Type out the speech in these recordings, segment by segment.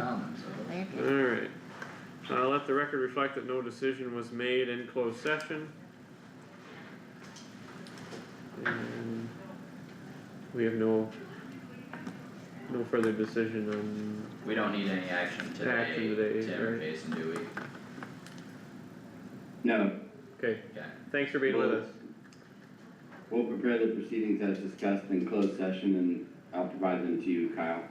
found them, so. They're good. Alright, let the record reflect that no decision was made in closed session. And we have no further decision on, We don't need any action Action today, today, Tim or right. Jason, do we? No, okay, Okay, thanks for being with us. we'll prepare the proceedings as discussed in closed session and I'll provide them to you, Kyle.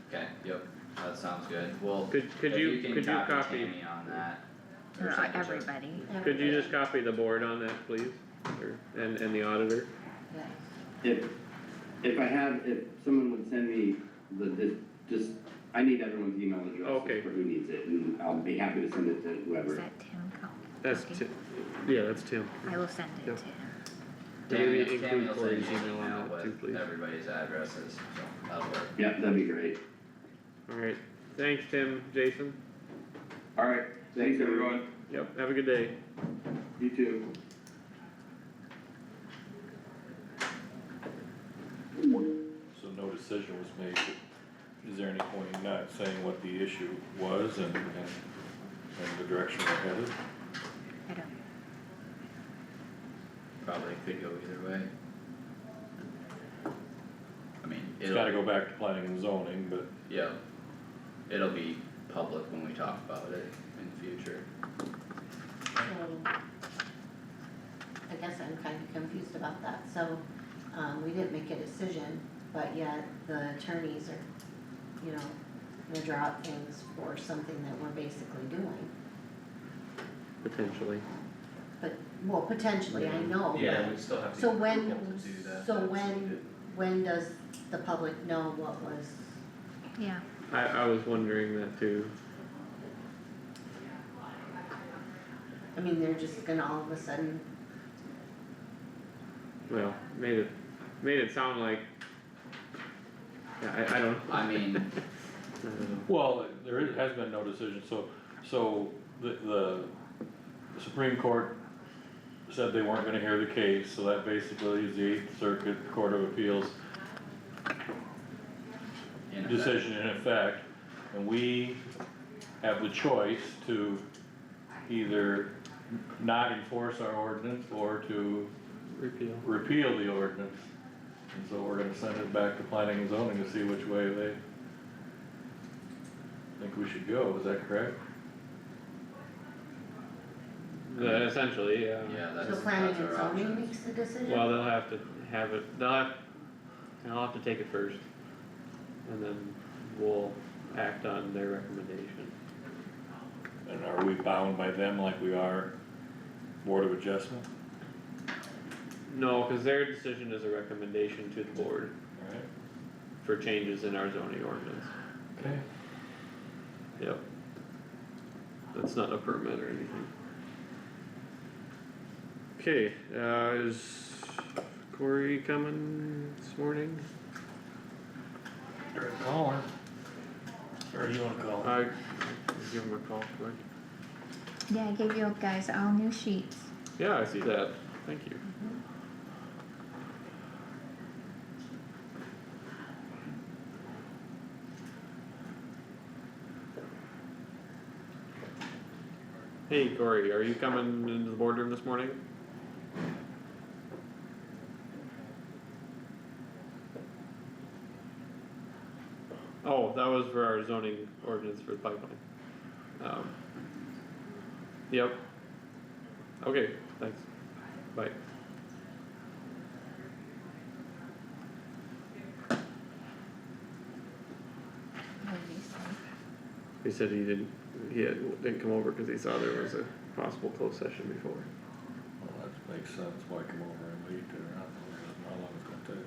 okay, yep, that sounds good, well, Could if you, you can could you copy copy, Tammy on that. or Or send it to her. everybody. could you just copy the board on that, please? Or, and the auditor? If someone would send me just, I need everyone's email Okay. addresses for who needs it, and I'll be happy to send it to Is whoever. that Tim? That's Okay. Tim, yeah, that's Tim. I will send it Yep. to him. Tammy, Maybe Tammy include will send Corey's you an email on email that too, with please. everybody's addresses, so that'll work. Yeah, that'd be great. Alright, thanks Tim, Jason. Alright, thanks everyone. Yep, have a good day. You too. So no decision was made, but is there any point in not saying what the issue was and the direction we're headed? I don't, Probably could go either way. I mean, It's it'll. gotta go back to planning and zoning, but Yeah, it'll be public when we talk about it in the future. I guess I'm kind of confused about that, so, we didn't make a decision, but yet the attorneys are, gonna draw up things for something that we're basically doing. Potentially. But, well, potentially, I know, Yeah, but, still have so when does the public know what was, yeah, I was wondering that too. I mean, they're just gonna all of a sudden, Well, made it sound like, yeah, I don't know. I mean, I don't know. well, has been no decision, so the Supreme Court said they weren't gonna hear the case, so that basically is the Eighth Circuit Court of Appeals in effect, decision in effect, and we have the choice to either not enforce our ordinance or to repeal the ordinance. And so we're gonna send it back to planning and zoning to see which way they think we should go, is that correct? Essentially, yeah. yeah, that's, so that's planning and our zoning options. makes the decision? Well, they'll have to have it, I'll have to take it first. And then we'll act on their recommendation. And are we bound by them like we are Board of Adjustment? No, cause their decision is a recommendation to the board Alright, for changes in our zoning ordinance. okay. Yep. That's not a permit or anything. Okay, is Corey coming this morning? Or call her. Or you wanna call her? I'll give him a call quick. yeah, I gave you guys all new sheets. Yeah, I see that, thank you. Hey Corey, are you coming into the boardroom this morning? Oh, that was for our zoning ordinance for the pipeline. Yep. Okay, thanks. Bye. What did he say? He said didn't come over because he saw there was a possible closed session before. Well, that makes sense, why come over and wait there, I don't know how long it's gonna take.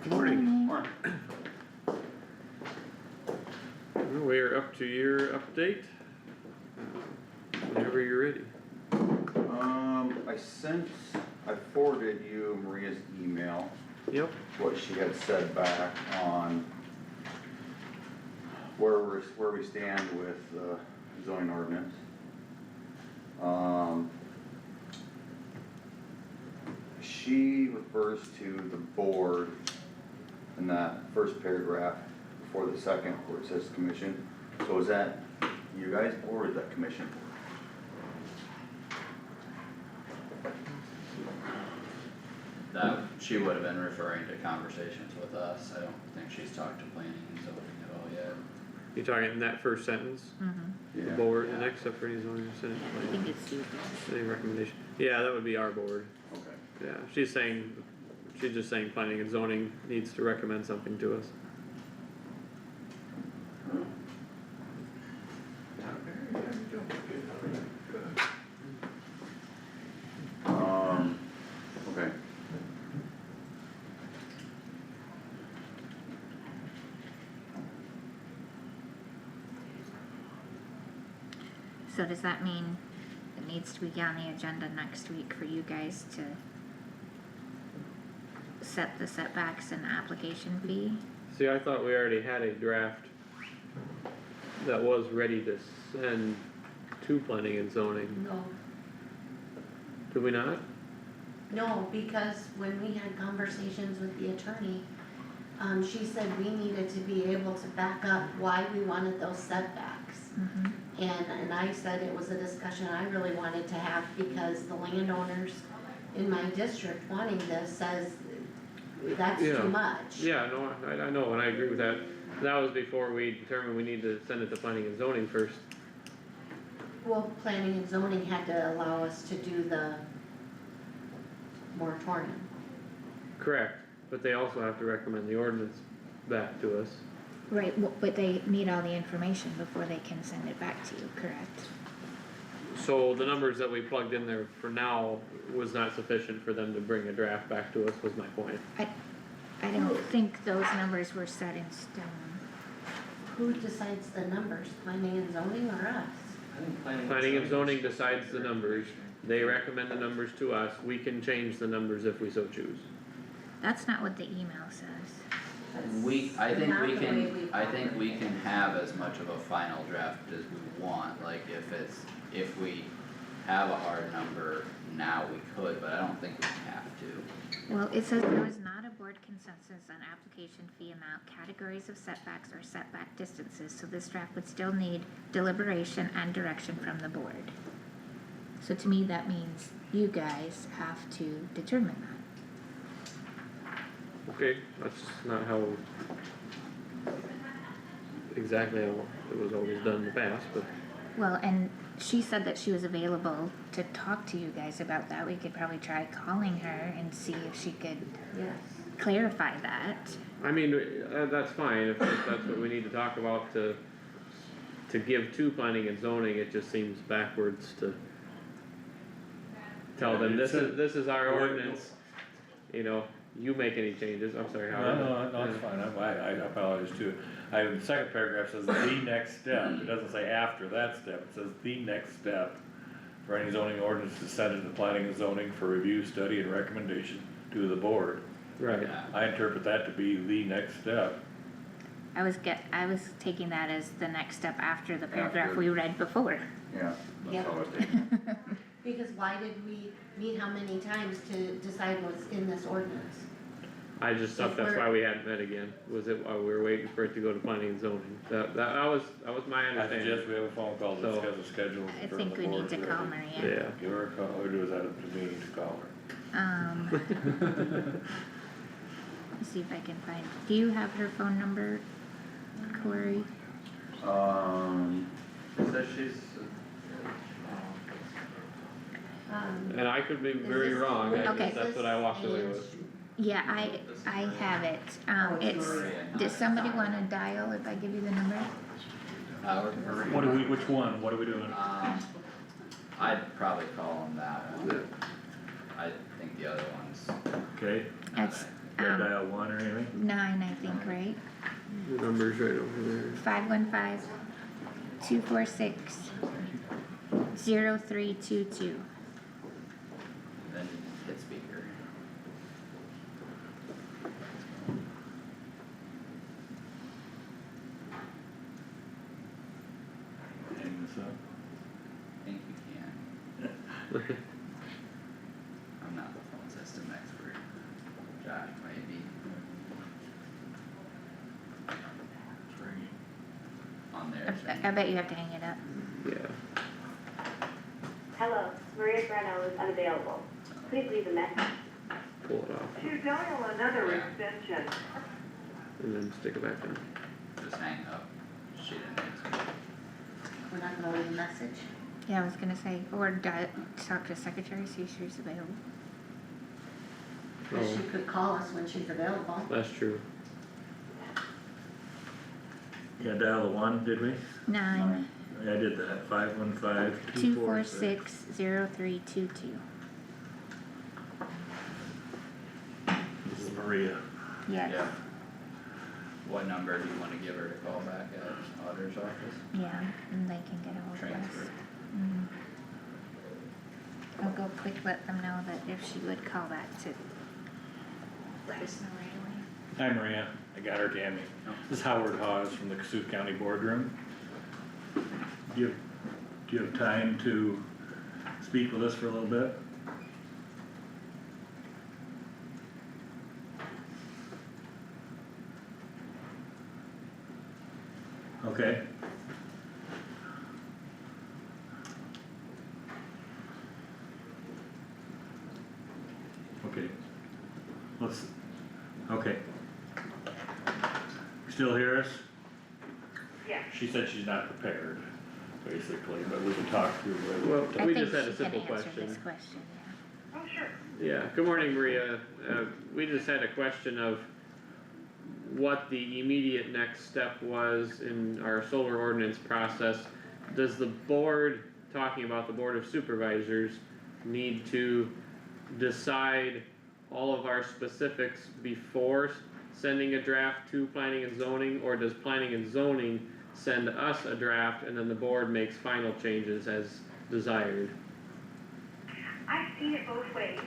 Morning. We're up to your update. Whenever you're ready. I forwarded you Maria's email, Yep. what she had said back on where we stand with the zoning ordinance. She refers to the board in that first paragraph before the second where it says commission. So is that you guys or is that commission? That, she would have been referring to conversations with us, I don't think she's talked to planning and zoning at all yet. You're talking in that first sentence, the Yeah. board, Yeah. and except for any zoning sentence, I think it's you guys. any recommendation. Yeah, that would be our board. Okay. Yeah, she's just saying planning and zoning needs to recommend something to us. Okay. So does that mean it needs to be on the agenda next week for you guys to set the setbacks and application fee? See, I thought we already had a draft that was ready to send to planning and zoning. No, Did we not? no, because when we had conversations with the attorney, she said we needed to be able to back up why we wanted those setbacks. Mm-hmm. And I said it was a discussion I really wanted to have because the landowners in my district wanting this says that's Yeah. too much. Yeah, no, I know, and I agree with that. That was before we determined we need to send it to planning and zoning first. Well, planning and zoning had to allow us to do the moratorium. Correct, but they also have to recommend the ordinance back to us. Right, but they need all the information before they can send it back to you, correct? So the numbers that we plugged in there for now was not sufficient for them to bring a draft back to us, was my point. I don't think those numbers were set in stone. Who decides the numbers, planning and zoning or us? Planning and zoning decides the numbers, they recommend the numbers to us, we can change the numbers if we so choose. That's not what the email says. I think Not we the way can, we I want think it. we can have as much of a final draft as we want, like if we have a hard number now, we could, but I don't think we have to. Well, it says there was not a board consensus on application fee amount, categories of setbacks or setback distances, so this draft would still need deliberation and direction from the board. So to me, that means you guys have to determine that. Okay, that's not how exactly how it was always done in the past, but Well, and she said that she was available to talk to you guys about that. We could probably try calling her and see if she could Yes. clarify that. I mean, that's fine, if that's what we need to talk about to give to planning and zoning, it just seems backwards to tell them, this is our ordinance, you know, you make any changes, I'm sorry, Howard. No, it's fine, I apologize too. The second paragraph says the next step, it doesn't say after that step, it says the next step. For any zoning ordinance to send it to planning and zoning for review, study, and recommendation to the board. Right, Yeah. I interpret that to be the next step. I was taking that as the next step after the paragraph After. we read before. Yeah, Yeah. that's all I was thinking. Because why did we meet how many times to decide what's in this ordinance? I just thought that's why we hadn't met again, was it while we were waiting for it to go to planning and zoning, that was my I understanding. suggest we have a phone call to So- discuss a schedule I for the think we need board to call Maria. Yeah, Give her a call, or is that up to me to call her? Let's see if I can find, do you have her phone number, Corey? It says she's, and I could be very this- wrong, I Okay. guess that's what I walked away with. Yeah, I have it. It's, does somebody wanna dial if I give you the number? Howard. Which one, what are we doing? I'd probably call him that one. I think the other one's, Okay, It's Gotta dial one or anything? 9, I think, right? The number's right over there. 515-246-0322. Then hit speaker. Hang this up. I think you can. I'm not the phone system expert. Josh might be It's ringing. on there. I bet you have to hang it up. Yeah. Hello, Maria Breno is unavailable. Please leave a message. Pull it off To dial another Yeah. extension, and then stick it back in. Just hang up. She didn't answer. We're not gonna leave a message? Yeah, I was gonna say, or talk to secretary, see if she's available. Cause Oh. she could call us when she's available. That's true. Yeah, dial the one, did we? 9, Yeah, I did that, 515-246. 246-0322. This is Maria. Yes, Yeah. What number do you wanna give her to call back at auditor's office? yeah, and they can get ahold of us. Transfer. I'll go quick let them know that if she would call back to let us know right away. Hi Maria, I got her, Tammy. This is Howard Hawes from the Kossuth County Boardroom. Do you have time to speak with us for a little bit? Okay. Okay. Okay. Still hear us? yes. She said she's not prepared, basically, but we can talk through it. Well, I we think just had she a can simple answer question. this question, yeah. Oh, sure. Yeah, good morning, Maria. We just had a question of what the immediate next step was in our solar ordinance process. Does the board, talking about the Board of Supervisors, need to decide all of our specifics before sending a draft to planning and zoning, or does planning and zoning send us a draft and then the board makes final changes as desired? I've seen it both ways,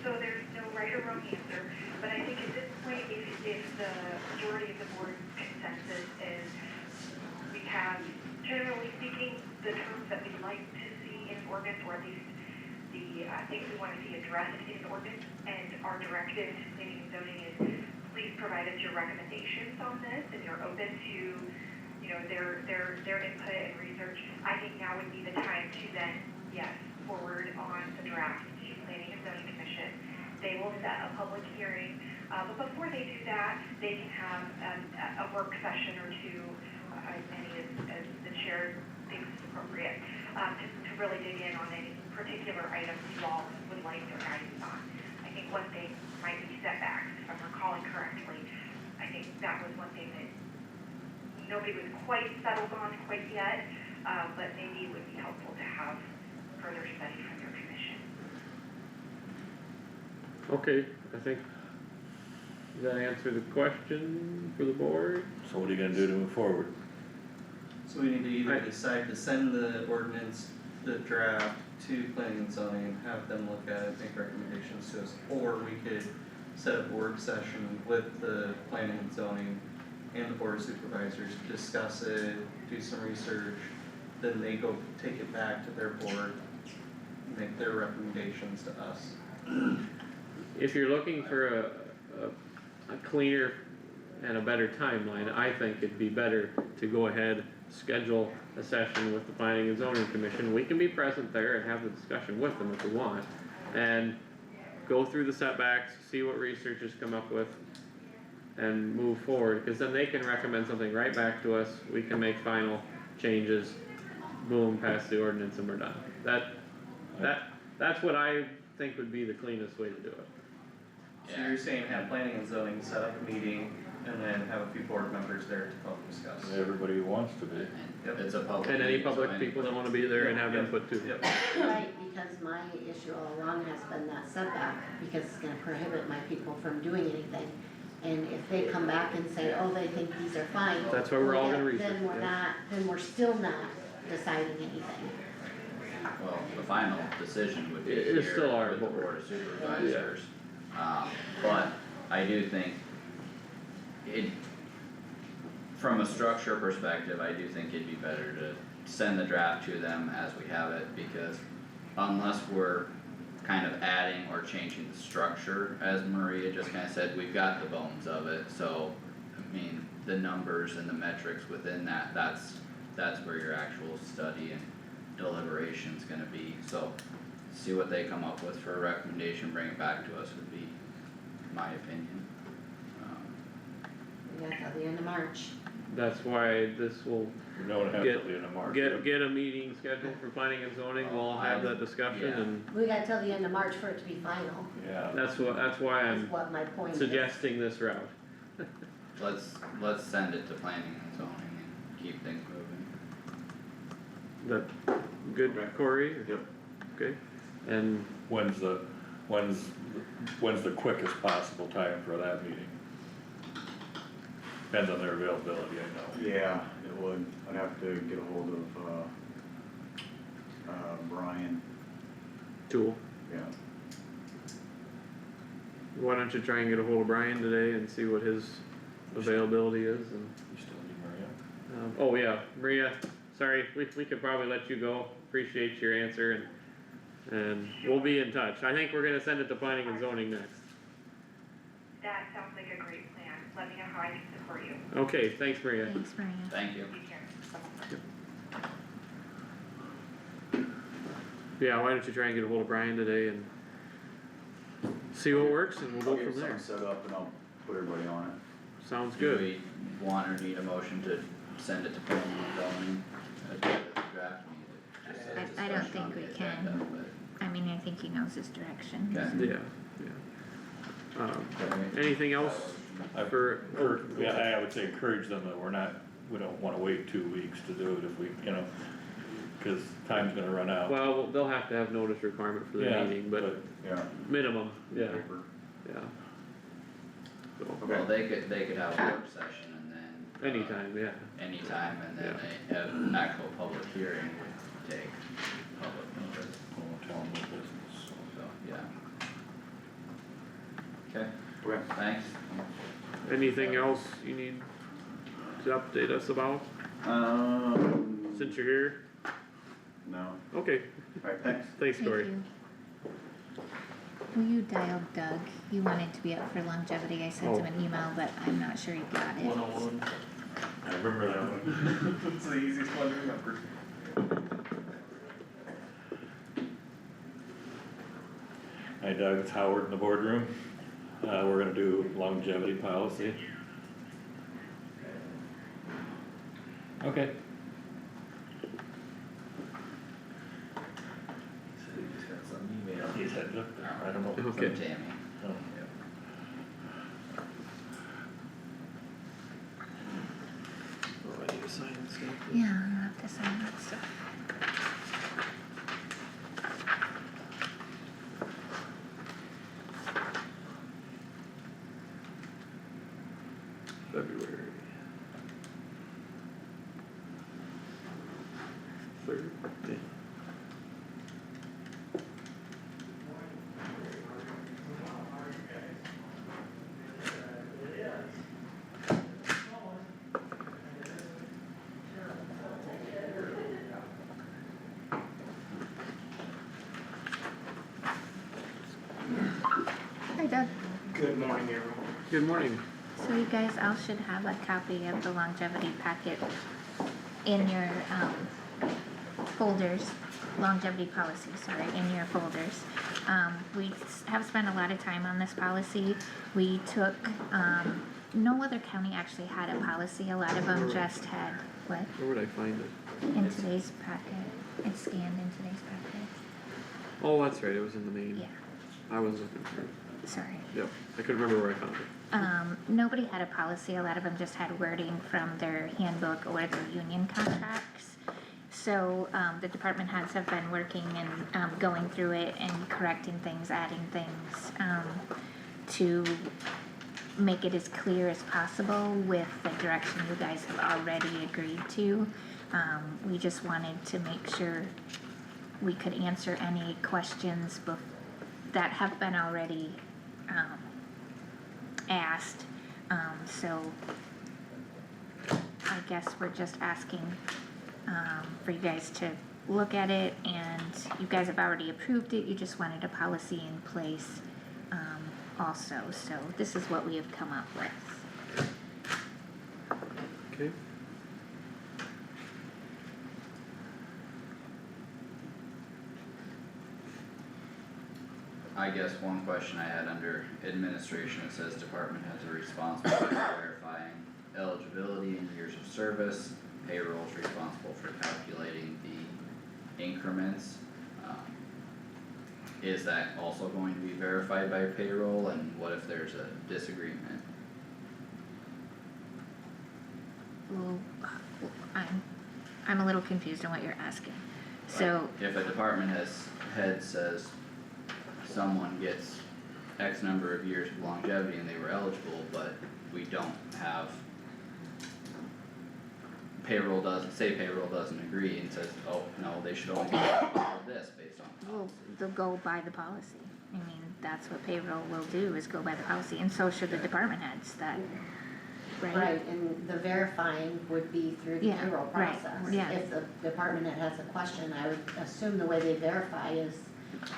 so there's no right or wrong answer, but I think at this point, if the majority of the board consensus is we have, generally speaking, the terms that we'd like to see in ordinance, or at least the things we want to see addressed in ordinance, and our directive to planning and zoning is, please provide us your recommendations on this, and you're open to, you know, their input and research. I think now would be the time to then, yes, forward on the draft to Planning and Zoning Commission. They will set a public hearing, but before they do that, they can have a work session or two, as many as the chair thinks is appropriate, to really dig in on any particular items you all would like their guidance on. I think one thing might be setbacks, if I'm recalling correctly. I think that was one thing that nobody was quite settled on quite yet, but maybe it would be helpful to have further study from your commission. Okay, I think, does that answer the question for the board? So what are you gonna do to move forward? So we need to either I- decide to send the ordinance, the draft, to planning and zoning, have them look at it, make recommendations to us, or we could set up a work session with the planning and zoning and the board of supervisors, discuss it, do some research, then they go take it back to their board, make their recommendations to us. If you're looking for a cleaner and a better timeline, I think it'd be better to go ahead, schedule a session with the planning and zoning commission. We can be present there and have the discussion with them if we want, and go through the setbacks, see what research has come up with, and move forward, cause then they can recommend something right back to us, we can make final changes, boom, pass the ordinance and we're done. That's what I think would be the cleanest way to do it. So you're saying have planning and zoning set up a meeting and then have a few board members there to help discuss? Everybody who wants to be. And it's a public. And any meeting, so public people that wanna be there and have Yep. input too. Yep. Right, because my issue all along has been that setback, because it's gonna prohibit my people from doing anything. And if they come back and say, oh, they think these are fine. That's why we're all gonna well, research, Then we're yeah. not, then we're still not deciding anything. Well, the final decision would be It is here still our with the board. board of supervisors. But I do think it, from a structure perspective, I do think it'd be better to send the draft to them as we have it, because unless we're kind of adding or changing the structure, as Maria just kinda said, we've got the bones of it, so, I mean, the numbers and the metrics within that, that's where your actual study and deliberation's gonna be, so see what they come up with for a recommendation, bring it back to us would be my opinion. We got till the end of March. That's why this will We don't have Get- to be in a market. get a meeting scheduled for planning and zoning, we'll all have that discussion Yeah. and We got till the end of March for it to be final, Yeah. that's why is I'm what my point is. suggesting this route. Let's send it to planning and zoning and keep things moving. That good, Corey? Yep. Okay, and When's the quickest possible time for that meeting? Depends on their availability, I know. Yeah, it would. I'd have to get a hold of, Brian, Tool, yeah. why don't you try and get a hold of Brian today and see what his availability is and, You still need Maria? oh yeah, Maria, sorry, we could probably let you go, appreciate your answer and we'll be in touch. I think we're gonna send it to planning and zoning next. That sounds like a great plan. Let me know how I can support you. Okay, thanks Maria. Thanks, Maria. Thank you. Take care. Yeah, why don't you try and get a hold of Brian today and see what works and we'll I'll go get from there. something set up and I'll put everybody on it. Sounds Do good. we want or need a motion to send it to planning and zoning as part of the draft? Just a I don't discussion on think we the can. agenda, I mean, I think he knows his direction. Okay. Yeah. but- Anything else for, Yeah, I would say encourage them that we don't wanna wait 2 weeks to do it if we, cause time's gonna run out. well, they'll have to have notice requirement for the Yeah, meeting, but Yeah. minimum, yeah, Paper. yeah. So, Well, they could have a work session and then. anytime, yeah, Anytime, and then an actual public hearing would take public notice, Won't tell them the business. so, yeah. Okay, Okay. thanks. anything else you need to update us about, since you're here? No. Okay, Alright, thanks. thanks Thank Cory. you. Will you dial Doug? He wanted to be up for longevity. I sent him an email, but I'm not sure he got it. 101. I remember that one. It's the easiest one to remember. Hi Doug, it's Howard in the boardroom. We're gonna do longevity policy. Okay. So we just got some email. He said, look, I don't know. From Okay. Tammy. Oh. Yep. Oh, I need to sign this stuff. Yeah, you'll have to sign that stuff. February 3rd. Okay. Hi, Doug. Good morning, everyone. Good morning. So you guys all should have a copy of the longevity packet in your, folders, longevity policy, sorry, in your folders. We have spent a lot of time on this policy. We took, no other county actually had a policy. A lot of them just had, what? Where would I find it? In today's packet. It's scanned in today's packet. Oh, that's right, it was in the main. Yeah. I was looking for it. sorry. Yep, I couldn't remember where I found it. Nobody had a policy, a lot of them just had wording from their handbook or their union contracts. So, the department heads have been working and, going through it and correcting things, adding things, to make it as clear as possible with the direction you guys have already agreed to. We just wanted to make sure we could answer any questions that have been already, asked, so I guess we're just asking, for you guys to look at it, and you guys have already approved it, you just wanted a policy in place, also, so this is what we have come up with. Okay. I guess one question I had under administration, it says department heads are responsible for verifying eligibility and years of service. Payroll is responsible for calculating the increments. Is that also going to be verified by payroll, and what if there's a disagreement? Well, I'm a little confused on what you're asking, so, Like, if a department head says someone gets X number of years of longevity and they were eligible, but we don't have payroll doesn't agree and says, oh, no, they should only get this based on well, policy. they'll go by the policy. I mean, that's what payroll will do, is go by the policy, and so should the department heads, that, right? Right, and the verifying would be through the Yeah, payroll right, process. yeah. If the department head has a question, I would assume the way they verify is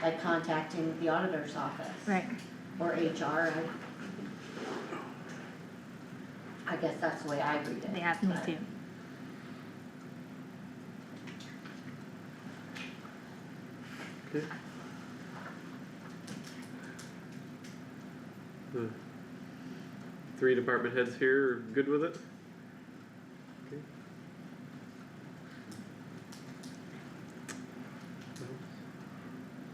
by contacting the auditor's office. Right, Or HR. I guess that's the way I read it. yeah, me but- too. Okay. The three department heads here are good with it? Okay.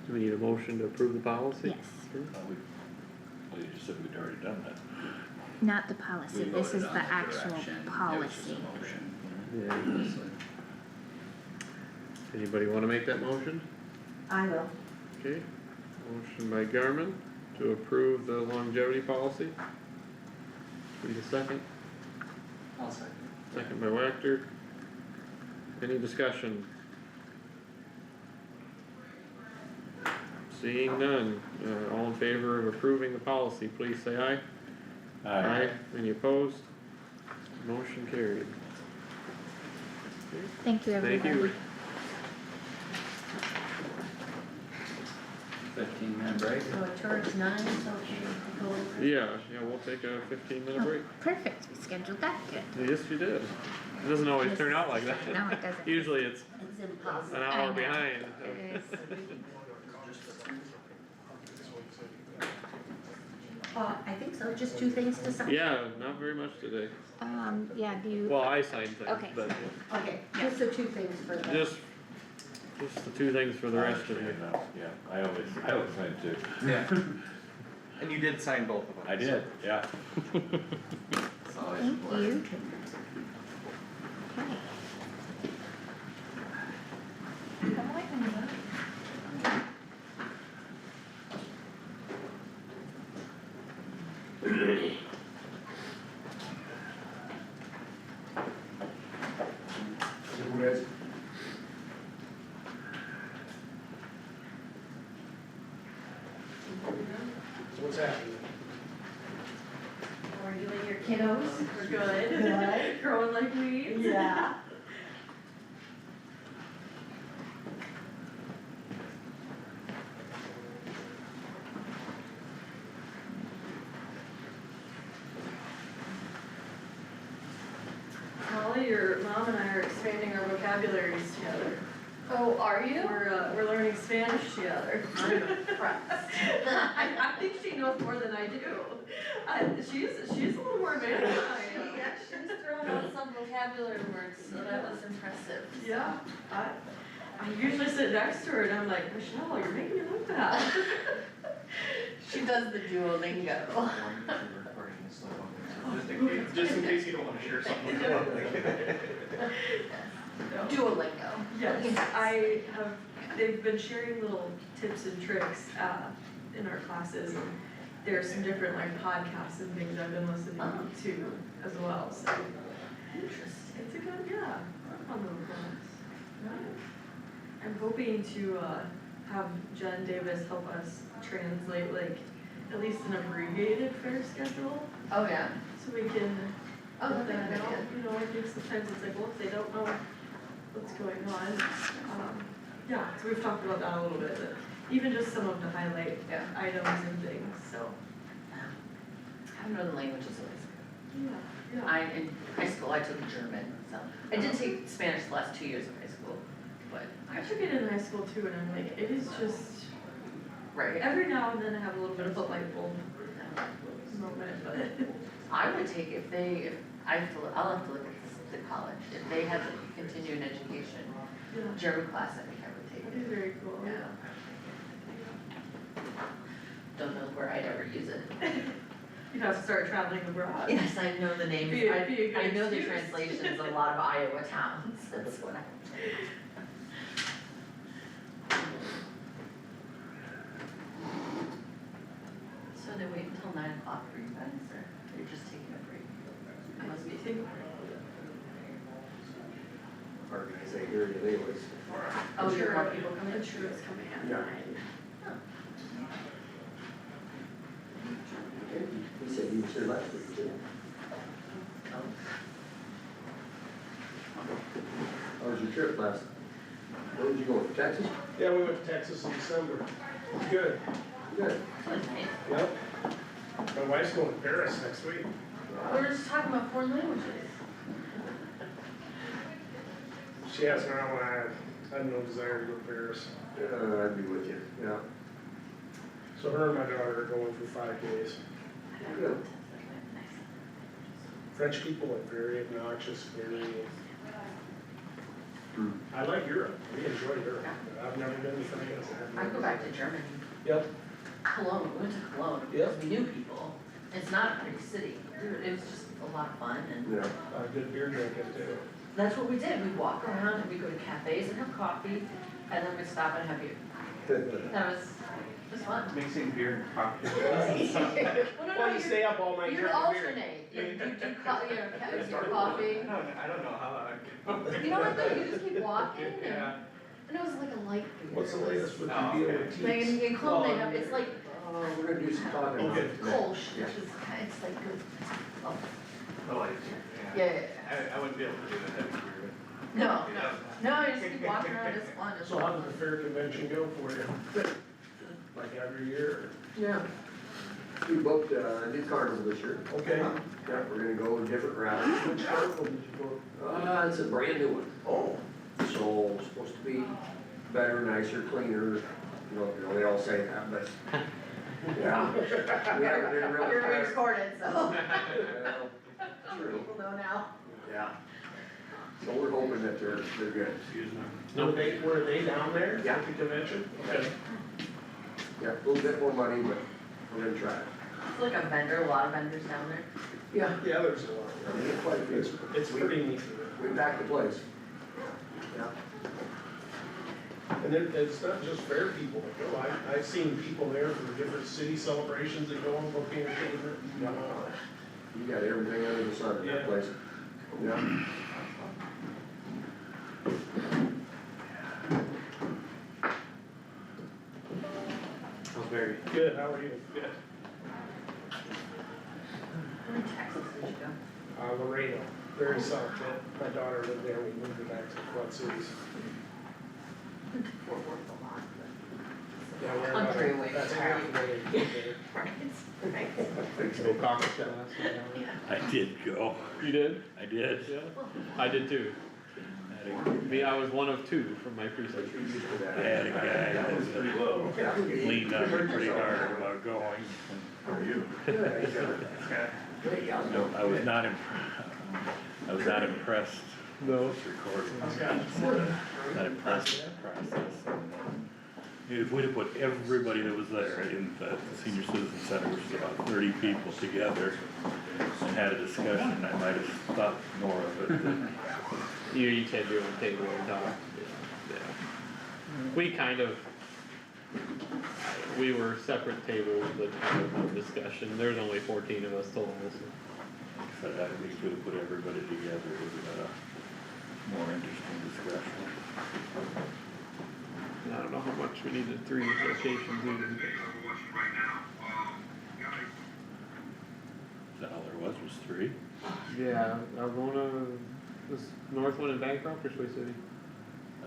Do we need a motion to approve the policy? Yes, Well, you just said we'd already done that. not the policy, We this is voted on the the actual direction, it was just policy. a motion. Yeah, Obviously. anybody wanna make that motion? I will. Okay, motion by Garmin to approve the longevity policy. Need a second? I'll second. Second by Wactor. Any discussion? Seeing none, all in favor of approving the policy, please say aye. Any opposed? Motion carried. Thank you, everybody. Thank you. 15-minute break? So it turns 9, so we go over. Yeah, we'll take a 15-minute break. Perfect, we scheduled that, good. Yes, you did. It doesn't always turn out like that. No, it doesn't. Usually it's It's impossible. an I hour know. behind. It is. I think so, just 2 things to sign. Yeah, not very much today. Yeah, do you? Well, I signed things, Okay. but Okay, just the 2 things for the. just the two things for the rest of you. Yeah, I always sign too. Yeah. And you did sign both of them. I did, yeah. It's always Thank important. you. Okay. What's happening? How are you and your kiddos? We're good. Good. Growing like weeds. Yeah. Molly, your mom and I are expanding our vocabularies together. Oh, are you? We're learning Spanish together. I'm impressed. I think she knows more than I do. She's a little more advanced than I am. Yeah, she was throwing out some vocabulary words, so that was impressive. Yeah, I usually sit next to her and I'm like, Michelle, you're making me look bad. She does the Duolingo. Just in case you don't wanna share something. Duolingo. Yes, I have, they've been sharing little tips and tricks, in our classes, and there's some different like podcasts and things I've been listening to as well, so. Interesting. It's a good, yeah, fun little class. I'm hoping to, have Jen Davis help us translate like, at least an abbreviated fare schedule, Oh, yeah? so we can Oh, put that'd be that good. out, you know, I think sometimes it's like, well, if they don't know what's going on. Yeah, so we've talked about that a little bit, but even just some of the highlight Yeah. items and things, so, Having other languages is always good. yeah, In high school, I took German, so, I did take Spanish the last 2 years of high school, but. I took it in high school too, and I'm like, it is just, Right. every now and then I have a little bit of a light bulb moment, but. I would take if I'll have to look at the college, if they had continuing education, Yeah, German class, I think I would take that'd be it. very cool. Yeah. Don't know where I'd ever use it. You'd have to start traveling abroad. Yes, I know the names, Be a good I know the excuse. translations of a lot of Iowa towns, that's what I. So they wait until 9 o'clock for you guys, or you're just taking a break? I must be thinking. Organization here today was. Oh, there are more people coming in? The true is coming at Yeah. 9. He said he was here last week too. Oh. How was your trip last? Where did you go, Texas? Yeah, we went to Texas in December. Good. Good. That's nice. Yep. My wife's going to Paris next week. We were just talking about foreign languages. She has now, and I have no desire to go to Paris. I'd be with you, yeah. So her and my daughter are going for 5 days. Good. French people are very obnoxious, very. I like Europe. We enjoy Europe. But I've never been to France. I go back to Germany. Yep. Cologne, we went to Cologne because we knew people. It's not a pretty city. It was just a lot of fun and Yeah. Good beer drinking too. that's what we did. We'd walk around and we'd go to cafes and have coffee and then we'd stop and have beer. That was fun. Mixing beer and coffee. Well, Well, you stay up all night you drinking beer. alternate. You do coffee. I don't know how that would go. You know what though? You just keep walking and it was like a light beer. What's the latest with Oh, the deal okay. with Like teas? in Cologne, they have, it's like, We're gonna do some talking about it. Kolsch, which is, it's like good. Oh, Oh, yeah. I wouldn't be able to do the heavy beer. No, you just keep walking around, it's fun, it's So how fun. did the fair convention go for you? Like every year? Yeah. We booked a new carnival this year. Okay. Yeah, we're gonna go a different route. Which carnival did you go? It's a brand new one. Oh, So, supposed to be better, nicer, cleaner, they all say that, but. Yeah. We haven't been real. You're being recorded, so Well, true, people know now. yeah. So we're hoping that they're good. Excuse me. were they down there Yeah. at the convention? Okay. Yeah, a little bit more money, but we're gonna try it. It's like a vendor, a lot of vendors down there. Yeah. Yeah, there's a lot. I mean, quite a It's, few. it's pretty neat. We packed the place. Yeah. And it's not just fair people that go. I've seen people there from different city celebrations that go on book entertainment. You got everything under the sun in that Yeah. place. Yeah. How's Barry? Good, how are you? Good. Where in Texas did you go? Laredo, very south bit. My daughter lived there, we moved her back to the Quad Cities. Fort Worth a lot, but. Yeah, we're Country about- away. That's half the way there. Right, right. Go conference that last night. Yeah. I did go. You did? I did. Yeah. I did too. I was one of 2 from my precinct. You're used to I that. had a guy that was Pretty low. leaned on me pretty hard about going. How are you? Good. Okay. No, I was not impressed No. with recording. that impressive process. If we'd have put everybody that was there in the senior citizen center, which is about 30 people together, and had a discussion, I might have thought more of it. You each had your own table and talk. Yeah. We kind of, we were separate tables, but kind of one discussion. There's only 14 of us total, so. But I think we could have put everybody together, it would have been a more interesting discussion. I don't know how much we needed 3 locations even. Is that all there was 3? Yeah, Algona, was North one in Bancroft or Sway City?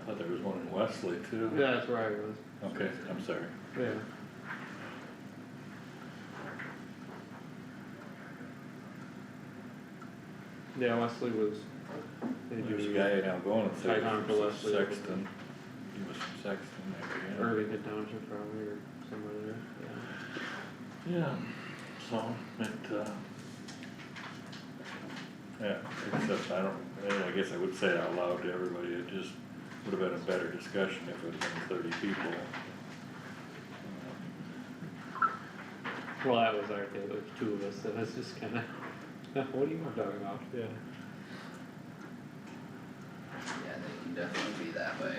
I thought there was one in Wesley too. Yeah, that's where I was. Okay, I'm sorry. Yeah. Yeah, Wesley was, they There's a do guy in Algona, Tight on for Wesley. Sexton. He was from Sexton, maybe, yeah. Irvington Township probably, or somewhere there, yeah. Yeah, so, it, yeah, except I don't, I guess I would say it out loud to everybody, it just would have been a better discussion if it had been 30 people. Well, that was our table, there was 2 of us, so that's just kinda, what do you want to talk about? Yeah. Yeah, they can definitely be that way.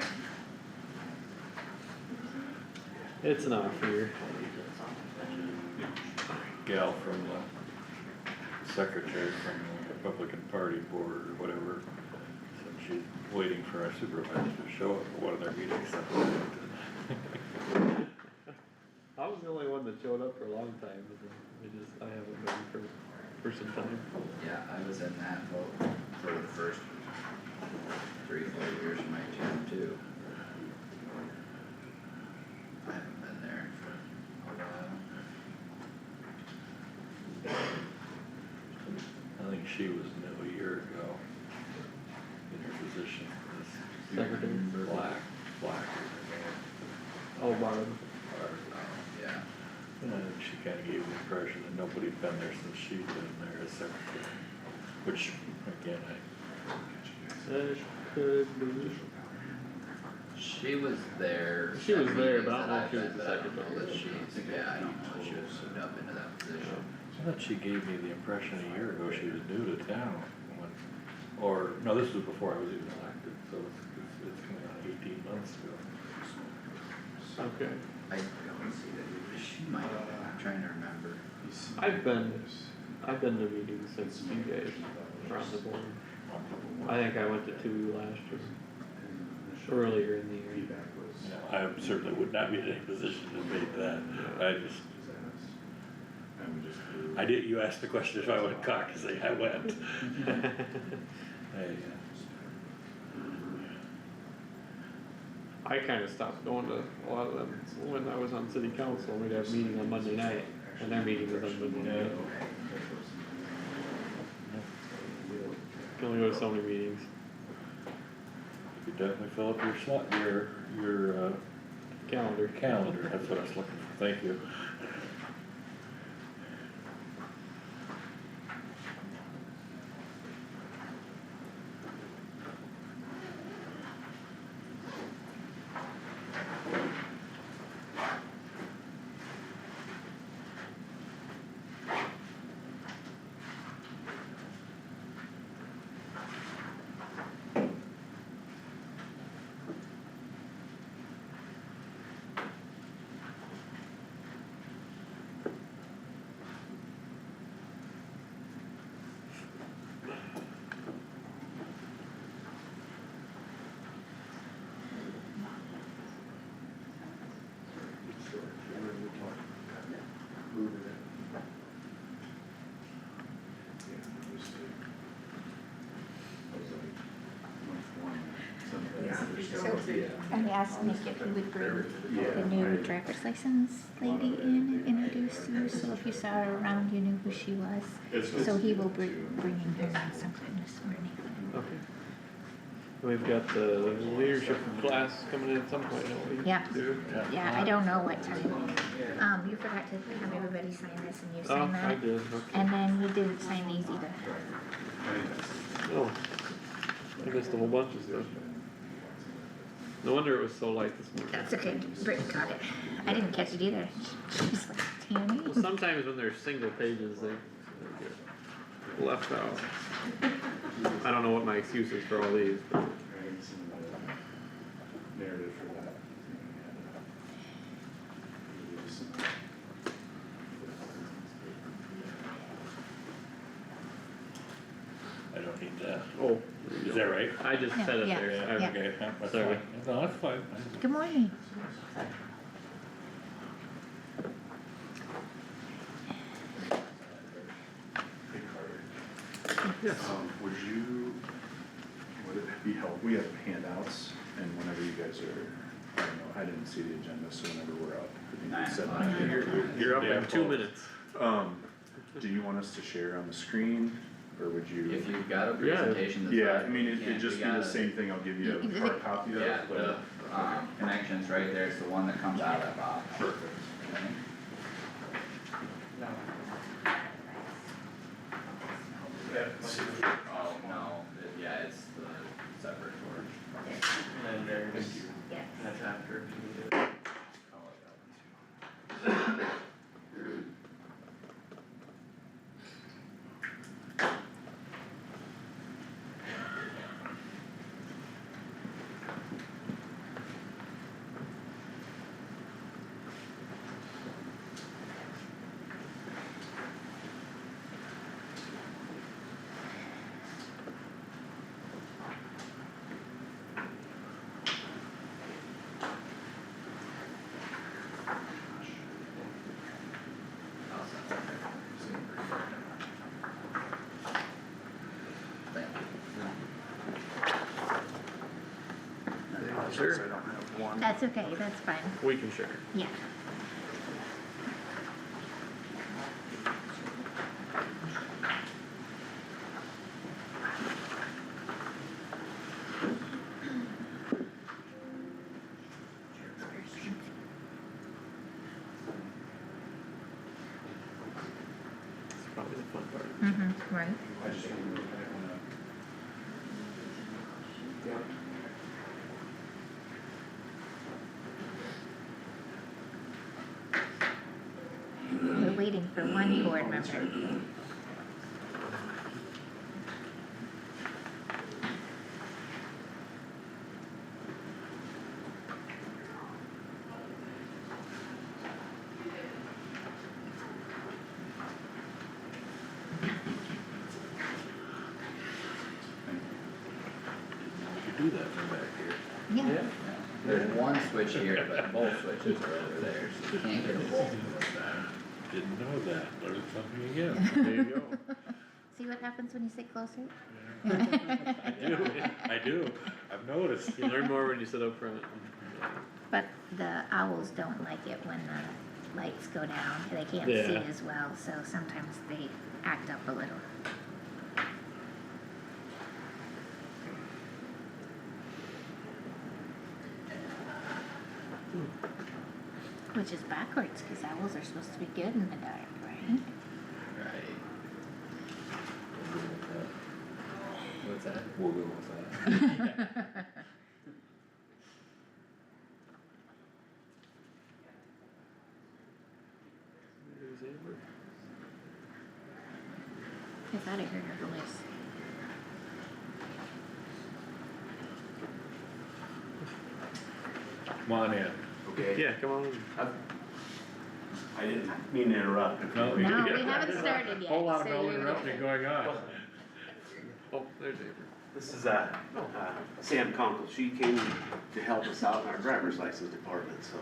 It's not fair. Gal from the secretary from the Republican Party board or whatever, said she's waiting for our supervisors to show up for one of their meetings. I was the only one that showed up for a long time, but I haven't been for some time. Yeah, I was in that vote for the first 3-4 years of my term too. I haven't been there for a while. I think she was new a year ago in her position as Secretary? Black. Oh, Barb. Yeah. And I think she kinda gave the impression that nobody'd been there since she'd been there as secretary, which, again, Could be. She was there. She was at there, meetings but I don't that know if she was I've the been, but I don't know secretary. that she's, yeah, I don't know that she was moved up into that position. I thought she gave me the impression a year ago she was new to town when, or, no, this was before I was even elected, so it's coming on 18 months ago. Okay. She might have been, I'm trying to remember. I've been to meetings since you guys were on the board. I think I went to 2 last year, earlier in the year. You know, I certainly would not be in any position to debate that, I did, you asked the question if I went caucusing, I went. I kinda stopped going to a lot of them when I was on city council, we'd have a meeting on Monday night, and their meeting was on Monday night. Can only go to so many meetings. You could definitely fill up your slot, your calendar, that's what I was looking for, thank you. So, I asked Nick if he would bring the new driver's license lady in and introduce you, so if you saw her around, you knew who she was. So he will be bringing her in sometime this morning. Okay. We've got the leadership class coming in at some point, don't we? Yeah. Do? Yeah, I don't know what time. You forgot to have everybody sign this and you Oh, sign I that. did, okay. And then you didn't sign these either. Oh. I missed a whole bunch of stuff. No wonder it was so light this morning. That's okay, Brittany caught it. I didn't catch it either. She's like, Tammy? Well, sometimes when there's single pages, they get left out. I don't know what my excuse is for all these, but. Narrative for that. I don't need that. Oh, Is that right? I just said it Yeah, there. yeah. I- Okay, that's Sorry. fine. No, that's fine. Good morning. Hey Carter. Would you, would it be helpful, we have handouts, and whenever you guys are, I don't know, I didn't see the agenda, so whenever we're up. I think we said 9. You're up in 2 minutes. Do you want us to share on the screen, or would you? If you've got a Yeah. presentation that's. Yeah, live, I mean, we it'd can't- just we be the gotta- same thing, I'll give you a hard copy of, Yeah, but. the, connection's right there, it's the one that comes out of that box. Perfect. Okay. Oh, no, yeah, it's the separate cord. And then there's, Yes. that's after if you need it. I'll send it there. Thank you. Sure. I don't have one. That's okay, that's fine. We can share. Yeah. It's probably the fun part. Mm-hmm, right. I just wanna- We're waiting for one board member. You could do that from back here. Yeah. Yeah, there's one switch here, but both switches are over there, so you can't get them both in this time. Didn't know that, learned something again. There you go. See what happens when you sit closer? I do, I've noticed. You learn more when you sit up front. But the owls don't like it when the lights go down, they can't see Yeah. as well, so sometimes they act up a little. Which is backwards, cause owls are supposed to be good in the dark, right? Right. What's that? We'll go with that. There's Amber. I thought I heard her voice. Come on in. Okay. Yeah, come on. I didn't mean to interrupt. No, No, we haven't started yet, Whole lot of so no you're- interrupting going on. Oh, there's Amber. This is Sam Conkle. She came to help us out in our driver's license department, so.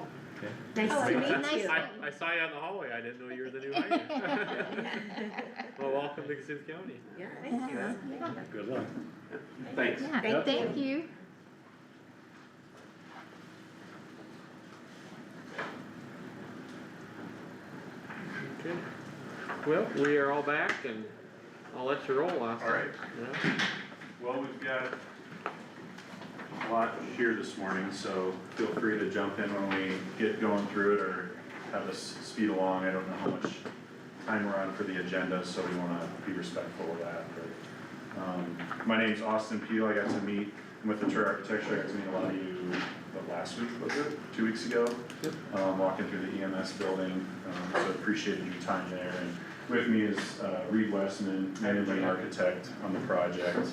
Nice to meet Nice you. I saw you out in the hallway, I didn't know you were the new hire. Well, welcome to Kossuth County. Yeah, thank you. Yeah, Good luck. Thanks. yeah, thank you. Okay. Well, we are all back and I'll let you roll off. All right. Yeah. Well, we've got a lot here this morning, so feel free to jump in when we get going through it or have us speed along. I don't know how much time we're on for the agenda, so we wanna be respectful of that, but, my name's Austin Peel. I got to meet with the Tour Architecture, I got to meet a lot of you, last week, was it, 2 weeks ago? Walking through the EMS building, so appreciated your time there, and with me is, Reed Westman, managing architect on the project.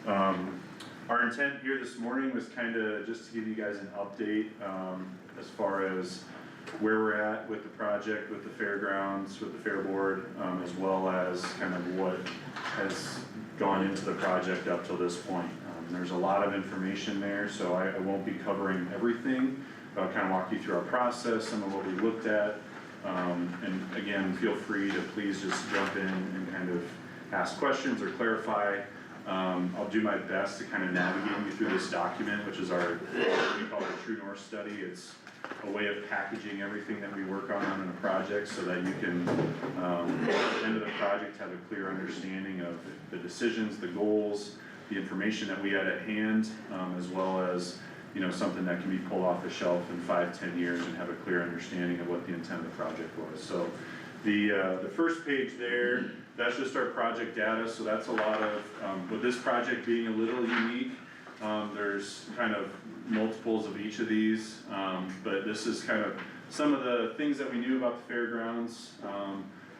Our intent here this morning was kinda just to give you guys an update, as far as where we're at with the project, with the fairgrounds, with the fair board, as well as kind of what has gone into the project up till this point. There's a lot of information there, so I won't be covering everything, but I'll kind of walk you through our process, some of what we looked at. And again, feel free to please just jump in and kind of ask questions or clarify. I'll do my best to kind of navigate you through this document, which is our, what we call our True North Study. It's a way of packaging everything that we work on in a project so that you can, at the end of the project, have a clear understanding of the decisions, the goals, the information that we had at hand, as well as, you know, something that can be pulled off the shelf in 5-10 years and have a clear understanding of what the intent of the project was. So the first page there, that's just our project data, so that's a lot of, with this project being a little unique, there's kind of multiples of each of these, but this is kind of some of the things that we knew about the fairgrounds,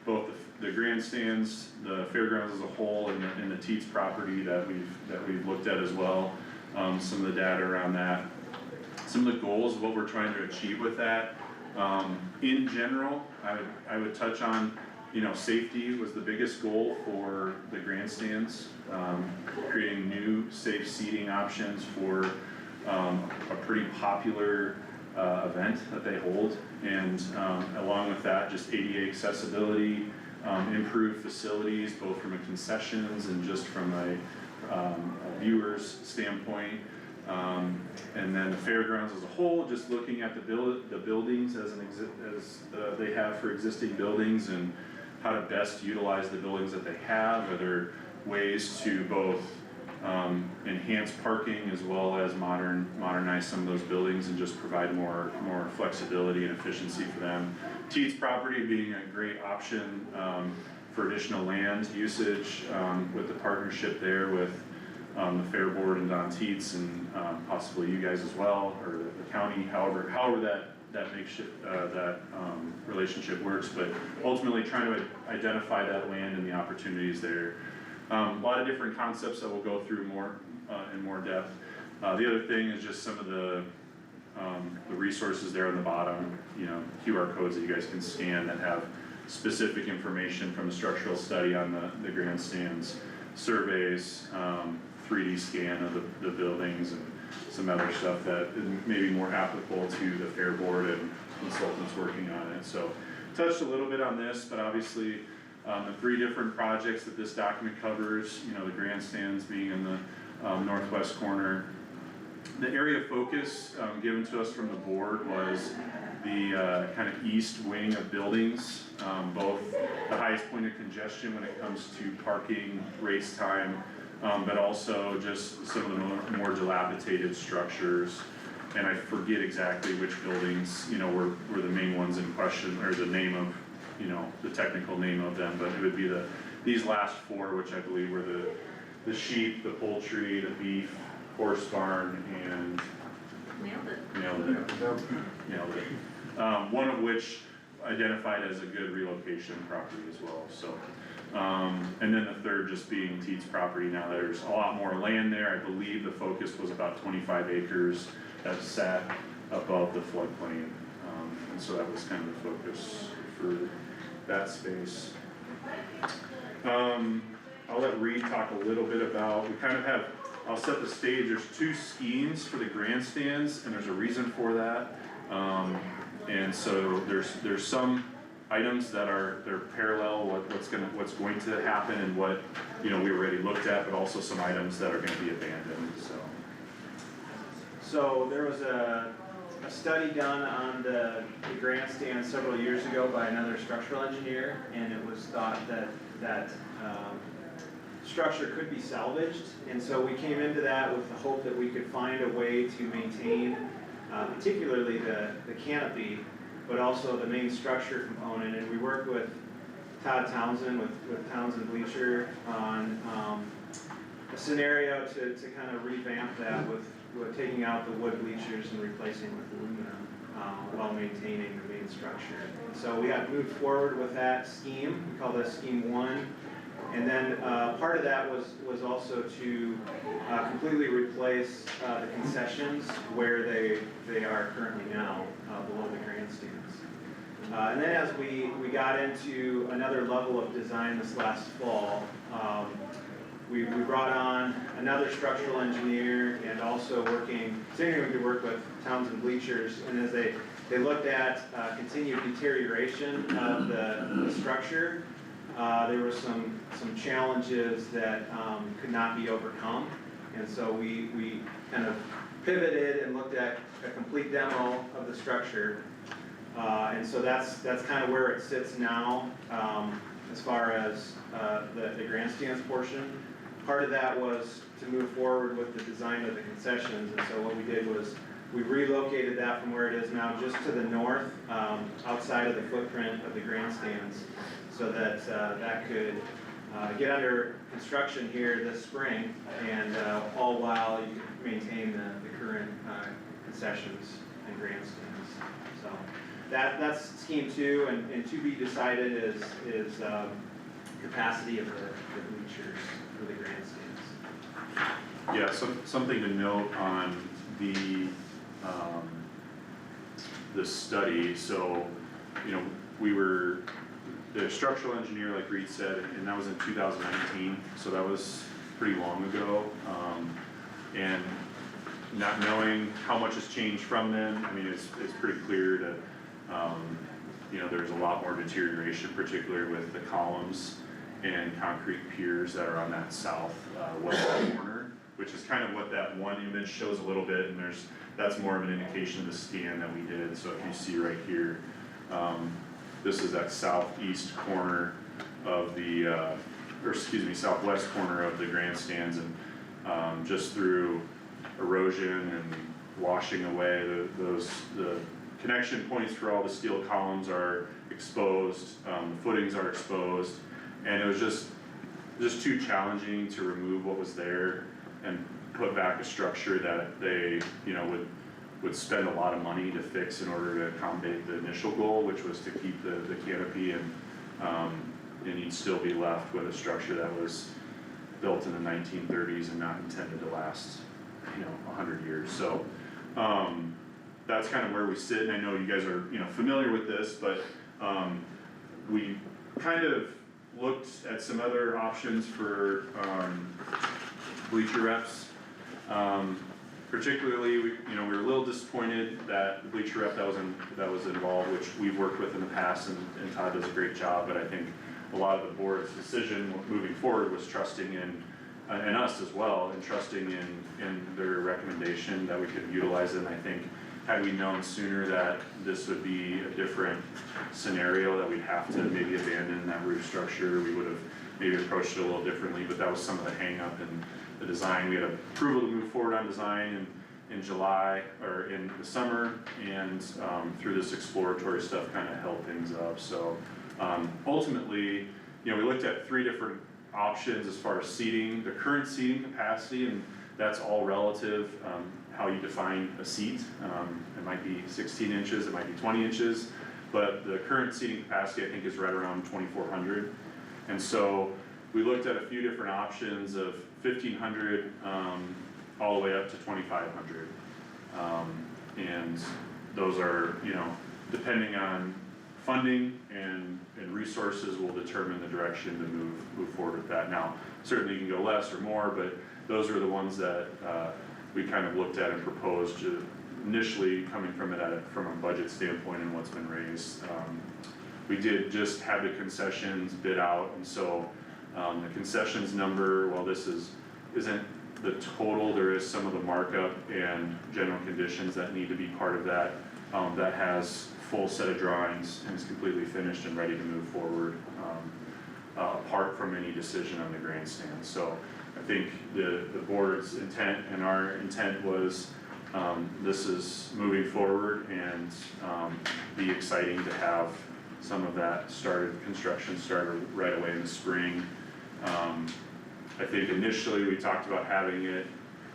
both the grandstands, the fairgrounds as a whole, and the Teets property that we've looked at as well. Some of the data around that, some of the goals of what we're trying to achieve with that. In general, I would touch on, you know, safety was the biggest goal for the grandstands, creating new safe seating options for a pretty popular event that they hold, and along with that, just ADA accessibility, improved facilities, both from a concessions and just from a viewer's standpoint, and then the fairgrounds as a whole, just looking at the buildings as they have for existing buildings and how to best utilize the buildings that they have. Are there ways to both enhance parking as well as modernize some of those buildings and just provide more flexibility and efficiency for them. Teets property being a great option for additional land usage, with the partnership there with the Fair Board and Don Teets, and possibly you guys as well, or the county, however that makeshift relationship works, but ultimately trying to identify that land and the opportunities there. A lot of different concepts that we'll go through more in more depth. The other thing is just some of the resources there on the bottom, you know, QR codes that you guys can scan that have specific information from the structural study on the grandstands, surveys, 3D scan of the buildings, and some other stuff that is maybe more applicable to the Fair Board and consultants working on it. So touched a little bit on this, but obviously the 3 different projects that this document covers, you know, the grandstands being in the northwest corner. The area of focus given to us from the board was the kind of east wing of buildings, both the highest point of congestion when it comes to parking, race time, but also just some of the more dilapidated structures. And I forget exactly which buildings, you know, were the main ones in question, or the name of, you know, the technical name of them, but it would be these last 4, which I believe were the sheep, the poultry, the beef, horse barn, and nailed it. One of which identified as a good relocation property as well. So, and then the third just being Teets property. Now there's a lot more land there. I believe the focus was about 25 acres that sat above the floodplain, and so that was kind of the focus for that space. I'll let Reed talk a little bit about, we kind of have, I'll set the stage, there's 2 schemes for the grandstands, and there's a reason for that. And so there's some items that they're parallel, what's going to happen and what, you know, we already looked at, but also some items that are gonna be abandoned, So there was a study done on the grandstand several years ago by another structural engineer, and it was thought that structure could be salvaged, and so we came into that with the hope that we could find a way to maintain particularly the canopy, but also the main structure component. And we worked with Todd Townsend with Townsend Bleacher on scenario to kind of revamp that with taking out the wood bleachers and replacing with aluminum, while maintaining the main structure. So we have moved forward with that scheme, we call this scheme 1. And then part of that was also to completely replace the concessions where they are currently now, below the grandstands. And then as we got into another level of design this last fall, we brought on another structural engineer and also continuing to work with Townsend Bleachers. And as they looked at continued deterioration of the structure, there were some challenges that could not be overcome. And so we kind of pivoted and looked at a complete demo of the structure. And so that's kind of where it sits now, as far as the grandstands portion. Part of that was to move forward with the design of the concessions, and so what we did was we relocated that from where it is now just to the north, outside of the footprint of the grandstands, so that that could get under construction here this spring, and all while you maintain the current concessions and grandstands. So that's scheme 2, and to be decided is capacity of the bleachers for the grandstands. Yeah, something to note on the study, so, you know, we were, the structural engineer, like Reed said, and that was in 2019, so that was pretty long ago. And not knowing how much has changed from then, I mean, it's pretty clear that, you know, there's a lot more deterioration, particularly with the columns and concrete piers that are on that south west corner, which is kind of what that one image shows a little bit, and that's more of an indication of the scan that we did. So if you see right here, this is that southeast corner of the, or excuse me, southwest corner of the grandstands, and just through erosion and washing away, the connection points for all the steel columns are exposed, the footings are exposed, and it was just too challenging to remove what was there and put back a structure that they, you know, would spend a lot of money to fix in order to accommodate the initial goal, which was to keep the canopy, and you'd still be left with a structure that was built in the 1930s and not intended to last, you know, 100 years. So that's kind of where we sit, and I know you guys are, you know, familiar with this, but we kind of looked at some other options for bleacher reps. Particularly, we were a little disappointed that the bleacher rep that was involved, which we've worked with in the past, and Todd does a great job, but I think a lot of the board's decision moving forward was trusting in, and us as well, and trusting in their recommendation that we could utilize it. And I think had we known sooner that this would be a different scenario, that we'd have to maybe abandon that roof structure, we would have maybe approached it a little differently, but that was some of the hang up in the design. We had approval to move forward on design in July, or in the summer, and through this exploratory stuff kind of held things up. So ultimately, we looked at 3 different options as far as seating, the current seating capacity, and that's all relative, how you define a seat. It might be 16 inches, it might be 20 inches, but the current seating capacity I think is right around 2,400. And so we looked at a few different options of 1,500 all the way up to 2,500. And those are, depending on funding and resources, will determine the direction to move forward with that. Now, certainly you can go less or more, but those are the ones that we kind of looked at and proposed, initially coming from a budget standpoint and what's been raised. We did just have the concessions bid out, and so the concessions number, while this isn't the total, there is some of the markup and general conditions that need to be part of that. That has full set of drawings and is completely finished and ready to move forward, apart from any decision on the grandstand. So I think the board's intent and our intent was, this is moving forward, and be exciting to have some of that construction started right away in the spring. I think initially we talked about having it,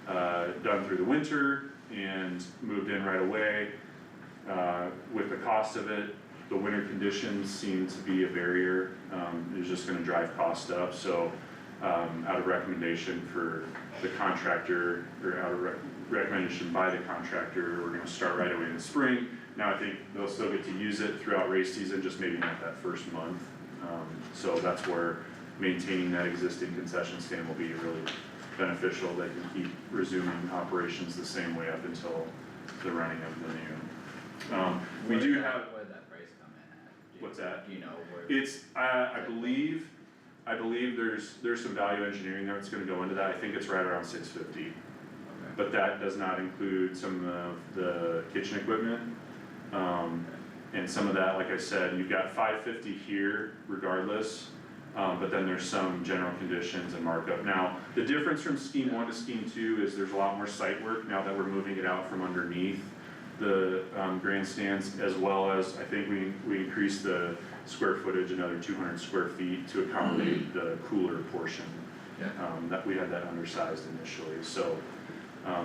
done through the winter and moved in right away. With the cost of it, the winter conditions seem to be a barrier, it's just gonna drive cost up, so, out of recommendation for the contractor, or out of recommendation by the contractor, we're gonna start right away in the spring. Now, I think they'll still get to use it throughout race season, just maybe not that first month. So that's where maintaining that existing concession stand will be really beneficial. They can keep resuming operations the same way up until the running of the new. We do have. Where did that price come in at? What's that? Do you know where? It's, I believe there's some value engineering there that's gonna go into that. I think it's right around $650. Okay. But that does not include some of the kitchen equipment. And some of that, like I said, you've got $550 here regardless, but then there's some general conditions and markup. Now, the difference from scheme 1 to scheme 2 is there's a lot more site work now that we're moving it out from underneath the grandstands, as well as I think we increased the square footage another 200 square feet to accommodate the cooler portion. Yeah. That we had that undersized initially, so.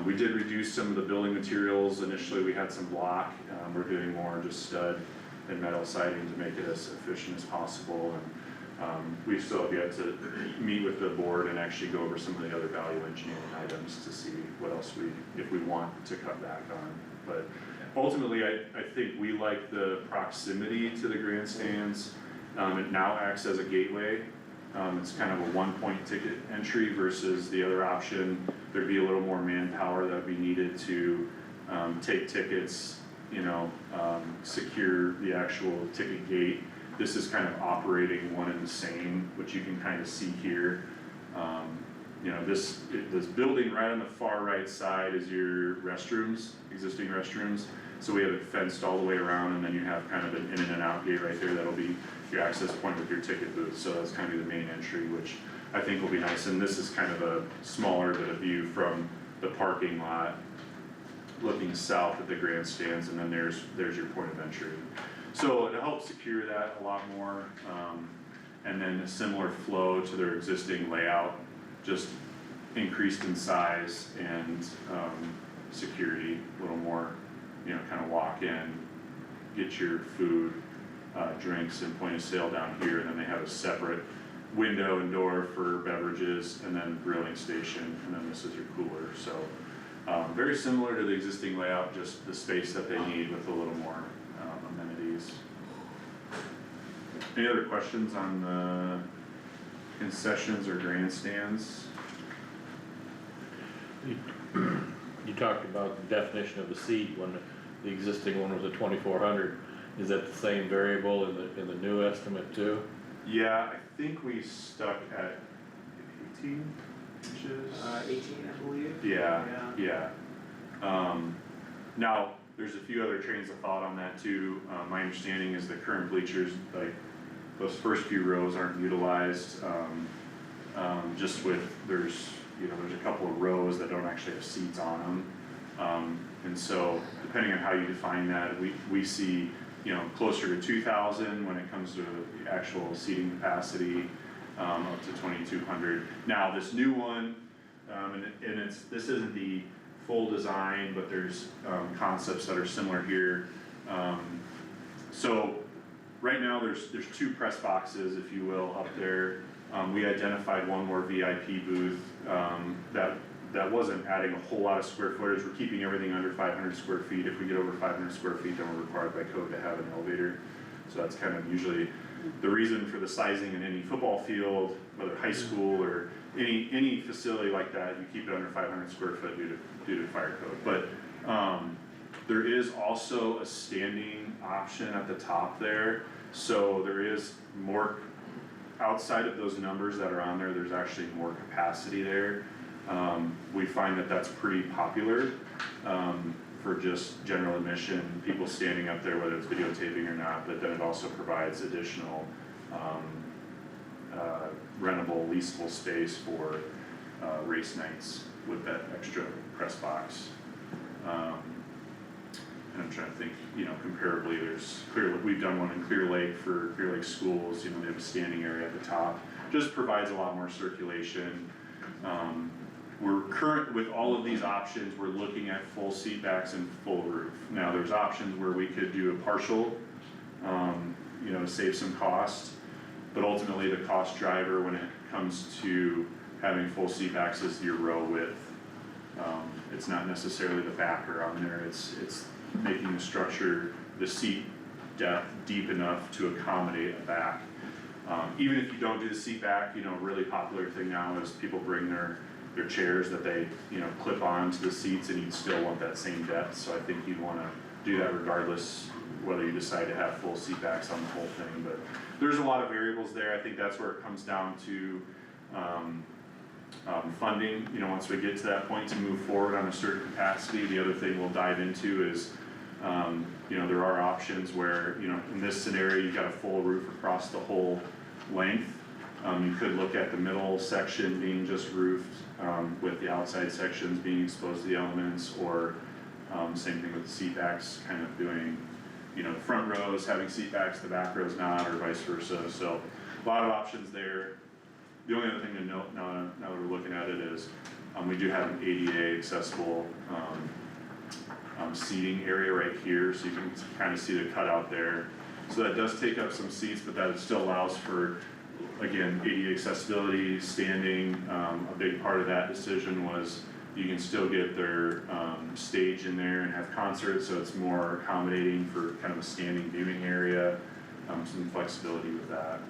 We did reduce some of the building materials. Initially, we had some block. We're doing more just stud and metal siding to make it as efficient as possible. And we still have yet to meet with the board and actually go over some of the other value engineering items to see what else if we want to cut back on. But ultimately, I think we like the proximity to the grandstands. It now acts as a gateway. It's kind of a one-point ticket entry versus the other option. There'd be a little more manpower that would be needed to take tickets, secure the actual ticket gate. This is kind of operating one and the same, which you can kind of see here. This building right on the far right side is your restrooms, existing restrooms. So we have it fenced all the way around, and then you have kind of an in and out gate right there that'll be your access point with your ticket booth. So that's kind of the main entry, which I think will be nice. And this is kind of a smaller bit of view from the parking lot, looking south at the grandstands, and then there's your point of entry. So it helps secure that a lot more, and then a similar flow to their existing layout, just increased in size and security, a little more, kind of walk in, get your food, drinks and point of sale down here, and then they have a separate window and door for beverages, and then grilling station, and then this is your cooler. So very similar to the existing layout, just the space that they need with a little more amenities. Any other questions on the concessions or grandstands? You talked about the definition of a seat when the existing one was a 2,400. Is that the same variable in the new estimate too? Yeah, I think we stuck at 18 inches. 18, I believe. Yeah. Now, there's a few other trains of thought on that too. My understanding is the current bleachers, like those first few rows aren't utilized. Just with, there's a couple of rows that don't actually have seats on them. And so depending on how you define that, we see, closer to 2,000 when it comes to the actual seating capacity, up to 2,200. Now this new one, this isn't the full design, but there's concepts that are similar here. So right now there's two press boxes, if you will, up there. We identified one more VIP booth that wasn't adding a whole lot of square footage. We're keeping everything under 500 square feet. If we get over 500 square feet, then we're required by code to have an elevator. So that's kind of usually the reason for the sizing in any football field, whether high school or any facility like that. You keep it under 500 square foot due to fire code. But there is also a standing option at the top there. So there is more. Outside of those numbers that are on there, there's actually more capacity there. We find that that's pretty popular for just general admission, people standing up there, whether it's videotaping or not, but then it also provides additional rentable, leasable space for race nights with that extra press box. And I'm trying to think, comparably, we've done one in Clear Lake for Clear Lake schools, they have a standing area at the top. just provides a lot more circulation. We're current, with all of these options, we're looking at full seat backs and full roof. Now, there's options where we could do a partial, you know, to save some cost, but ultimately the cost driver when it comes to having full seat backs is your row width. It's not necessarily the backer on there, it's making the structure, the seat depth deep enough to accommodate a back. Even if you don't do the seat back, you know, a really popular thing now is people bring their chairs that they, you know, clip on to the seats, and you'd still want that same depth, so I think you'd wanna do that regardless whether you decide to have full seat backs on the whole thing, but there's a lot of variables there. I think that's where it comes down to, funding, you know, once we get to that point to move forward on a certain capacity. The other thing we'll dive into is, you know, there are options where, you know, in this scenario, you've got a full roof across the whole length. You could look at the middle section being just roofed, with the outside sections being exposed to the elements, or, same thing with the seat backs, kind of doing, you know, the front rows having seat backs, the back rows not, or vice versa, so a lot of options there. The only other thing to note now that we're looking at it is, we do have an ADA accessible, seating area right here, so you can kind of see the cutout there. So that does take up some seats, but that still allows for, again, ADA accessibility, standing. A big part of that decision was you can still get their stage in there and have concerts, so it's more accommodating for kind of a standing viewing area, some flexibility with that.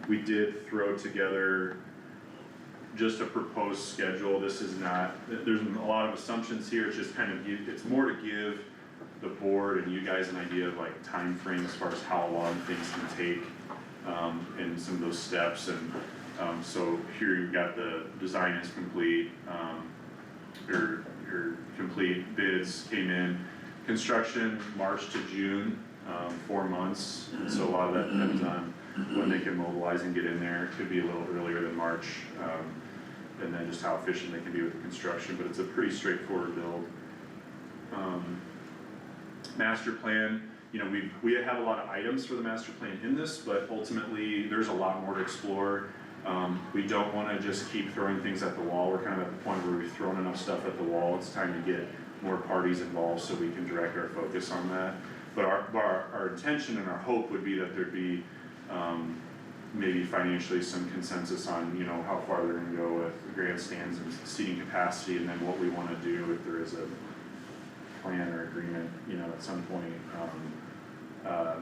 We did throw together just a proposed schedule. This is not, there's a lot of assumptions here, it's just kind of, it's more to give the board and you guys an idea of like time frame as far as how long things can take, and some of those steps. And so here you've got the design is complete, your complete bids came in, construction March to June, 4 months, and so a lot of that depends on when they can mobilize and get in there. It could be a little earlier than March, and then just how efficient they can be with the construction, but it's a pretty straightforward build. Master plan, you know, we have a lot of items for the master plan in this, but ultimately there's a lot more to explore. We don't wanna just keep throwing things at the wall. We're kind of at the point where we've thrown enough stuff at the wall. It's time to get more parties involved so we can direct our focus on that. But our intention and our hope would be that there'd be, maybe financially some consensus on, you know, how far they're gonna go with grandstands and seating capacity, and then what we wanna do if there is a plan or agreement, you know, at some point,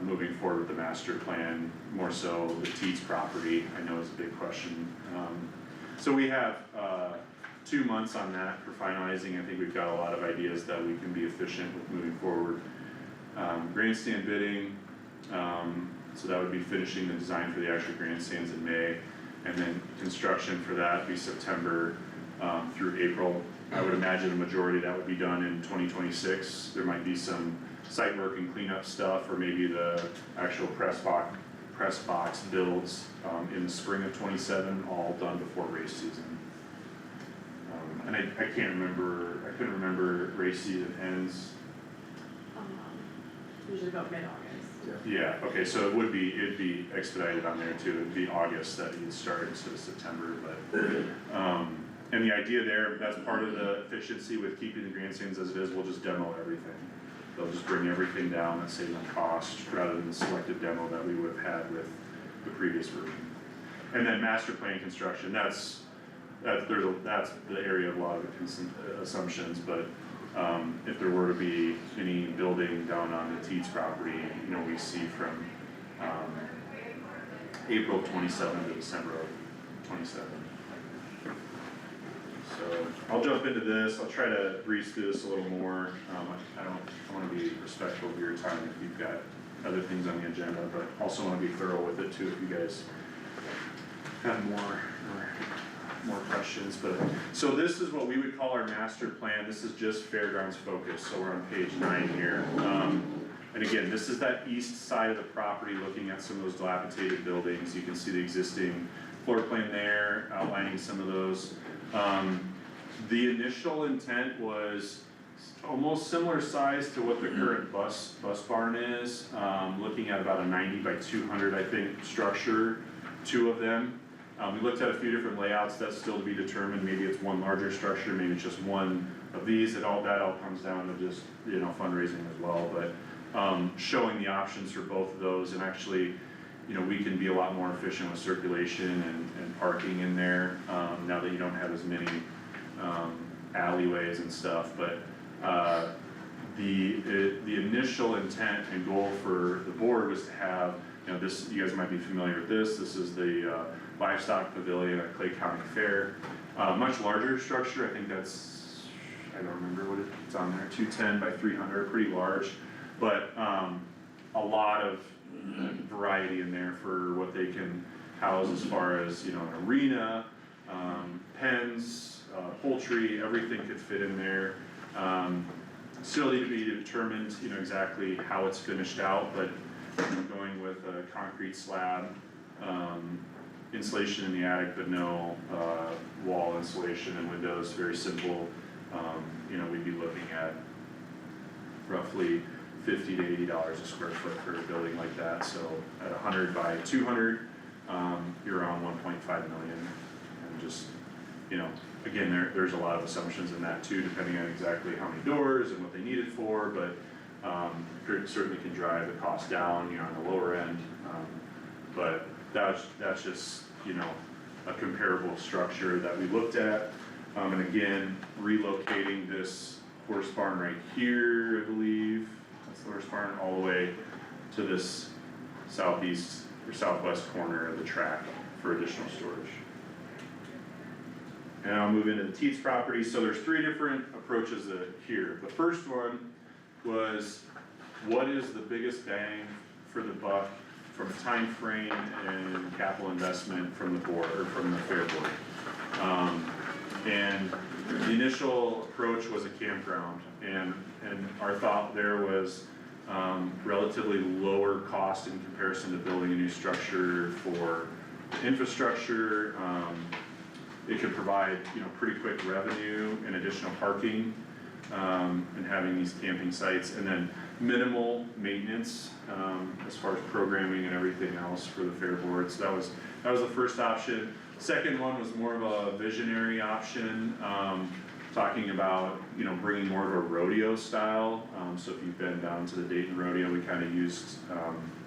moving forward with the master plan, more so the Teets property, I know is a big question. So we have, 2 months on that for finalizing. I think we've got a lot of ideas that we can be efficient with moving forward. Grandstand bidding, so that would be finishing the design for the actual grandstands in May, and then construction for that would be September through April. I would imagine a majority of that would be done in 2026. There might be some site work and cleanup stuff, or maybe the actual press box builds in the spring of 27, all done before race season. And I couldn't remember race season ends. Usually about mid-August. Yeah, okay, so it'd be expedited on there too. It'd be August that you'd start instead of September, but, and the idea there, that's part of the efficiency with keeping the grandstands as it is, we'll just demo everything. They'll just bring everything down, that saves on cost, rather than the selective demo that we would have had with the previous version. And then master plan construction, that's the area of a lot of assumptions, but if there were to be any building down on the Teets property, you know, we see from April 27 to December of 27. So I'll jump into this. I'll try to breeze through this a little more. I want to be respectful of your time if you've got other things on the agenda, but also want to be thorough with it too if you guys have more questions. But so this is what we would call our master plan. This is just fairgrounds focused, so we're on page 9 here. And again, this is that east side of the property, looking at some of those dilapidated buildings. You can see the existing floor plan there, outlining some of those. The initial intent was almost similar size to what the current bus barn is, looking at about a 90 by 200, I think, structure, 2 of them. We looked at a few different layouts, that's still to be determined, maybe it's one larger structure, maybe it's just one of these, that all comes down to just, you know, fundraising as well, but showing the options for both of those, and actually, you know, we can be a lot more efficient with circulation and parking in there, now that you don't have as many alleyways and stuff, but the initial intent and goal for the board was to have, you know, this, you guys might be familiar with this is the livestock pavilion at Clay County Fair. Much larger structure, I think that's, I don't remember what it's on there, 210 by 300, pretty large, but a lot of variety in there for what they can house as far as, you know, an arena, pens, poultry, everything could fit in there. Still need to be determined, you know, exactly how it's finished out, but going with a concrete slab, insulation in the attic, but no wall insulation and windows, very simple. You know, we'd be looking at roughly $50 to $80 a square foot for a building like that, so at 100 by 200, you're around 1.5 million, and just, you know, again, there's a lot of assumptions in that too, depending on exactly how many doors and what they need it for, but certainly can drive the cost down, you know, on the lower end, but that's just, you know, a comparable structure that we looked at, and again, relocating this horse barn right here, I believe, that's the horse barn, all the way to this southeast or southwest corner of the track for additional storage. And I'll move into the Teets property. So there's 3 different approaches here. The first one was, what is the biggest bang for the buck from a time frame and capital investment from the board, or from the fair board? And the initial approach was a campground, and our thought there was relatively lower cost in comparison to building a new structure for infrastructure. It could provide, you know, pretty quick revenue and additional parking, and having these camping sites, and then minimal maintenance as far as programming and everything else for the fair board. So that was the first option. Second one was more of a visionary option, talking about, you know, bringing more of a rodeo style. So if you've been down to the Dayton Rodeo, we kind of used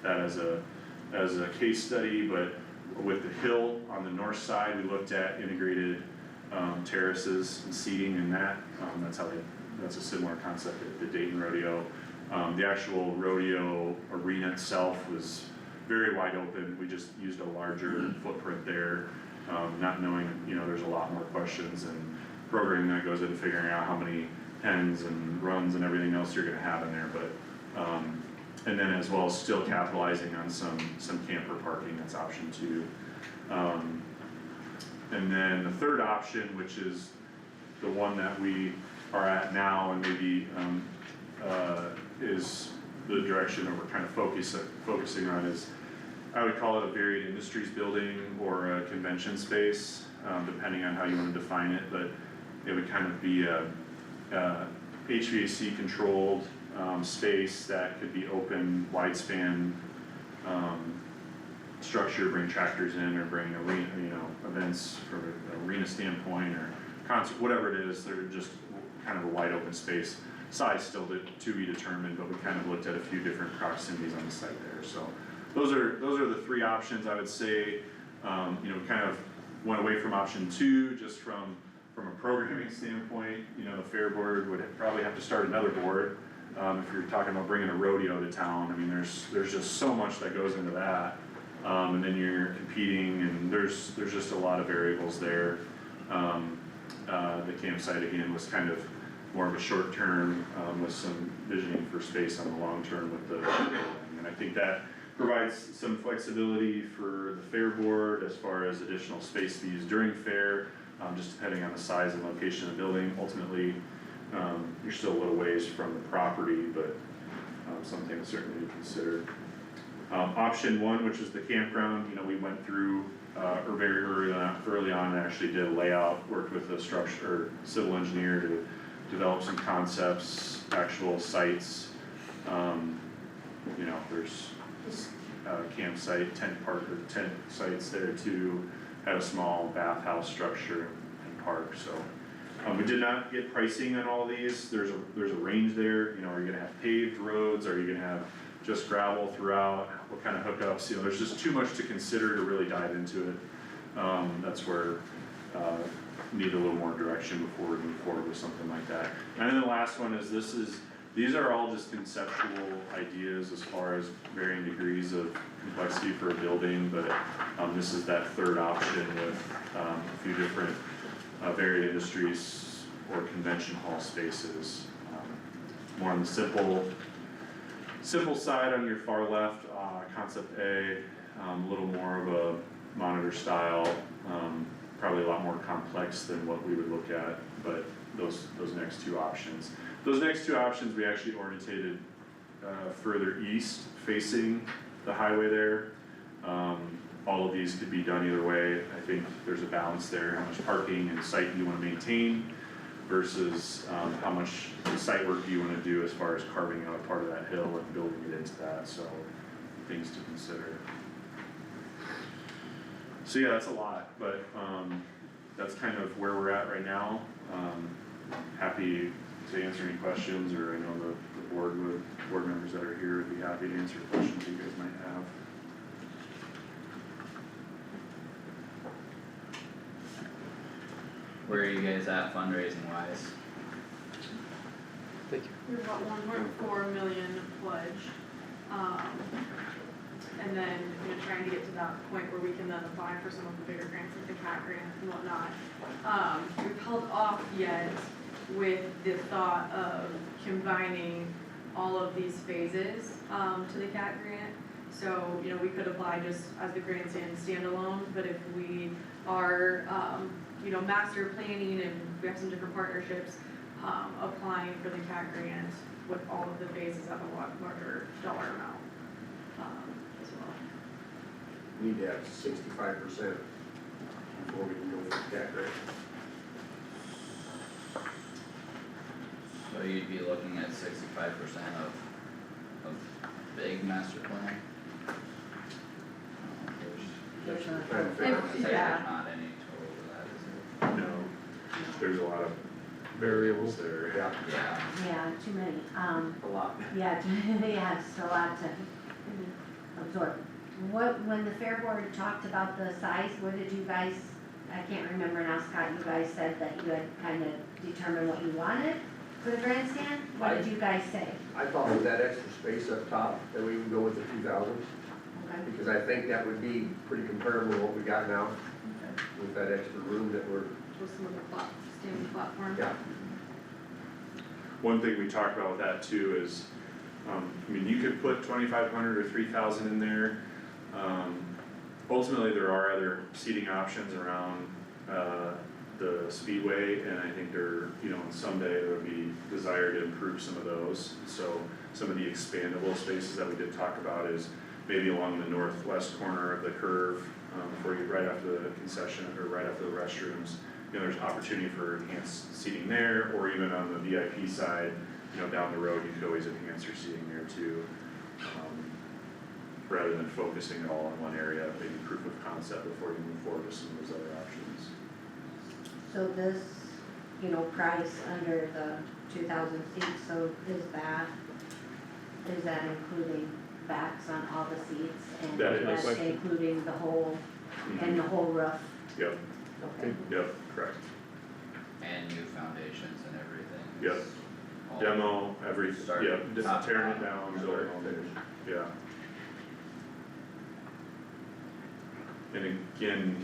that as a case study, but with the hill on the north side, we looked at integrated terraces and seating in that. That's a similar concept at the Dayton Rodeo. The actual rodeo arena itself was very wide open. We just used a larger footprint there, not knowing, you know, there's a lot more questions and programming that goes into figuring out how many pens and runs and everything else you're gonna have in there, but and then as well as still capitalizing on some camper parking, that's option 2. And then the third option, which is the one that we are at now, and maybe is the direction that we're kind of focusing on, is, I would call it a varied industries building or a convention space, depending on how you want to define it, but it would kind of be a HVAC controlled space that could be open, wide span structure, bring tractors in, or bring arena, you know, events from an arena standpoint, or concert, whatever it is. They're just kind of a wide open space. Size still to be determined, but we kind of looked at a few different proximities on the site there. So those are the 3 options, I would say. You know, kind of went away from option 2 just from a programming standpoint. You know, the fair board would probably have to start another board if you're talking about bringing a rodeo to town. I mean, there's just so much that goes into that, and then you're competing, and there's just a lot of variables there. The campsite again was kind of more of a short term, with some visioning for space on the long term with the building. And I think that provides some flexibility for the fair board as far as additional space to use during fair, just depending on the size and location of the building. Ultimately, you're still a little ways from the property, but something certainly to consider. Option 1, which is the campground, you know, we went through or very early on, and actually did a layout, worked with a structure civil engineer to develop some concepts, actual sites. You know, there's campsite, tent park, or tent sites there too, have a small bathhouse structure and park, so. We did not get pricing on all these, there's a range there, you know, are you gonna have paved roads, are you gonna have just gravel throughout, what kind of hookups, you know, there's just too much to consider to really dive into it. That's where, need a little more direction before we move forward with something like that. And then the last one is these are all just conceptual ideas as far as varying degrees of complexity for a building, but, this is that third option with, a few different, varied industries or convention hall spaces. More on the simple side on your far left, concept A, a little more of a monitor style, probably a lot more complex than what we would look at, but those next two options. Those next two options, we actually orientated further east facing the highway there. All of these could be done either way. I think there's a balance there, how much parking and site you wanna maintain versus how much site work do you wanna do as far as carving out part of that hill and building it into that, so things to consider. So yeah, that's a lot, but that's kind of where we're at right now. Happy to answer any questions, or I know the board members that are here would be happy to answer questions you guys might have. Where are you guys at fundraising wise? We've got 1.4 million pledged, and then, you know, trying to get to that point where we can then apply for some of the bigger grants, like the CAT grant and whatnot. We've held off yet with the thought of combining all of these phases, to the CAT grant. So, you know, we could apply just as the grandstand standalone, but if we are, you know, master planning and we have some different partnerships, applying for the CAT grant with all of the phases at a lot larger dollar amount, as well. Need to have 65% before we can go for the CAT grant. So you'd be looking at 65% of big master plan? There's Trying to a, figure There's not any total to that, is No, there's a lot of variables there. Yeah. there? yeah, too many, A lot. yeah, yeah, it's a lot to absorb. When the Fair Board talked about the size, what did you guys, I can't remember now, Scott, you guys said that you had kind of determined what you wanted for the grandstand? What did you guys say? I thought with that extra space up top, that we would go with the 2,000, Okay. because I think that would be pretty comparable to what we got now, with that extra room that we're, With some of the standing platforms. yeah. One thing we talked about with that too is, I mean, you could put 2,500 or 3,000 in there. Ultimately, there are other seating options around, the speedway, and I think there, you know, someday there would be desire to improve some of those. So some of the expandable spaces that we did talk about is maybe along the northwest corner of the curve, before you, right after the concession, or right after the restrooms. You know, there's opportunity for enhanced seating there, or even on the VIP side, you know, down the road, you could always enhance your seating there too. Rather than focusing it all in one area, maybe proof of concept before you move forward with some of those other options. So this, you know, price under the 2,000 seats, so is that including backs on all the seats? And That is. that's including the whole, and the whole roof? Yep, Okay. yep, correct. And new foundations and everything. Yep. All- Demo, Start yeah, just top to tearing it bottom. down, building all finish, yeah. And again,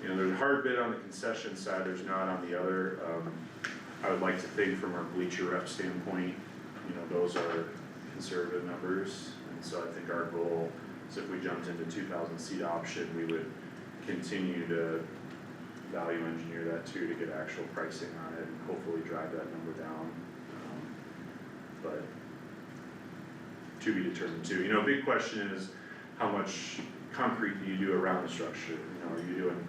you know, there's a hard bid on the concession side, there's not on the other. I would like to think from our bleacher rep standpoint, you know, those are conservative numbers. And so I think our goal is if we jumped into 2,000 seat option, we would continue to value engineer that too, to get actual pricing on it and hopefully drive that number down. But to be determined too. You know, a big question is how much concrete do you do around the structure? You know, are you doing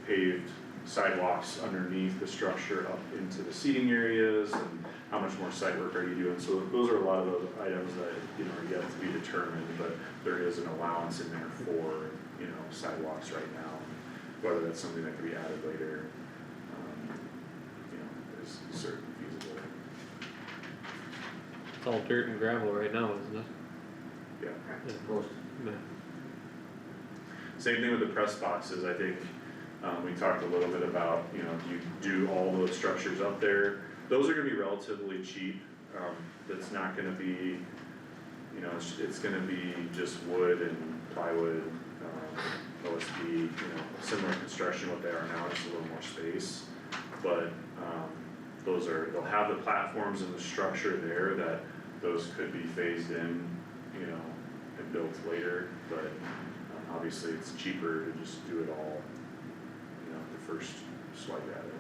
paved sidewalks underneath the structure up into the seating areas, and how much more site work are you doing? So those are a lot of those items that, you know, are yet to be determined, but there is an allowance in there for, you know, sidewalks right now. Whether that's something that could be added later, you know, is certainly feasible. It's all dirt and gravel right now, isn't it? Yeah. Most, Yeah. Same thing with the press boxes, I think, we talked a little bit about, you know, you do all those structures up there, those are gonna be relatively cheap, that's not gonna be, you know, it's gonna be just wood and plywood, OSB, you know, similar construction what they are now, just a little more space. But, they'll have the platforms and the structure there that those could be phased in, you know, and built later, but obviously it's cheaper to just do it all, you know, the first swipe at it.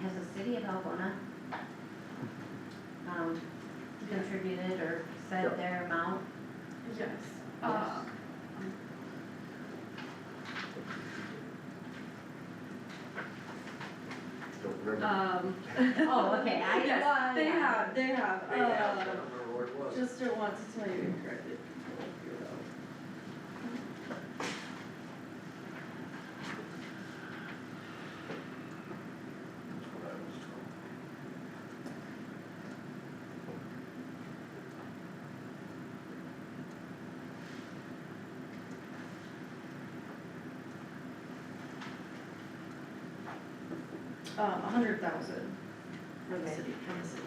Has the city of Algona, contributed or said Yep. their amount? Yes, don't remember. Oh, okay, I, yes, well, they yeah. have, They have, I don't remember what it was. just don't want to tell you incorrectly. $100,000 for the Okay. city, from the city.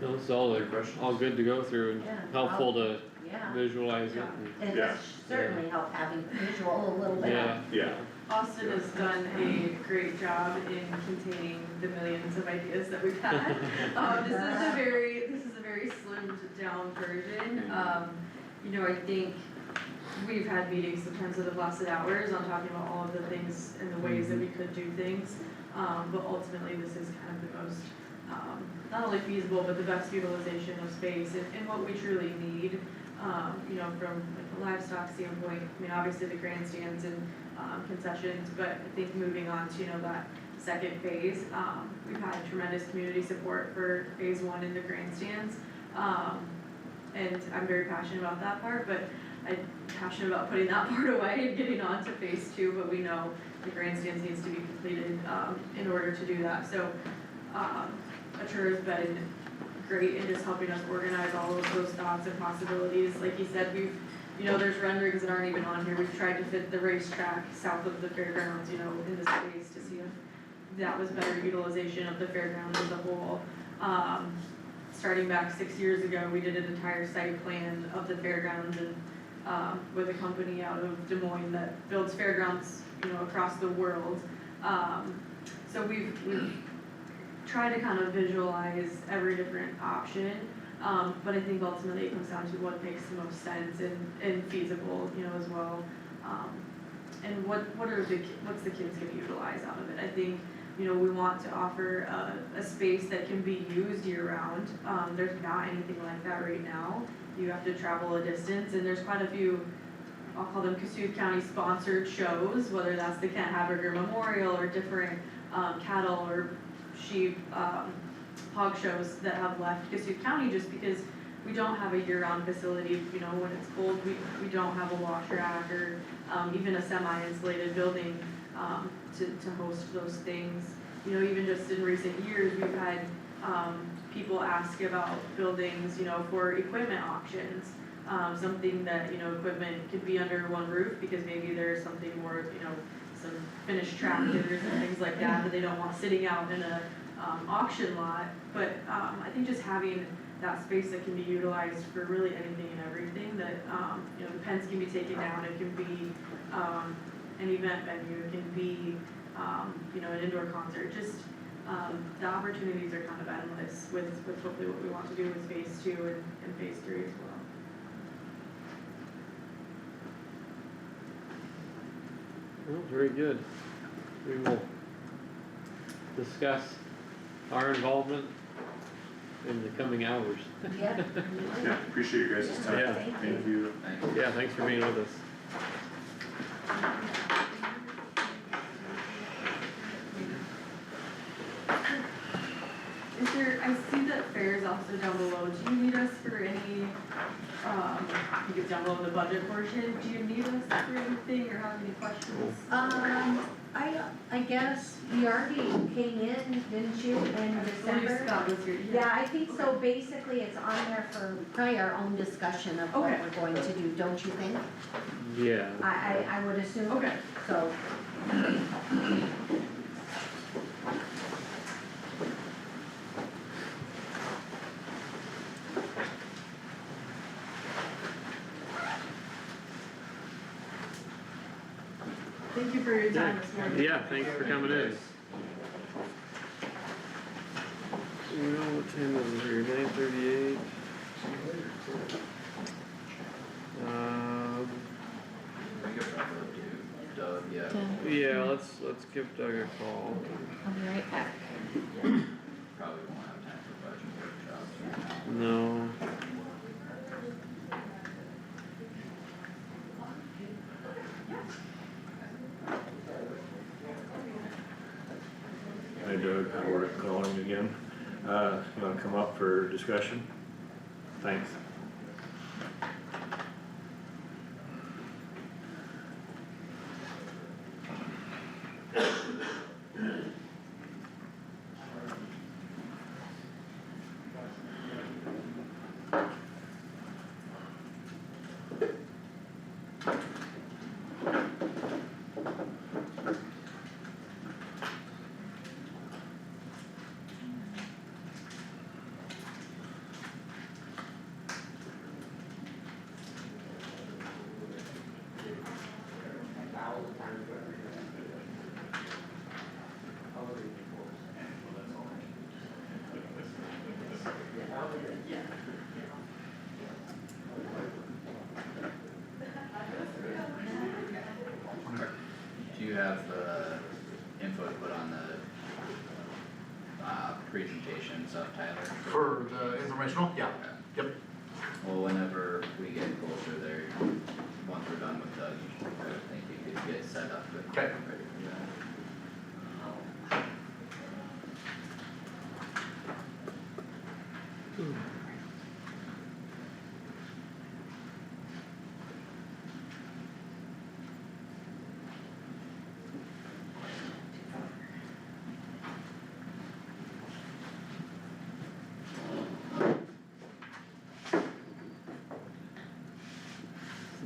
No, it's all, all good to go through and Yeah, helpful to Yeah, visualize it Yeah. and, it Yeah. does certainly help having visual a little bit. yeah. Yeah. Austin has done a great job in containing the millions of ideas that we've had. This is a very slimmed down version. You know, I think we've had meetings sometimes that have lasted hours on talking about all of the things and the ways that we could do things. But ultimately, this is kind of the most, not only feasible, but the best utilization of space and what we truly need. You know, from like a livestock standpoint, I mean, obviously the grandstands and concessions, but I think moving on to, you know, that second phase, we've had tremendous community support for phase one in the grandstands. And I'm very passionate about that part, but I'm passionate about putting that part away and getting on to phase two, but we know the grandstands needs to be completed, in order to do that, so, Atura has been great in just helping us organize all of those thoughts and possibilities. Like you said, we've, you know, there's renderings that aren't even on here. We've tried to fit the racetrack south of the fairgrounds, you know, in the space to see if that was better utilization of the fairgrounds as a whole. Starting back 6 years ago, we did an entire site plan of the fairgrounds and, with a company out of Des Moines that builds fairgrounds, you know, across the world. So we've tried to kind of visualize every different option, but I think ultimately it comes down to what makes the most sense and feasible, you know, as well. And what's the kids gonna utilize out of it? I think, you know, we want to offer a space that can be used year round. There's not anything like that right now. You have to travel a distance, and there's quite a few, I'll call them Kossuth County sponsored shows, whether that's the Kent Haberger Memorial or different cattle or sheep, hog shows that have left Kossuth County just because we don't have a year-round facility. You know, when it's cold, we don't have a wash rack or even a semi-insulated building to host those things. You know, even just in recent years, we've had people ask about buildings, you know, for equipment auctions. Something that, you know, equipment could be under one roof because maybe there's something more, you know, some finished tractors and things like that that they don't want sitting out in a auction lot. But I think just having that space that can be utilized for really anything and everything, that, you know, the pens can be taken down, it can be, an event venue, it can be, you know, an indoor concert, just, the opportunities are kind of endless with hopefully what we want to do with phase 2 and phase 3 as well. Well, very good. We will discuss our involvement in the coming hours. Yep. Yeah, appreciate your guys' time. Yeah. Thank you. Yeah, thanks for being with us. Is there, I see that fair's also down below, do you need us for any, I think it's down below in the budget portion, do you need us for anything or have any questions? I guess you already came in, didn't you, in I believe December? Scott was here, Yeah, I think so, basically it's on there for probably our own discussion of what Okay. we're going to do, don't you think? Yeah. I would assume. Okay. So, Thank you for your time this morning. Yeah, thanks for coming in. You know what time is it here, 9:38? We could probably do Doug, yeah, Yeah, let's give Doug a call. I'll be right back. probably won't have time for budget workshops right now. No. Hi Doug, we're calling again. You wanna come up for discussion? Thanks. Do you have the info to put on the, presentation stuff, Tyler? For the informational, yeah, Okay. yep. Well, whenever we get closer there, once we're done with Doug, I think you could get set up with, Okay. ready for that.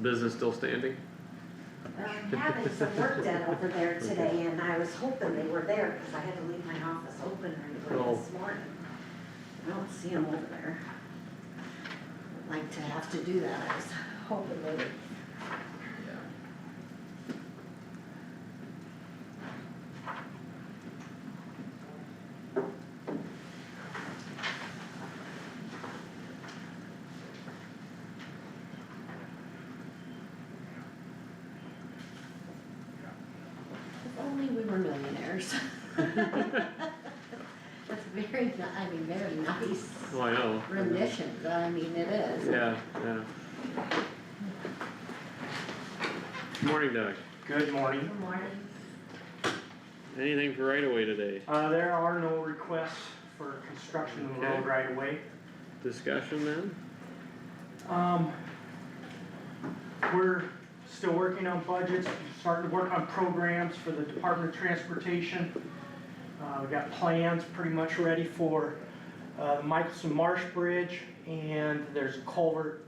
Business still standing? well, I'm having some work done over there today, and I was hoping they were there, cause I had to leave my office open right away this morning. I don't see them over there. I'd like to have to do that, I was hoping they would. Yeah. If only we were millionaires. That's very, I mean, very nice Oh, I know. renditions, I mean, it is. Yeah, yeah. Good morning, Doug. Good morning. Good morning. Anything for right away today? There are no requests for construction of the road Okay. right away. Discussion then? We're still working on budgets, starting to work on programs for the Department of Transportation. We got plans pretty much ready for the Michelson Marsh Bridge, and there's a culvert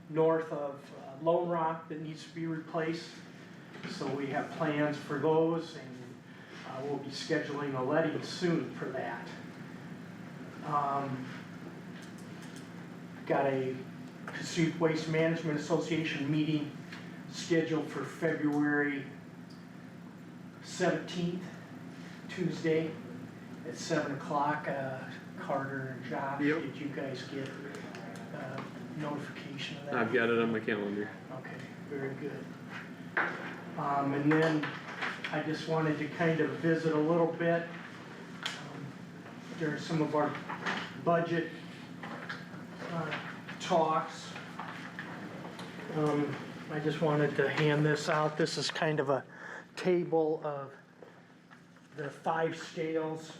north of Lone Rock that needs to be replaced. So we have plans for those, and we'll be scheduling a letting soon for that. got a Kossuth Waste Management Association meeting scheduled for February 17th, Tuesday at 7 o'clock. Carter and Josh, Yep. did you guys get notification of that? I've got it on my calendar. Okay, very good. And then I just wanted to kind of visit a little bit during some of our budget talks. I just wanted to hand this out. This is kind of a table of the 5 scales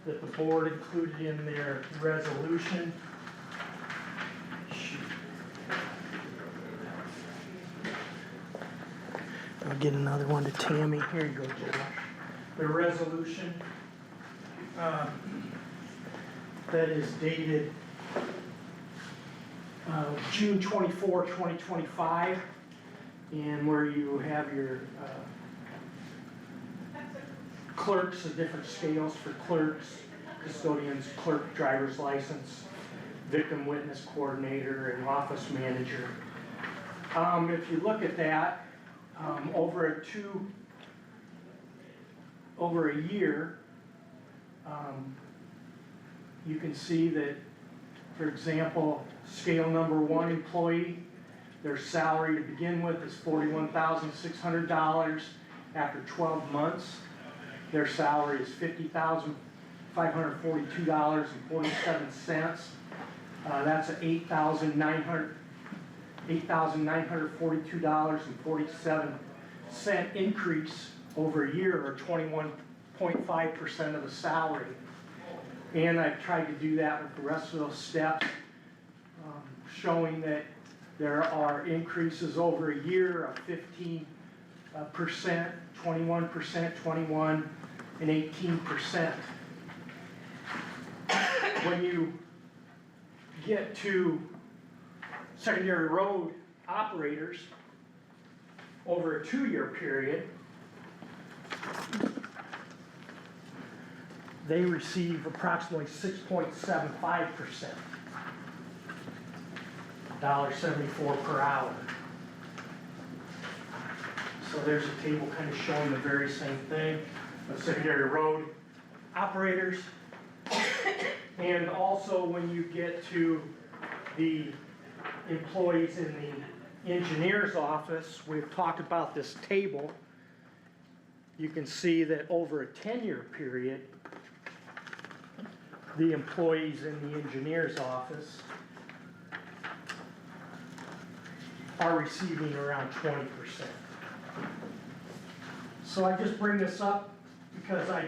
that the board included in their resolution. I'll get another one to Tammy. Here you go, Josh. The resolution that is dated June 24, 2025, and where you have your clerks, the different scales for clerks, custodians, clerk, driver's license, victim witness coordinator, and office manager. If you look at that, over a year, you can see that, for example, scale number 1 employee, their salary to begin with is $41,600. After 12 months, their salary is $50,542.47. That's an $8,942.47 increase over a year, or 21.5% of the salary. And I've tried to do that with the rest of those steps, showing that there are increases over a year of 15%, 21%, 21%, and 18%. When you get to secondary road operators, over a 2-year period, they receive approximately 6.75%, $1.74 per hour. So there's a table kind of showing the very same thing of secondary road operators. And also when you get to the employees in the engineer's office, we've talked about this table. You can see that over a 10-year period, the employees in the engineer's office are receiving around 20%. So I just bring this up because I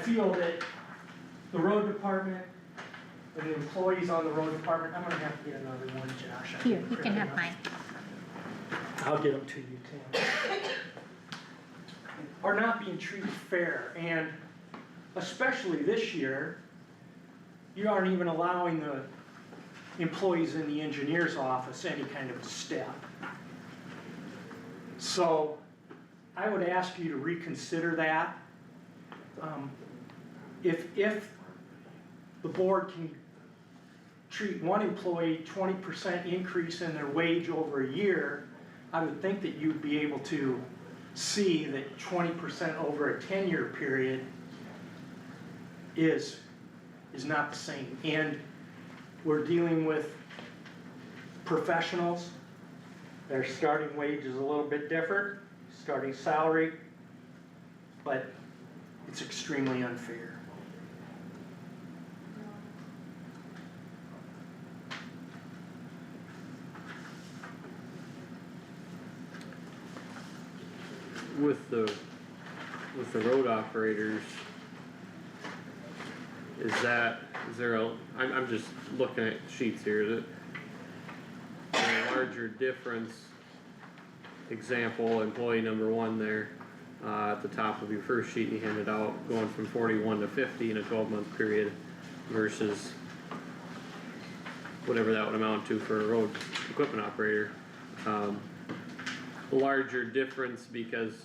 feel that the road department and the employees on the road department, I'm gonna have to get another one, Josh. Here, you can have mine. I'll get them to you, Tim. Are not being treated fair, and especially this year, you aren't even allowing the employees in the engineer's office any kind of a step. So I would ask you to reconsider that. If the board can treat one employee 20% increase in their wage over a year, I would think that you'd be able to see that 20% over a 10-year period is not the same. And we're dealing with professionals. Their starting wage is a little bit different, starting salary, but it's extremely unfair. With the road operators, I'm just looking at sheets here, is it a larger difference? Example, employee number 1 there, at the top of your first sheet you handed out, going from 41 to 50 in a 12-month period versus whatever that would amount to for a road equipment operator. Larger difference because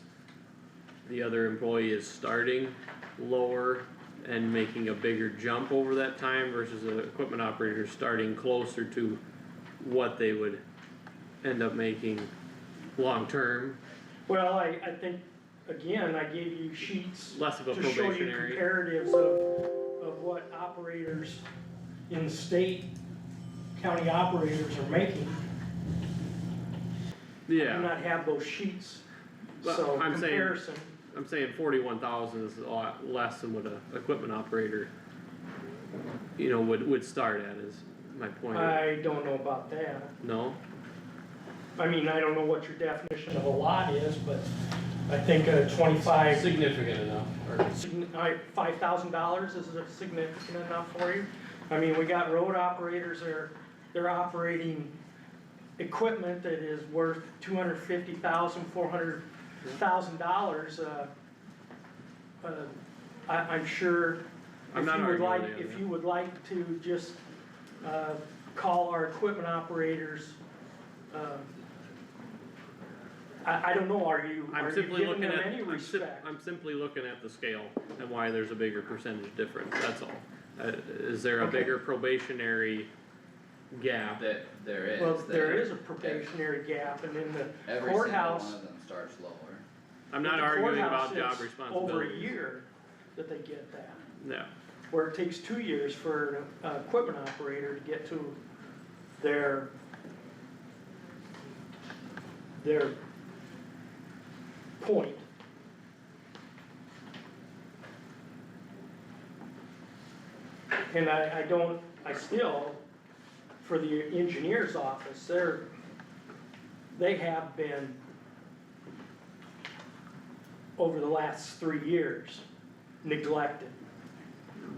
the other employee is starting lower and making a bigger jump over that time versus an equipment operator starting closer to what they would end up making long-term, Well, I think, again, I gave you sheets less of a to show you probationary. comparatives of what operators in the state, county operators are making. I do Yeah, not have those sheets, But so I'm saying- comparison. I'm saying 41,000 is a lot less than what a equipment operator, you know, would start at, is my point. I don't know about that. No? I mean, I don't know what your definition of a lot is, but I think a 25, Significant enough, or $5,000 is significant enough for you. I mean, we got road operators, they're operating equipment that is worth $250,000, $400,000. I'm sure I'm if not you would arguing like, with you, if you would like to just, call our equipment operators, I don't know, are you I'm simply giving looking them at, any respect? I'm simply looking at the scale and why there's a bigger percentage difference, that's all. Is there a Okay. bigger probationary gap? That there is. Well, there is a probationary gap, and in the Every single courthouse, one of them starts lower. I'm not the arguing courthouse, about job it's responsibilities. over a year that they get that, Yeah, where it takes 2 years for an equipment operator to get to their point. And I still, for the engineer's office, they have been, over the last 3 years, neglected.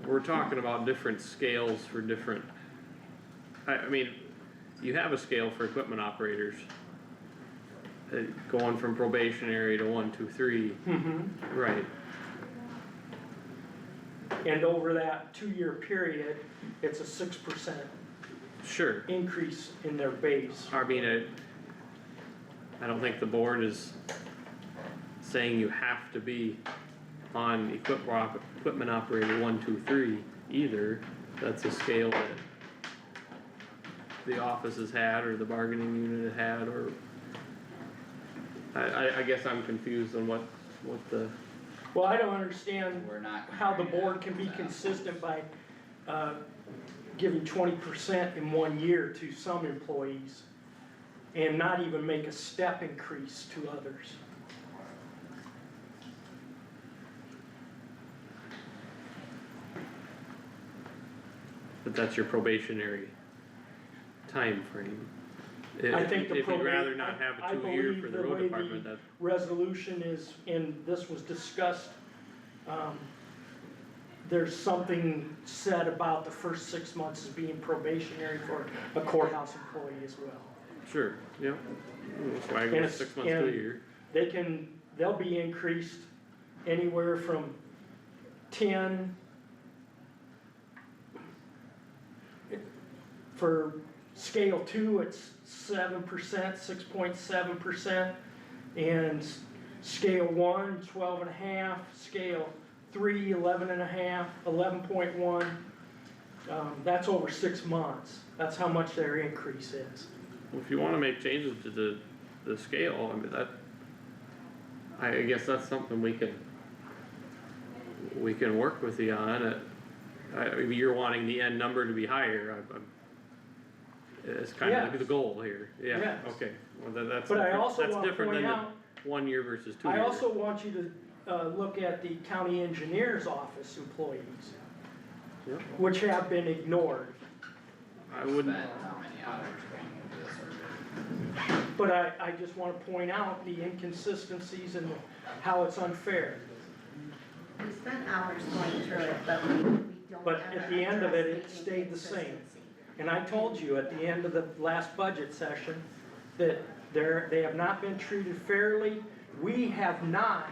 we're talking about different scales for different, I mean, you have a scale for equipment operators. Going from probationary to 1, 2, 3, right, And over that 2-year period, it's a 6% sure. increase in their base. I mean, I don't think the board is saying you have to be on equipment operator 1, 2, 3 either. That's a scale that the office has had, or the bargaining unit had, or I guess I'm confused on what the, Well, I don't understand We're not. how the comparing board can be apples to consistent by, giving 20% in 1 year to some employees and not even make a step increase to others. but that's your probationary time frame. I think the If you'd rather not have I a 2-year believe for the the road way department, the that, resolution is, and this was discussed, there's something said about the first 6 months as being probationary for a courthouse employee as well. sure, yeah. That's why I And go it's- 6 months to a and year. They'll be increased anywhere from 10, for scale 2, it's 7%, 6.7%, and scale 1, 12.5, scale 3, 11.5, 11.1. That's over 6 months, that's how much their increase is. Well, if you wanna make changes to the scale, I mean, I guess that's something we can work with you on. I mean, you're wanting the end number to be higher, it's kind of Yes. the goal here, yeah, Yes. okay. Well, that's But I different, also that's wanna different point than out, the 1 year versus 2 I years. also want you to look at the county engineer's office employees, Yep. which have been ignored. I wouldn't, Spent how many hours going over this already? But I just wanna point out the inconsistencies and how it's unfair. We spent hours going through it, but we don't But ever at the end of it, address it the stayed the same. inconsistency. And I told you at the end of the last budget session that they have not been treated fairly. We have not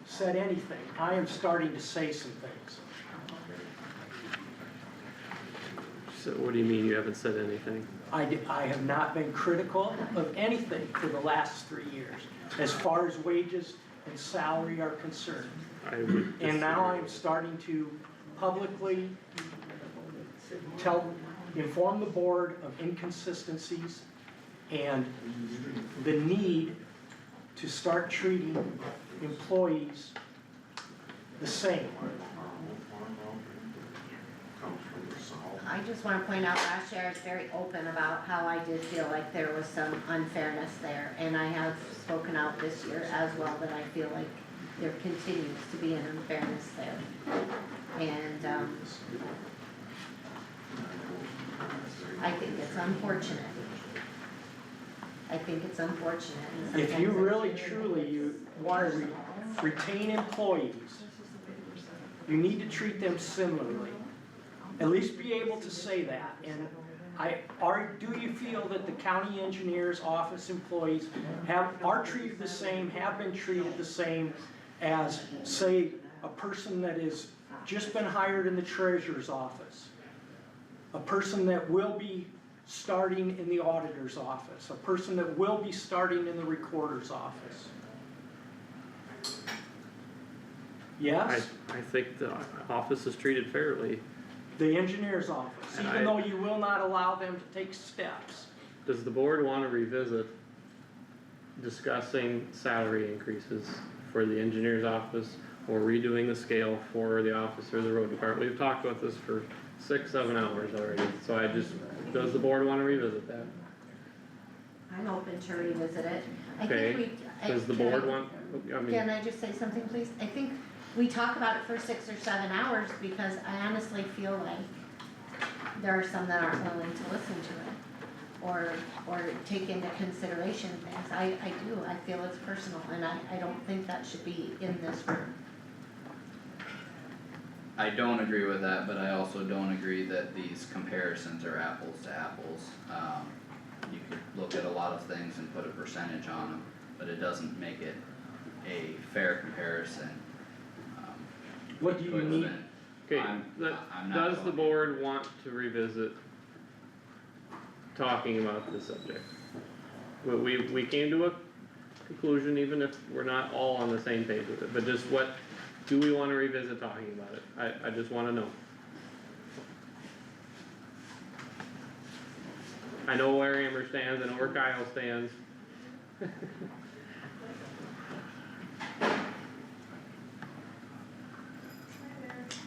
said anything. I am starting to say some things. so what do you mean you haven't said anything? I have not been critical of anything for the last 3 years, as far as wages and salary are concerned. I would And now disagree. I'm starting to publicly inform the board of inconsistencies and the need to start treating employees the same. I just wanna point out, last year I was very open about how I did feel like there was some unfairness there, and I have spoken out this year as well, that I feel like there continues to be an unfairness there. And, I think it's unfortunate. I think it's unfortunate, and If you sometimes I really feel truly you want to retain employees, you need to treat them similarly. At least be able to say that. And do you feel that the county engineer's office employees are treated the same, have been treated the same as, say, a person that has just been hired in the treasurer's office? A person that will be starting in the auditor's office, a person that will be starting in the recorder's office. Yes? I think the office is treated fairly. The engineer's office, even though you will not allow them to take steps. Does the board wanna revisit discussing salary increases for the engineer's office or redoing the scale for the officer of the road department? We've talked about this for 6-7 hours already, so does the board wanna revisit that? I'm open to revisit it. I Okay, think we. does the can I- board want, I mean, Can I just say something, please? I think we talk about it for 6 or 7 hours because I honestly feel like there are some that aren't willing to listen to it or take into consideration things. I do, I feel it's personal, and I don't think that should be in this room. I don't agree with that, but I also don't agree that these comparisons are apples to apples. You could look at a lot of things and put a percentage on them, but it doesn't make it a fair comparison. What do you need? okay, I'm not does the going- board want to revisit talking about this subject? We came to a conclusion, even if we're not all on the same page with it, but just do we wanna revisit talking about it? I just wanna know. I know where Amber stands, I know where Kyle stands.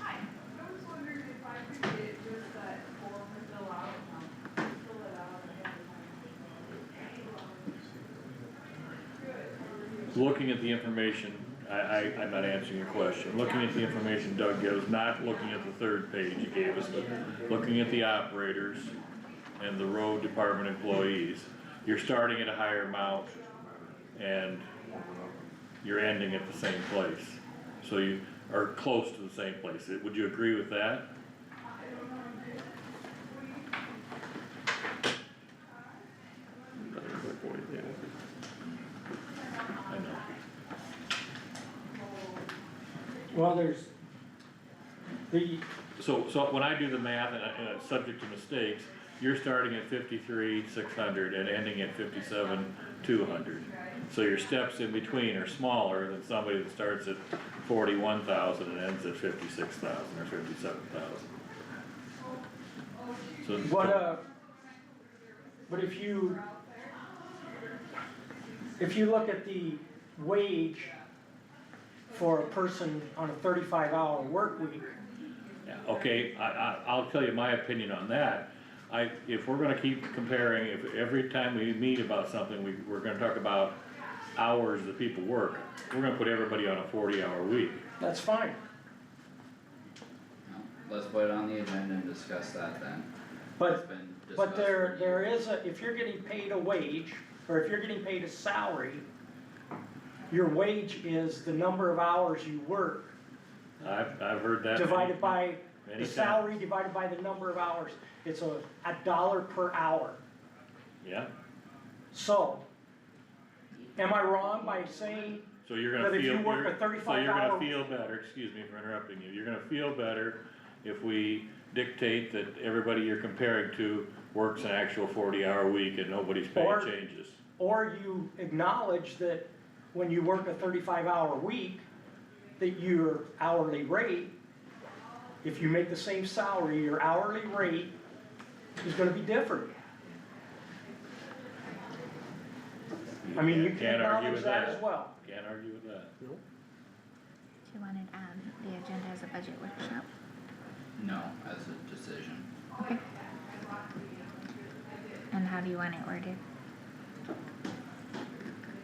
Hi, I was wondering if I could get just that form to fill out, fill it out ahead of time. Looking at the information, I'm not answering your question. Looking at the information Doug gives, not looking at the third page he gave us, but looking at the operators and the road department employees, you're starting at a higher amount and you're ending at the same place. So you are close to the same place. Would you agree with that? I know. Well, there's So when I do the math and it's subject to mistakes, you're starting at 53,600 and ending at 57,200. So your steps in between are smaller than somebody that starts at 41,000 and ends at 56,000 or 57,000. So but if you look at the wage for a person on a 35-hour work week. yeah, okay, I'll tell you my opinion on that. If we're gonna keep comparing, if every time we meet about something, we're gonna talk about hours that people work, we're gonna put everybody on a 40-hour week. That's fine. Let's put it on the agenda and discuss that then. But It's been discussed there is if you're getting paid a wage, or if you're getting paid a salary, your wage is the number of hours you work I've heard that. divided by many the salary divided by the number of hours. It's a $1 per hour. Yeah, So, am I wrong by saying so you're that gonna if feel, you work a so you're gonna 35-hour feel better, excuse me for interrupting you, you're gonna feel better if we dictate that everybody you're comparing to works an actual 40-hour week and nobody's pay Or- changes. or you acknowledge that when you work a 35-hour week, that your hourly rate, if you make the same salary, your hourly rate is gonna be different. I mean, you can Can't argue acknowledge with that that. as well. Can't argue with that. Do you want it on the agenda as a budget workshop? No, as a decision. Okay. And how do you want it worded?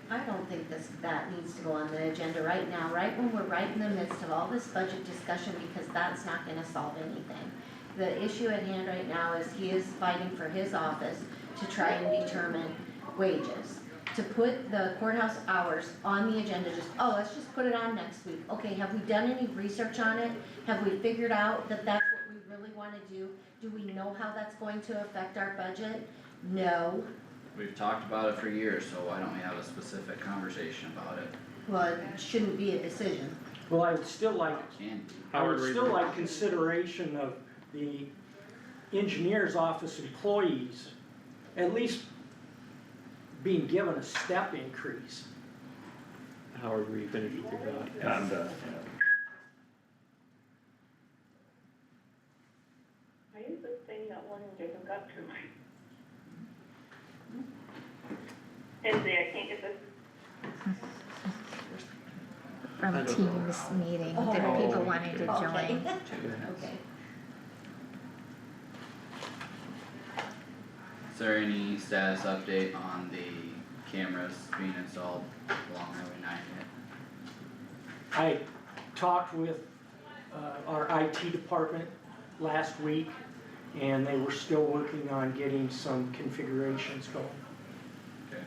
I don't think that needs to go on the agenda right now, right when we're right in the midst of all this budget discussion, because that's not gonna solve anything. The issue at hand right now is he is fighting for his office to try and determine wages. To put the courthouse hours on the agenda, just, oh, let's just put it on next week. Okay, have we done any research on it? Have we figured out that that's what we really wanna do? Do we know how that's going to affect our budget? No. We've talked about it for years, so why don't we have a specific conversation about it? Well, it shouldn't be a decision. Well, I would still like, Can be. I would still like consideration of the engineer's office employees, at least being given a step increase. Howard, were you finished with your thought? I'm done, Why is this thing not wanting to hook up to my? Lindsay, I can't get this. From I don't Teams meeting, that people wanted to join. Okay. Is there any status update on the cameras being installed along Highway 9 yet? I talked with our IT department last week, and they were still working on getting some configurations going. Okay.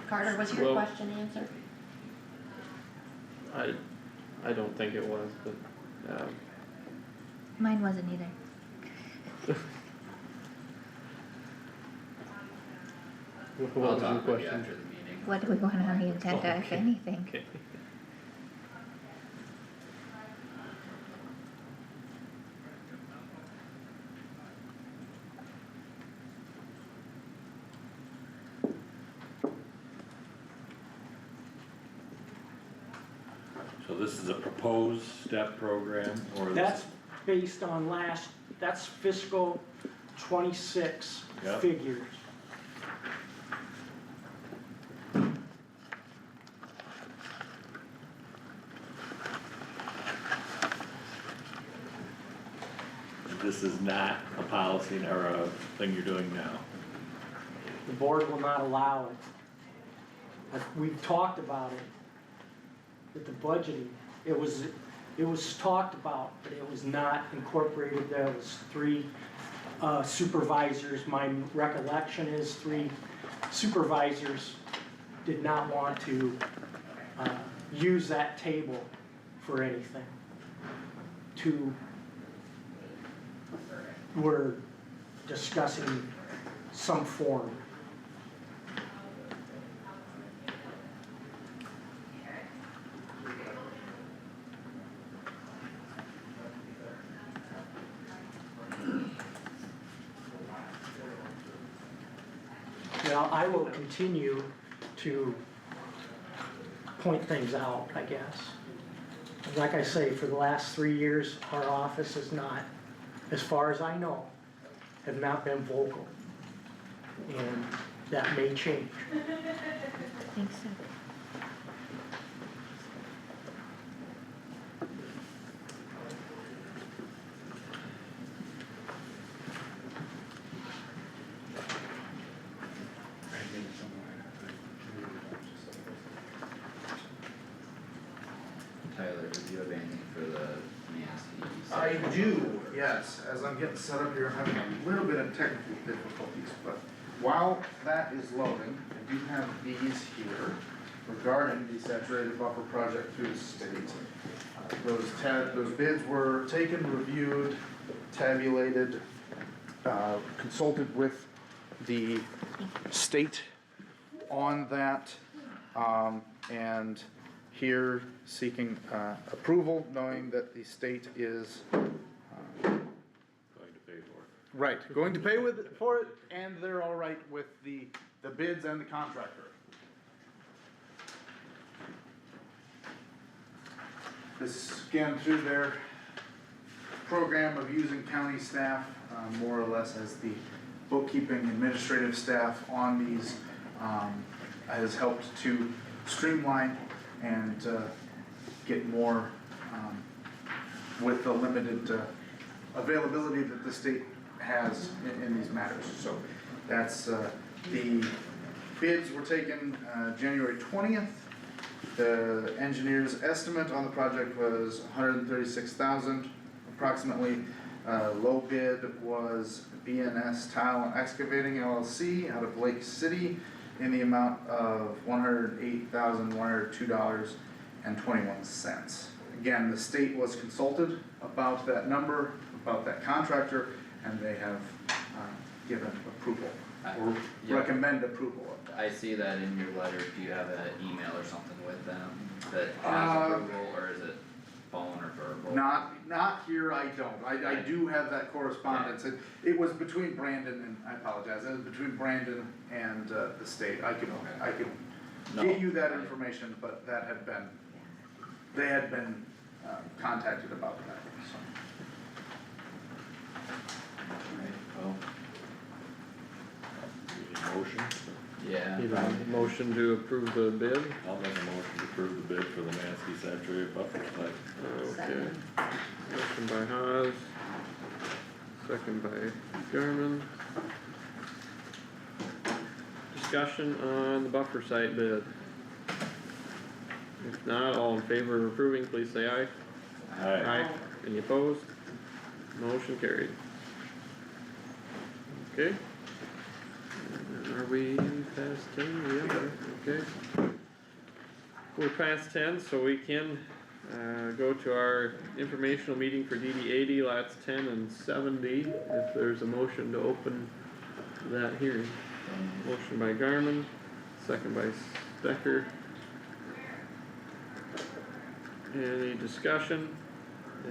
Carter, was your Well- question answered? I don't think it was, but, Mine wasn't either. what I'll was your talk with you question? after the meeting. What do we want on the agenda, if Okay. anything? Okay. So this is a proposed step program, or this? That's based on that's fiscal 26 Yep. figures. This is not a policy or a thing you're doing now. The board will not allow it. We've talked about it with the budgeting. It was talked about, but it was not incorporated. There was 3 supervisors. My recollection is 3 supervisors did not want to use that table for anything. 2 were discussing some form. Well, I will continue to point things out, I guess. Like I say, for the last 3 years, our office is not, as far as I know, have not been vocal. And that may change. I think so. Tyler, do you have anything for the Nancy? I do, yes, as I'm getting set up here, I'm having a little bit of technical difficulties, but while that is loading, I do have these here regarding the saturated buffer project through the state. Those bids were taken, reviewed, tabulated, consulted with the state on that, and here seeking approval, knowing that the state is Going to pay for it. right, going to pay for it, and they're all right with the bids and the contractor. this, again, through their program of using county staff, more or less as the bookkeeping administrative staff on these, has helped to streamline and, get more, with the limited, availability that the state has in these matters. So that's, the bids were taken, January 20th. The engineer's estimate on the project was $136,000 approximately. Low bid was BNS Tile and Excavating LLC out of Lake City in the amount of $108,102.21. Again, the state was consulted about that number, about that contractor, and they have given approval, or Yeah. recommend approval of that. I see that in your letter, do you have an email or something with them that has approval, or is it phone or verbal? Not here, I don't. I do have that correspondence. It was between Brandon and, I apologize, it was between Brandon and the state. I can No. get you that information, but that had been, they had been contacted about that, so. Alright, well, Motion, yeah. Need a motion to approve the bid? I'll make a motion to approve the bid for the Mansky saturated buffer site. Okay, Second. motion by Haas, second by Garmin. Discussion on the buffer site bid. If not, all in favor of approving, please say aye. Aye. Any opposed? Motion carried. Okay. Are we past 10? We are, okay. We're past 10, so we can, go to our informational meeting for DD 80, lots 10 and 70, if there's a motion to open that hearing. Motion by Garmin, second by Stecker. Any discussion?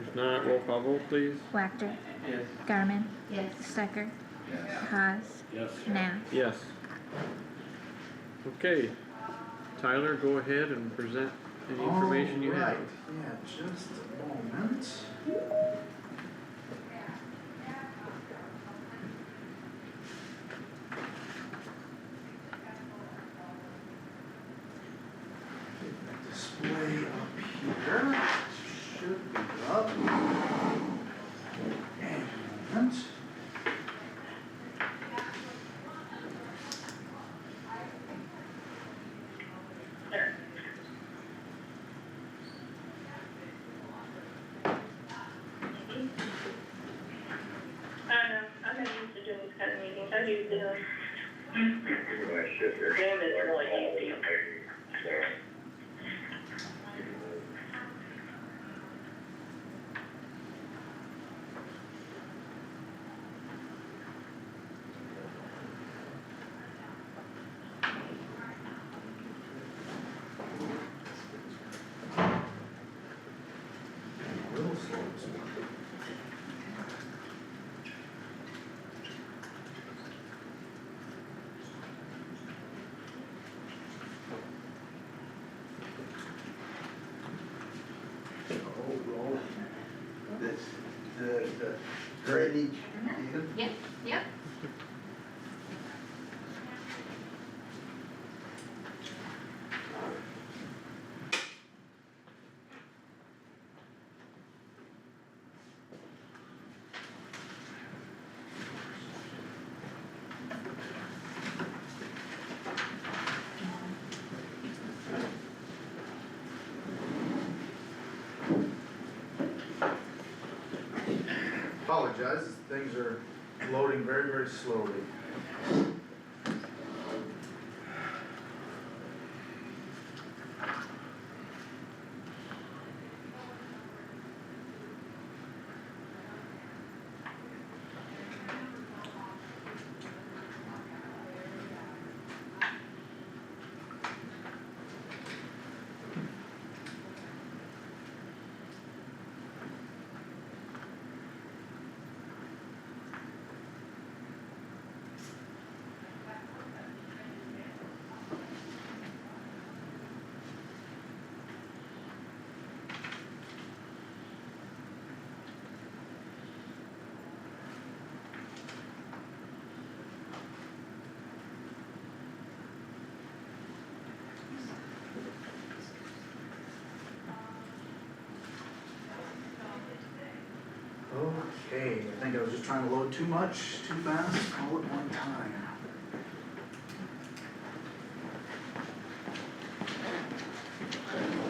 If not, roll call vote please. Wactor, Yes. Garmin, Yes. Stecker, Yes. Haas, Yes. Nath. Yes. Okay, Tyler, go ahead and present any information you have. Alright, yeah, just a moment. Display up here, should be up. And a moment. I'm not used to doing these kind of meetings, I do the Zoom is really easy. A little slow this morning. The drainage, Yep, yep. Apologize, things are loading very, very slowly. Okay, I think I was just trying to load too much, too fast, all at one time.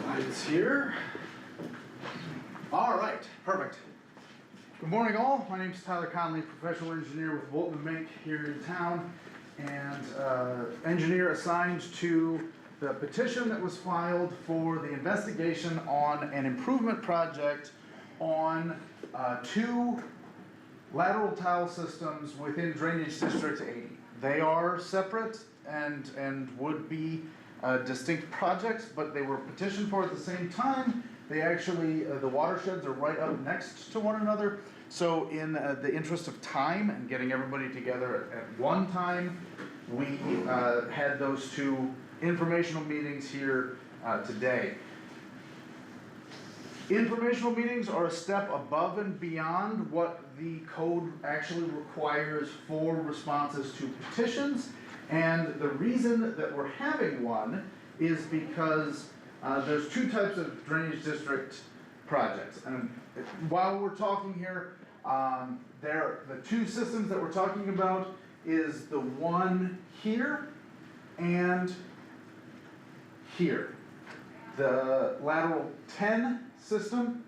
Lights here. All right, perfect. Good morning all, my name's Tyler Conley, professional engineer with Bolton Mink here in town, and engineer assigned to the petition that was filed for the investigation on an improvement project on two lateral tile systems within Drainage District 80. They are separate and would be distinct projects, but they were petitioned for at the same time. They actually, the watersheds are right up next to one another. So in the interest of time and getting everybody together at one time, we had those two informational meetings here today. Informational meetings are a step above and beyond what the code actually requires for responses to petitions. And the reason that we're having one is because there's two types of drainage district projects. And while we're talking here, the two systems that we're talking about is the one here and here. The lateral 10 system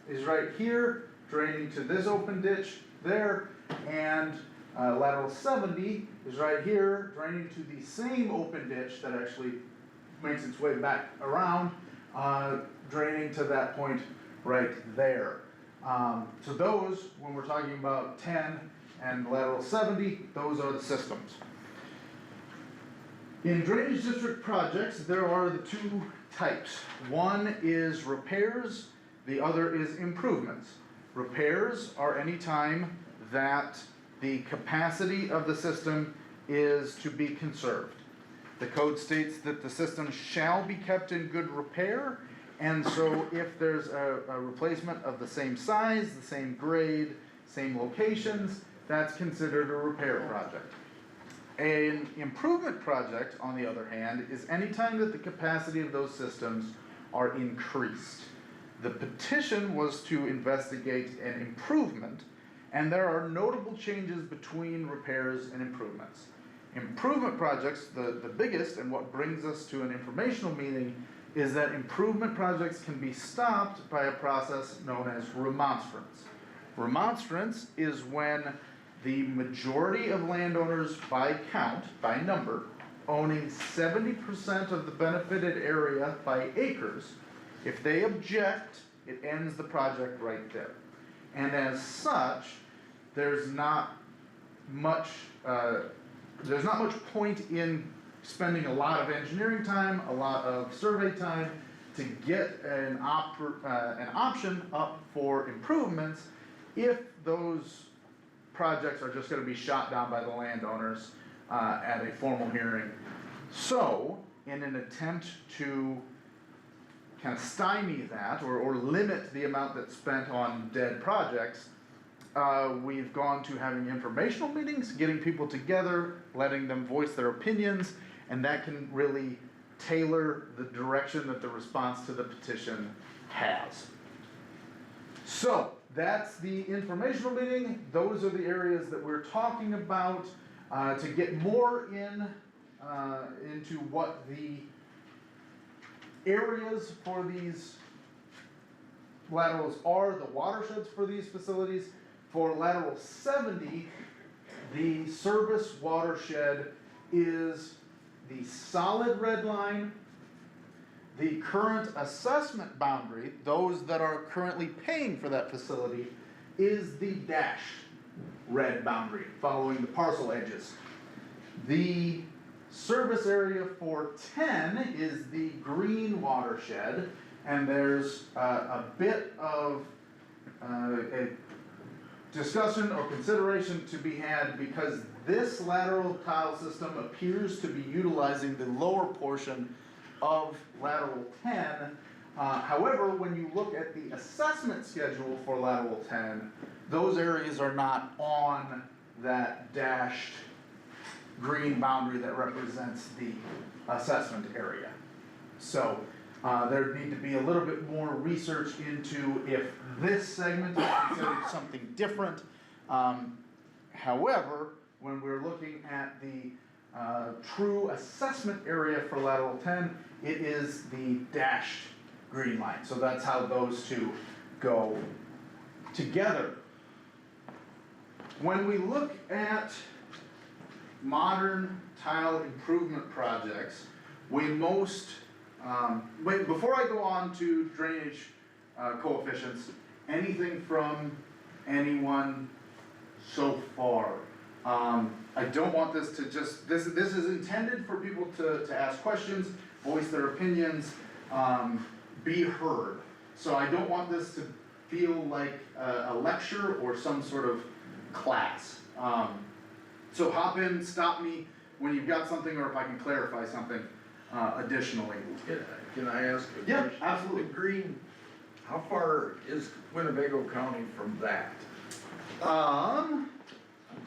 is right here, draining to this open ditch there, and lateral 70 is right here, draining to the same open ditch that actually makes its way back around, draining to that point right there. So those, when we're talking about 10 and lateral 70, those are the systems. In drainage district projects, there are the two types. One is repairs, the other is improvements. Repairs are any time that the capacity of the system is to be conserved. The code states that the system shall be kept in good repair, and so if there's a replacement of the same size, the same grade, same locations, that's considered a repair project. An improvement project, on the other hand, is any time that the capacity of those systems are increased. The petition was to investigate an improvement, and there are notable changes between repairs and improvements. Improvement projects, the biggest, and what brings us to an informational meeting, is that improvement projects can be stopped by a process known as remonstrance. Remonstrance is when the majority of landowners by count, by number, owning 70% of the benefited area by acres, if they object, it ends the project right there. And as such, there's not much point in spending a lot of engineering time, a lot of survey time to get an option up for improvements if those projects are just gonna be shot down by the landowners at a formal hearing. So, in an attempt to kind of stymie that or limit the amount that's spent on dead projects, we've gone to having informational meetings, getting people together, letting them voice their opinions, and that can really tailor the direction that the response to the petition has. So, that's the informational meeting. Those are the areas that we're talking about. To get more into what the areas for these laterals are, the watersheds for these facilities. For lateral 70, the service watershed is the solid red line. The current assessment boundary, those that are currently paying for that facility, is the dashed red boundary following the parcel edges. The service area for 10 is the green watershed, and there's a bit of a discussion or consideration to be had because this lateral tile system appears to be utilizing the lower portion of lateral 10. However, when you look at the assessment schedule for lateral 10, those areas are not on that dashed green boundary that represents the assessment area. So There'd need to be a little bit more research into if this segment is considered something different. However, when we're looking at the true assessment area for lateral 10, it is the dashed green line. So that's how those two go together. When we look at modern tile improvement projects, we most, before I go on to drainage coefficients, anything from anyone so far? I don't want this to just, this is intended for people to ask questions, voice their opinions, be heard. So I don't want this to feel like a lecture or some sort of class. So hop in, stop me when you've got something, or if I can clarify something additionally. Can I ask a question? Yeah, absolutely. The green, how far is Winnebago County from that?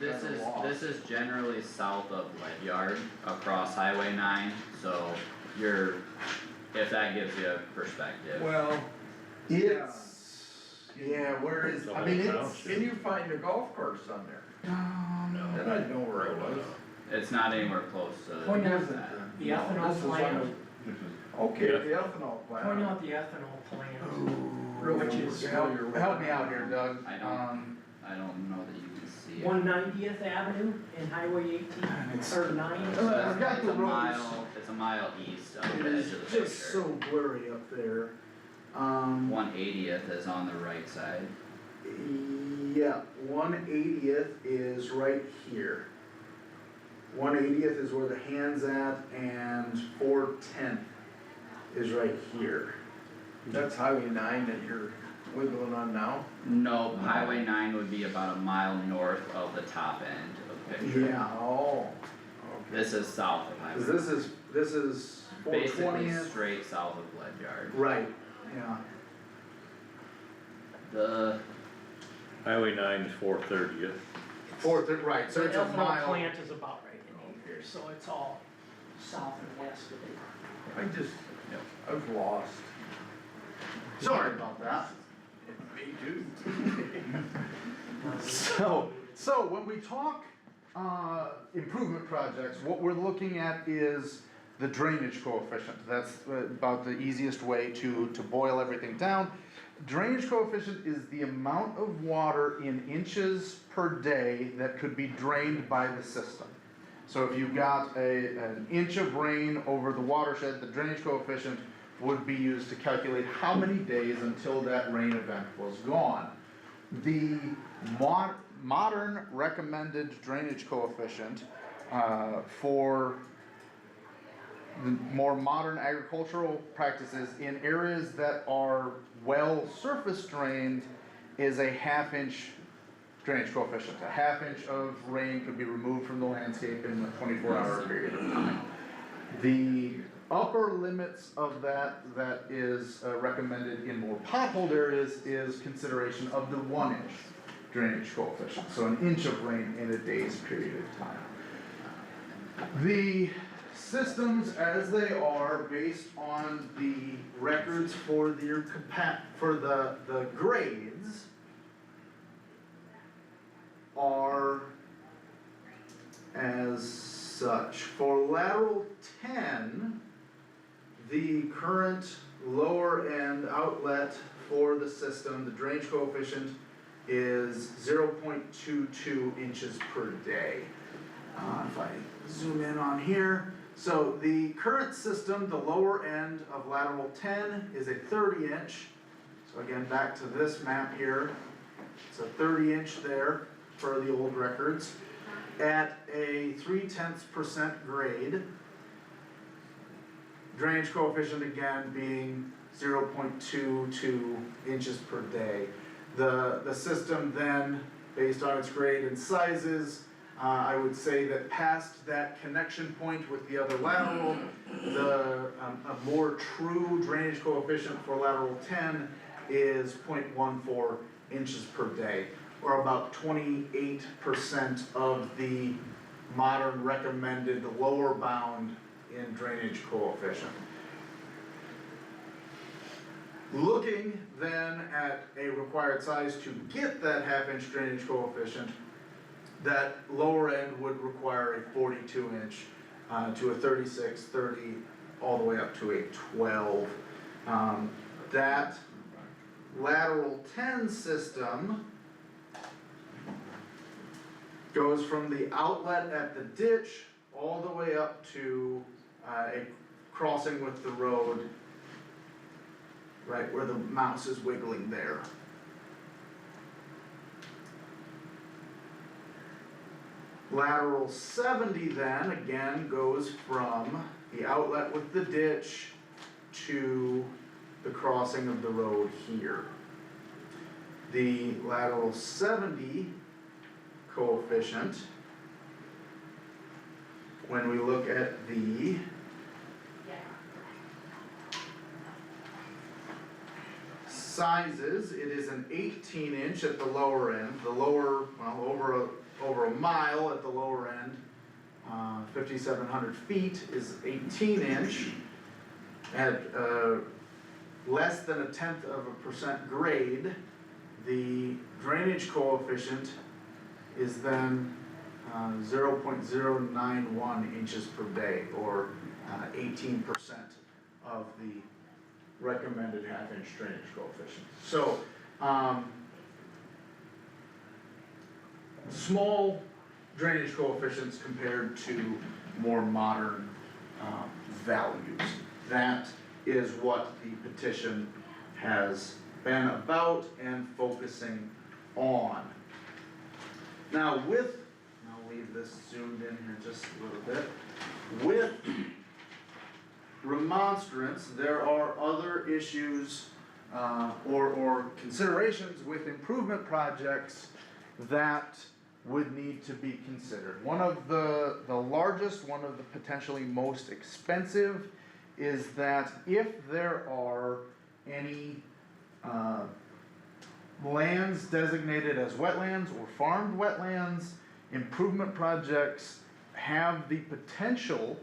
This is generally south of Ledyard across Highway 9, so if that gives you a perspective. Well, Yeah, where is, I mean, it's. can you find a golf course on there? No. Then I'd know where it was. It's not anywhere close to Point out that. the ethanol This is plant, on the- Okay, the ethanol plant. point out the ethanol plant, which is Help me out here, Doug. I don't know that you can see it. 190th Avenue and Highway 18, or 9. I've got the roads. It's a mile east of It the edge is of the just so structure. blurry up there. 180th is on the right side. Yeah, 180th is right here. 180th is where the hand's at, and 410th is right here. That's Highway 9 that you're wiggling on now? No, Highway 9 would be about a mile north of the top end of the picture. Yeah. Oh. This is south of Highway. 'Cause this is Basically 420th. straight south of Ledyard. Right, yeah. The, Highway 9 is 430th. Right, so The it's a ethanol mile. plant is about right in here, so it's all south and west of it. I was lost. Sorry about that. Me too. So when we talk improvement projects, what we're looking at is the drainage coefficient. That's about the easiest way to boil everything down. Drainage coefficient is the amount of water in inches per day that could be drained by the system. So if you got an inch of rain over the watershed, the drainage coefficient would be used to calculate how many days until that rain event was gone. The modern recommended drainage coefficient for the more modern agricultural practices in areas that are well surface drained is a half-inch drainage coefficient. A half-inch of rain could be removed from the landscape in a 24-hour period of time. The upper limits of that is recommended in more potholed areas is consideration of the 1-inch drainage coefficient, so an inch of rain in a day's period of time. The systems as they are based on the records for the grades are as such. For lateral 10, the current lower end outlet for the system, the drainage coefficient is 0.22 inches per day. If I zoom in on here, so the current system, the lower end of lateral 10 is a 30-inch. So again, back to this map here, it's a 30-inch there for the old records at a 0.3% grade. Drainage coefficient again being 0.22 inches per day. The system then, based on its grade and sizes, I would say that past that connection point with the other lateral, a more true drainage coefficient for lateral 10 is 0.14 inches per day, or about 28% of the modern recommended lower bound in drainage coefficient. Looking then at a required size to get that half-inch drainage coefficient, that lower end would require a 42-inch to a 36, 30, all the way up to a 12. That lateral 10 system goes from the outlet at the ditch all the way up to a crossing with the road, right where the mouse is wiggling there. Lateral 70 then, again, goes from the outlet with the ditch to the crossing of the road here. The lateral 70 coefficient, when we look at the sizes, it is an 18-inch at the lower end, the lower, well, over a mile at the lower end, 5,700 feet is 18-inch. At less than 0.1% grade, the drainage coefficient is then 0.091 inches per day, or 18% of the recommended half-inch drainage coefficient. So, small drainage coefficients compared to more modern values. That is what the petition has been about and focusing on. Now I'll leave this zoomed in here just a little bit. With remonstrance, there are other issues or considerations with improvement projects that would need to be considered. One of the largest, one of the potentially most expensive, is that if there are any lands designated as wetlands or farmed wetlands, improvement projects have the potential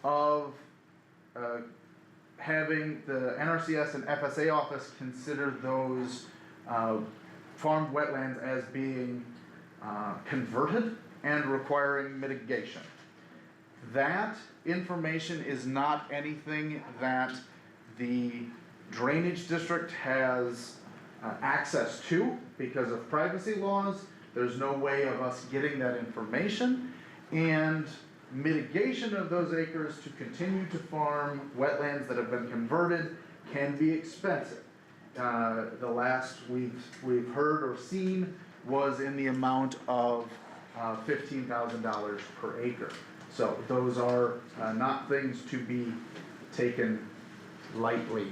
of having the NRCS and FSA office consider those farmed wetlands as being converted and requiring mitigation. That information is not anything that the drainage district has access to because of privacy laws. There's no way of us getting that information, and mitigation of those acres to continue to farm wetlands that have been converted can be expensive. The last we've heard or seen was in the amount of $15,000 per acre. So those are not things to be taken lightly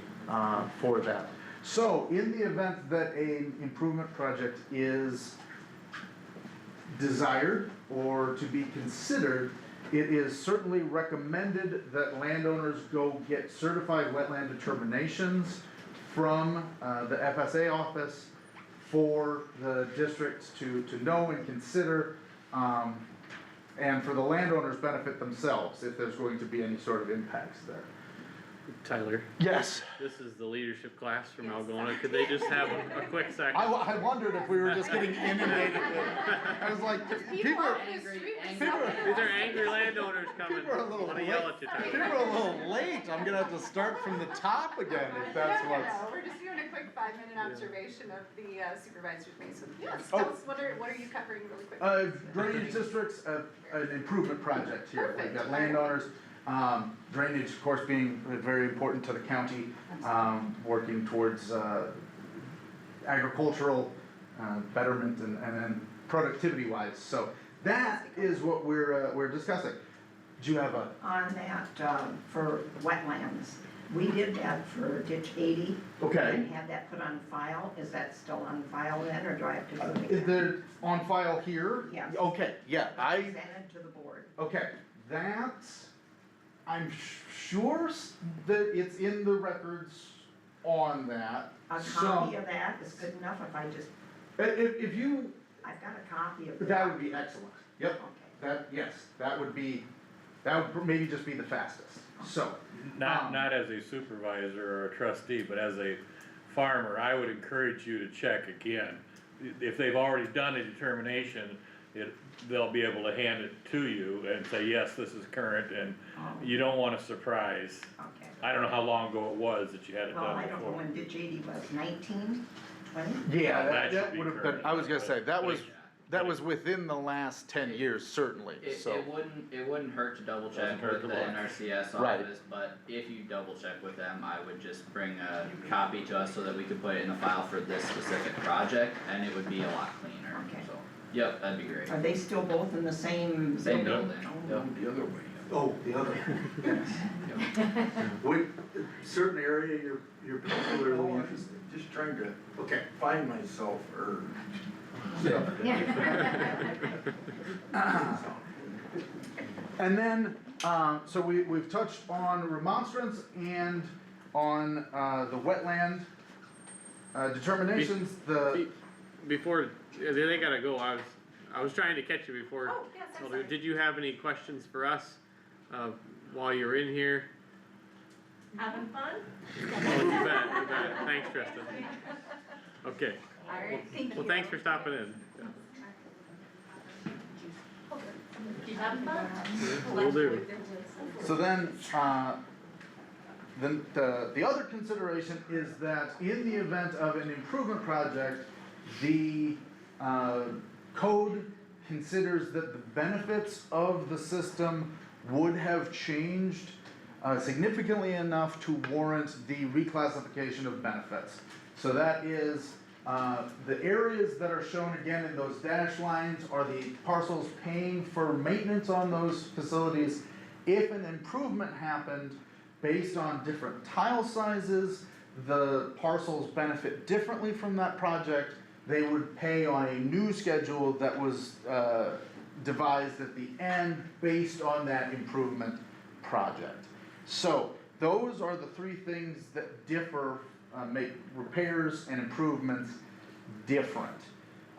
for that. So in the event that an improvement project is desired or to be considered, it is certainly recommended that landowners go get certified wetland determinations from the FSA office for the districts to know and consider, and for the landowners benefit themselves if there's going to be any sort of impacts there. Tyler? Yes. This is the leadership class from Algona. Could they just have a quick second? I wondered if we were just getting inundated with, I was like, people are These are angry landowners coming. People are a little Wanna yell at you, Tyler. People are a little late. I'm gonna have to start from the top again if that's what's. No, we're just doing a quick 5-minute observation of the supervisor's meeting. So yes, Oh. tell us what are you covering really quick? Drainage districts, an improvement project here. We've Perfect. got landowners, drainage, of course, being very important to the county, working towards agricultural betterment and productivity wise. So that is what we're discussing. Do you have a? On that, for wetlands, we did that for ditch 80. Okay. And had that put on file. Is that still on file then, or do I have to do it Is again? there on file here? Yes. Okay, yeah, Presented to the board. okay, that, I'm sure that it's in the records on that. A So, copy of that is good enough if I just, if you, I've got a copy of that. that would be excellent, yep, Okay. that, yes, that would maybe just be the fastest, so. Not as a supervisor or a trustee, but as a farmer, I would encourage you to check again. If they've already done a determination, they'll be able to hand it to you and say, yes, this is current, and you don't want a surprise. Okay. I don't know how long ago it was that you had it Well, done I don't know before. when JD was, 19, 20? Yeah, That should that be would have been, current. I was gonna say, that But was, that was within the last 10 years, certainly, so. It wouldn't hurt to double check Doesn't hurt with to the look. NRCS Right. office, but if you double check with them, I would just bring a copy to us so that we could put it in the file for this specific project, and it would be a lot cleaner, Okay. so, yep, that'd be great. Are they still both in the same? Same building, yep. The other way. Oh, the other. What, certain area you're particularly interested Just trying to in? Okay. find myself, or. And then, so we've touched on remonstrance and on, the wetland, determinations, Before, they gotta go, I was trying to catch you before. Oh, yes, I'm sorry. Did you have any questions for us, while you're in here? Having fun? Oh, you bet, thanks Tristan. Okay, Alright, thank you. well, thanks for stopping in. Keep having fun? Will do. So then, the other consideration is that in the event of an improvement project, the, code considers that the benefits of the system would have changed significantly enough to warrant the reclassification of benefits. So that is, the areas that are shown again in those dashed lines are the parcels paying for maintenance on those facilities. If an improvement happened based on different tile sizes, the parcels benefit differently from that project. They would pay on a new schedule that was devised at the end based on that improvement project. So those are the three things that differ, make repairs and improvements different.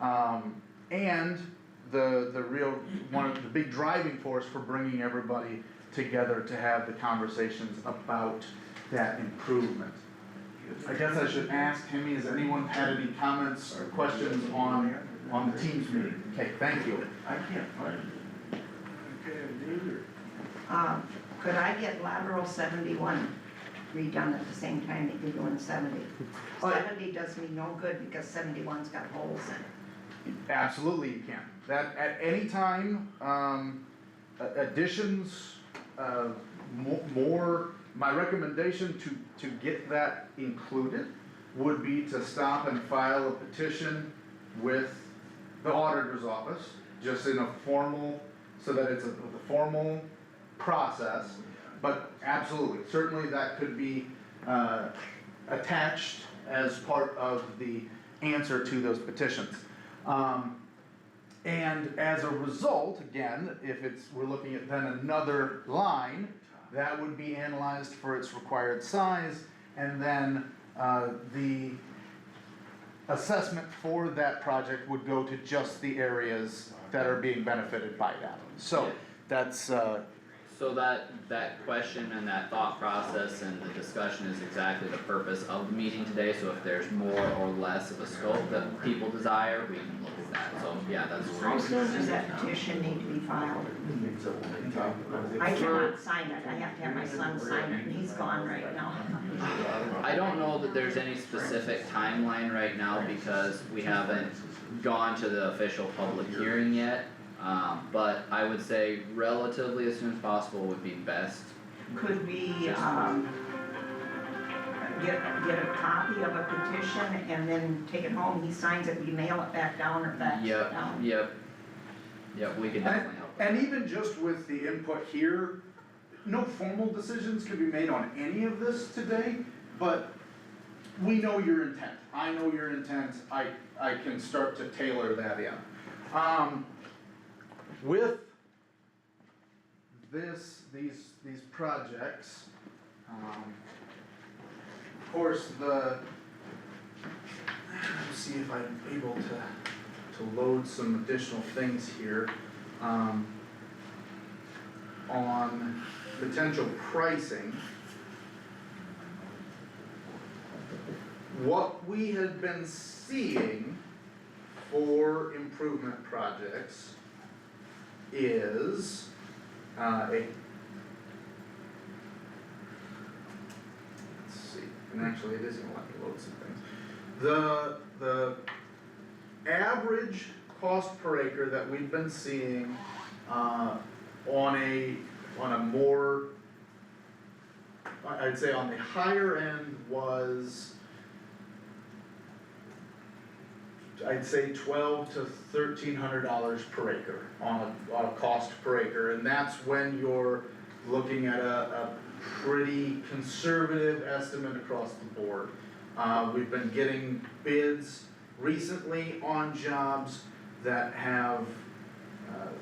And the real, one of the big driving force for bringing everybody together to have the conversations about that improvement. I guess I should ask Timmy, has anyone had any comments or questions on the Teams meeting? Okay, thank you. I can't find it. Okay, neither. Could I get lateral 71 redone at the same time that you're doing 70? 70 does me no good because 71's got holes in it. Absolutely you can. That, at any time, additions, more, my recommendation to get that included would be to stop and file a petition with the auditor's office, just in a formal, so that it's a formal process. But absolutely, certainly that could be, attached as part of the answer to those petitions. And as a result, again, if we're looking at then another line, that would be analyzed for its required size, and then, the assessment for that project would go to just the areas that are being benefited by that. So, that's, So that question and that thought process and the discussion is exactly the purpose of the meeting today, so if there's more or less of a scope that people desire, we can look at that, so yeah, that's How great. soon does that petition need to be filed? I cannot sign it, I have to have my son sign it, and he's gone right now. I don't know that there's any specific timeline right now because we haven't gone to the official public hearing yet. But I would say relatively as soon as possible would be best. Could we, get a copy of a petition and then take it home, he signs it, we mail it back down or fax it down? Yep, we could definitely help. and even just with the input here, no formal decisions can be made on any of this today, but we know your intent. I know your intent, I can start to tailor that in. With these projects, of course, let's see if I'm able to load some additional things here, on potential pricing. what we had been seeing for improvement projects is, let's see, and actually it is gonna let me load some things. The average cost per acre that we've been seeing, on a more, I'd say on the higher end was, I'd say $1,200 to $1,300 per acre on a cost per acre, and that's when you're looking at a pretty conservative estimate across the board. We've been getting bids recently on jobs that have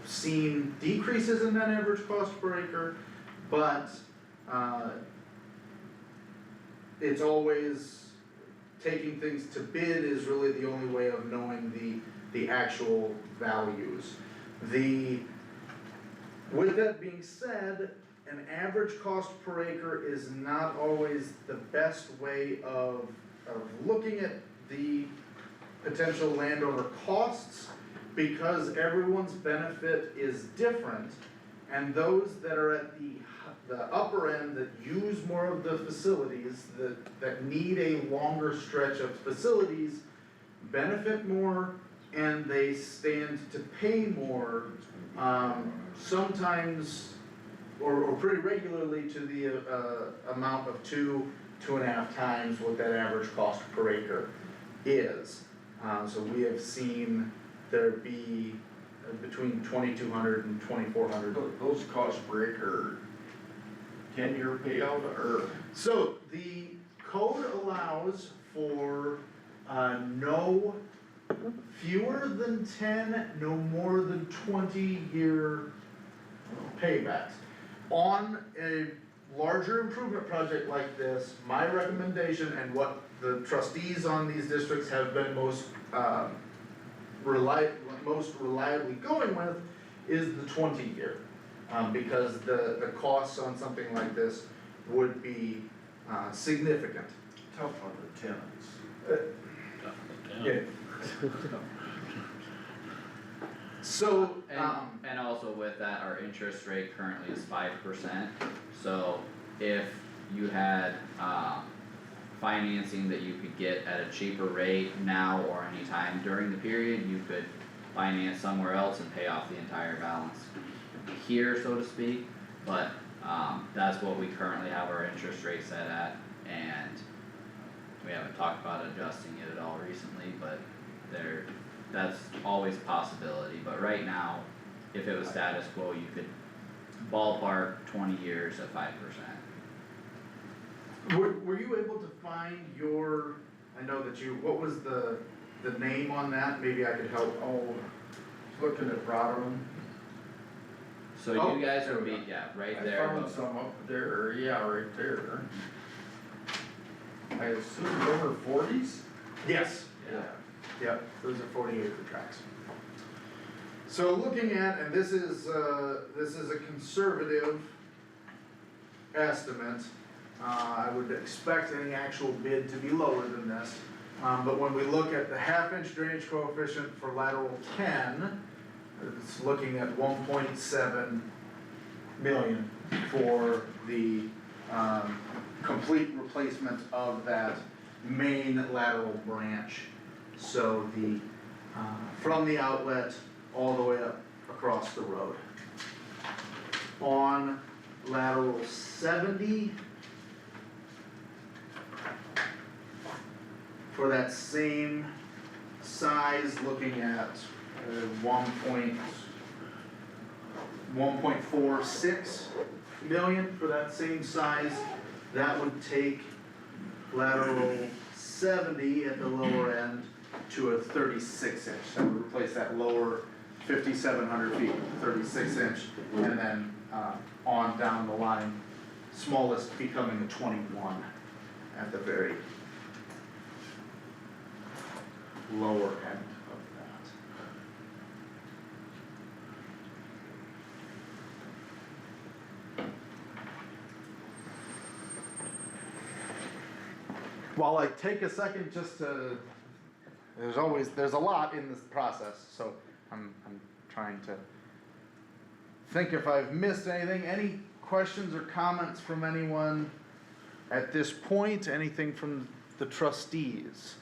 seen decreases in that average cost per acre, but it's always, taking things to bid is really the only way of knowing the actual values. With that being said, an average cost per acre is not always the best way of looking at the potential landowner costs, because everyone's benefit is different, and those that are at the upper end that use more of the facilities, that need a longer stretch of facilities, benefit more, and they stand to pay more, sometimes, or pretty regularly, to the amount of 2.5 times what that average cost per acre is. So we have seen there be between 2,200 and 2,400. Those costs per acre, 10-year payout, or? So the code allows for no fewer than 10, no more than 20-year paybacks. On a larger improvement project like this, my recommendation, and what the trustees on these districts have been most reliably going with, is the 20-year. Because the costs on something like this would be significant. Tough on the tenants. Yeah. So, And also with that, our interest rate currently is 5%, so if you had, financing that you could get at a cheaper rate now or any time during the period, you could finance somewhere else and pay off the entire balance here, so to speak, but, that's what we currently have our interest rate set at, and we haven't talked about adjusting it at all recently, but that's always a possibility, but right now, if it was status quo, you could ballpark 20 years at 5%. were you able to find your, I know that what was the name on that? Maybe I could help. Oh, looking at Rodman. So you guys would be, right there. I found some up there, yeah, right there. I assume over 40s? Yes. Yeah. Yep, those are 40-acre tracts. So looking at, and this is a conservative estimate. I would expect any actual bid to be lower than this. But when we look at the half-inch drainage coefficient for lateral 10, it's looking at 1.7 million for the complete replacement of that main lateral branch. So from the outlet all the way up across the road. On lateral 70, for that same size, looking at 1.46 million for that same size. That would take lateral 70 at the lower end to a 36 inch. That would replace that lower 5,700 feet, 36 inch, and then on down the line, smallest becoming a 21 at the very lower end of that. while I take a second just to, there's a lot in this process, so I'm trying to think if I've missed anything. Any questions or comments from anyone at this point? Anything from the trustees?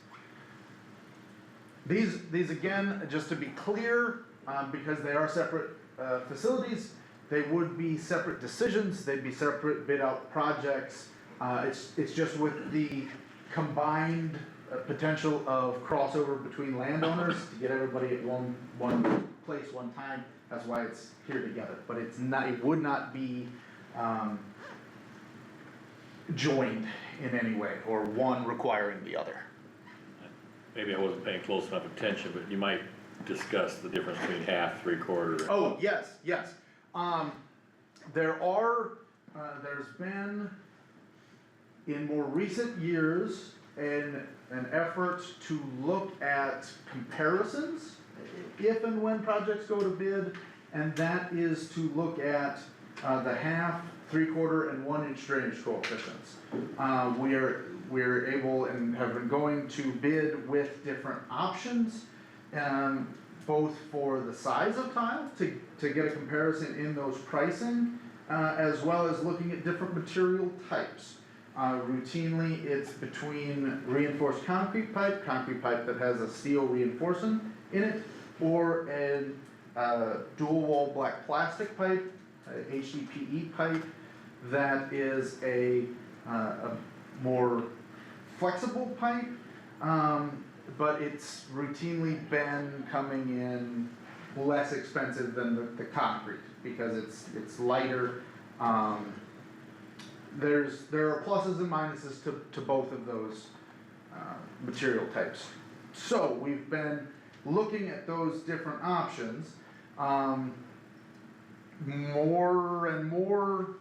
These again, just to be clear, because they are separate facilities, they would be separate decisions, they'd be separate bid out projects. It's just with the combined potential of crossover between landowners to get everybody at one place, one time. That's why it's here together, but it's not, it would not be joined in any way, or one requiring the other. Maybe I wasn't paying close enough attention, but you might discuss the difference between half, three-quarter. Oh, yes. There's been, in more recent years, an effort to look at comparisons if and when projects go to bid, and that is to look at the half, three-quarter, and 1-inch drainage coefficients. We're able and have been going to bid with different options, both for the size of tile to get a comparison in those pricing, as well as looking at different material types. Routinely, it's between reinforced concrete pipe that has a steel reinforcing in it, or a dual wall black plastic pipe, HDPE pipe, that is a more flexible pipe, but it's routinely been coming in less expensive than the concrete because it's lighter. There are pluses and minuses to both of those material types. So we've been looking at those different options. More and more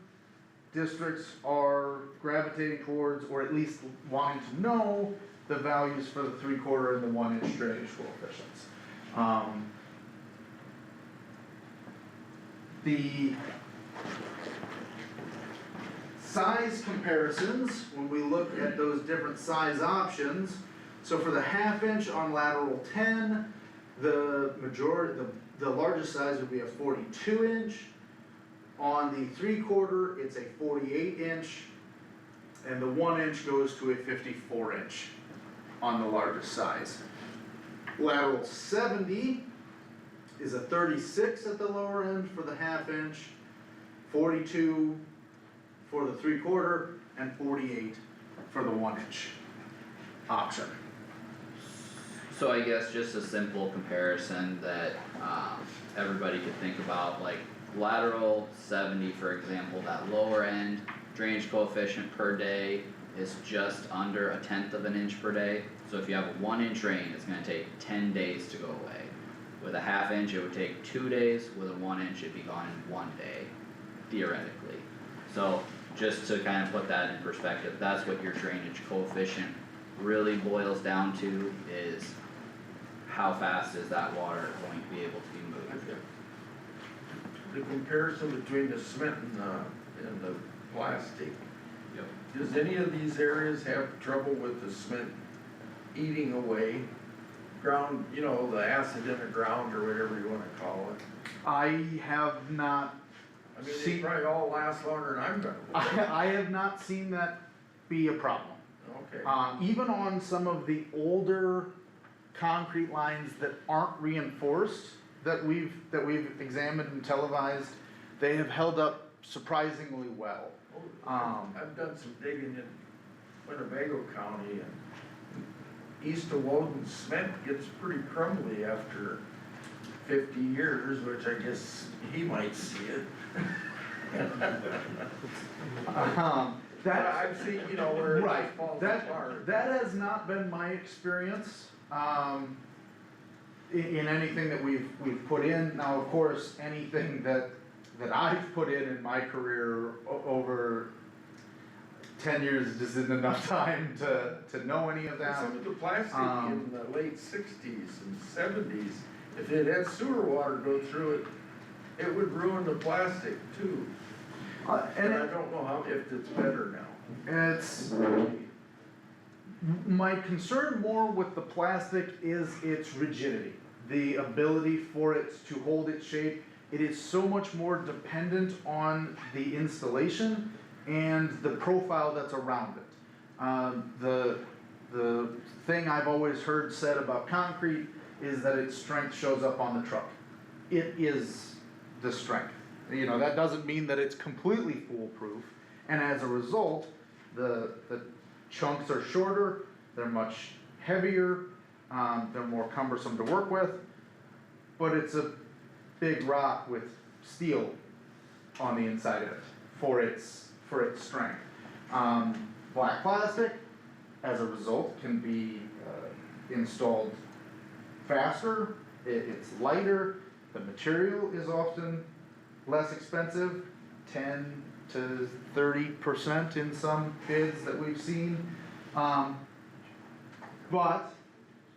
districts are gravitating towards, or at least wanting to know, the values for the three-quarter and the 1-inch drainage coefficients. The size comparisons, when we look at those different size options, so for the half-inch on lateral 10, the largest size would be a 42-inch. On the three-quarter, it's a 48-inch, and the 1-inch goes to a 54-inch on the largest size. Lateral 70 is a 36 at the lower end for the half-inch, 42 for the three-quarter, and 48 for the 1-inch option. So I guess just a simple comparison that everybody could think about, like lateral 70, for example, that lower end drainage coefficient per day is just under 1/10 of an inch per day. So if you have a 1-inch drain, it's gonna take 10 days to go away. With a half-inch, it would take 2 days. With a 1-inch, it'd be gone in 1 day, theoretically. So just to kind of put that in perspective, that's what your drainage coefficient really boils down to, is how fast is that water going to be able to be moved. The comparison between the cement and the plastic. Yep. Does any of these areas have trouble with the cement eating away ground, the acid in the ground or whatever you wanna call it? I have not I mean, they probably all last longer than I'm gonna live. I have not seen that be a problem. Okay. Even on some of the older concrete lines that aren't reinforced, that we've examined and televised, they have held up surprisingly well. I've done some digging in Winnebago County, and east of Woden, cement gets pretty crumbly after 50 years, which I guess he might see it. That I've seen, where it right, just falls apart. that has not been my experience, in anything that we've put in. Now, of course, anything that I've put in my career over 10 years just isn't enough time to know any of that. Some of the plastic in the late 60s and 70s, if it had sewer water go through it, it would ruin the plastic too. And I don't know if it's better now. My concern more with the plastic is its rigidity, the ability for it to hold its shape. It is so much more dependent on the installation and the profile that's around it. The thing I've always heard said about concrete is that its strength shows up on the truck. It is the strength. You know, that doesn't mean that it's completely foolproof, and as a result, the chunks are shorter, they're much heavier, they're more cumbersome to work with, but it's a big rock with steel on the inside of it for its strength. Black plastic, as a result, can be installed faster, it's lighter, the material is often less expensive, 10 to 30% in some bids that we've seen. But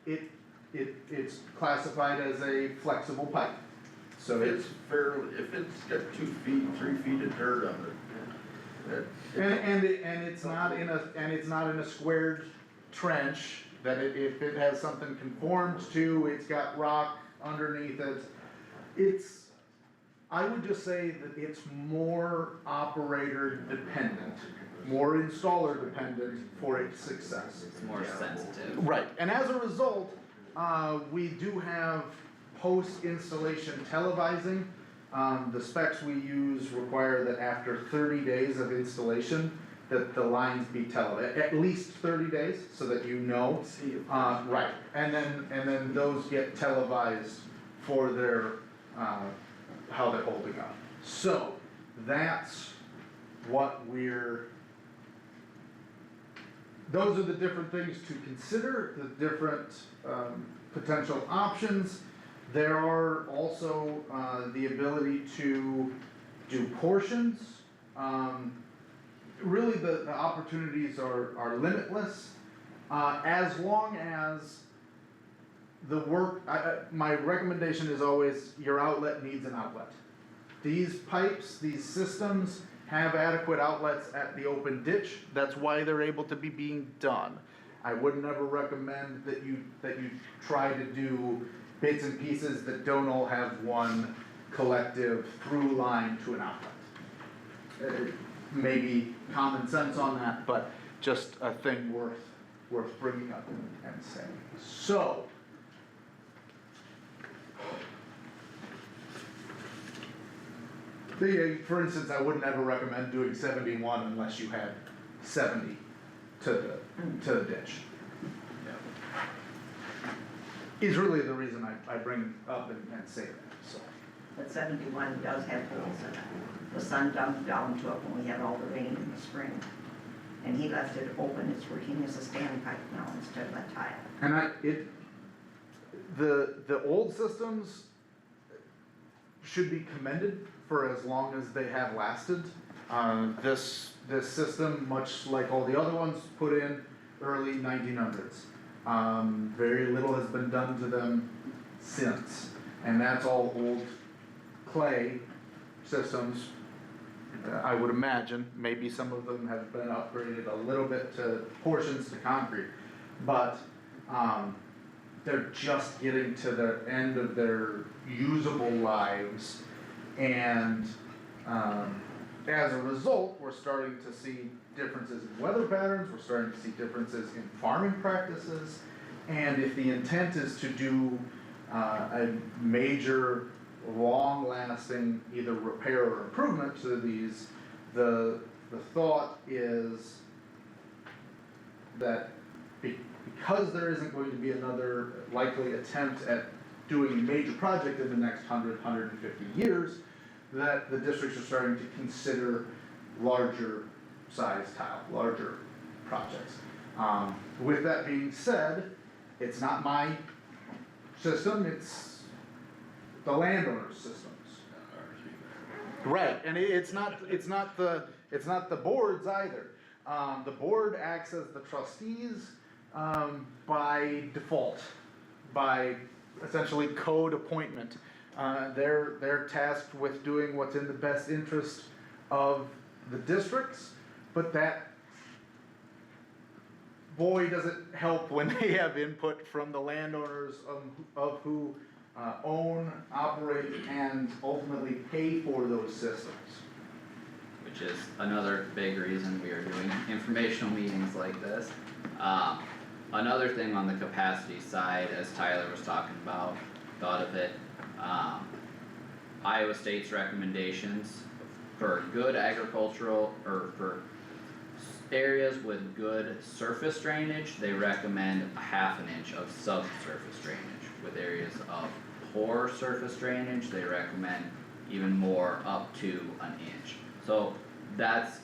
it's classified as a flexible pipe. So It's fairly, if it's got 2 feet, 3 feet of dirt on it, and it's not in a squared trench, that if it has something conformed to, it's got rock underneath it. I would just say that it's more operator dependent, more installer dependent for its success. It's more sensitive. Right, and as a result, we do have post-installation televising. The specs we use require that after 30 days of installation, that the lines be televised, at least 30 days, so that you know. Right, and then those get televised for their, how they're holding up. So, that's what those are the different things to consider, the different potential options. There are also the ability to do portions. Really, the opportunities are limitless, as long as the work, my recommendation is always, your outlet needs an outlet. These pipes, these systems have adequate outlets at the open ditch, that's why they're able to be being done. I would never recommend that you try to do bits and pieces that don't all have one collective through line to an outlet. Maybe common sense on that, but just a thing worth bringing up and saying. So, for instance, I would never recommend doing 71 unless you had 70 to the ditch. Is really the reason I bring up and say that, so. But 71 does have holes in it. The sun dumped down to it when we had all the rain in the spring. And he left it open, it's working as a standpipe now instead of a tile. And the old systems should be commended for as long as they have lasted. This system, much like all the other ones, put in early 1900s. Very little has been done to them since, and that's all old clay systems. I would imagine, maybe some of them have been upgraded a little bit to portions to concrete, but they're just getting to the end of their usable lives, and as a result, we're starting to see differences in weather patterns, we're starting to see differences in farming practices, and if the intent is to do a major, long-lasting either repair or improvement to these, the thought is that because there isn't going to be another likely attempt at doing a major project in the next 150 years, that the districts are starting to consider larger size tile, larger projects. With that being said, it's not my system, it's the landowner's systems. Right, and it's not the board's either. The board acts as the trustees by default, by essentially code appointment. They're tasked with doing what's in the best interest of the districts, but boy, does it help when they have input from the landowners of who own, operate, and ultimately pay for those systems. Which is another big reason we are doing informational meetings like this. Another thing on the capacity side, as Tyler was talking about, thought of it, Iowa State's recommendations for good agricultural, or for areas with good surface drainage, they recommend a 1/2 inch of subsurface drainage. With areas of poor surface drainage, they recommend even more, up to an inch. So that's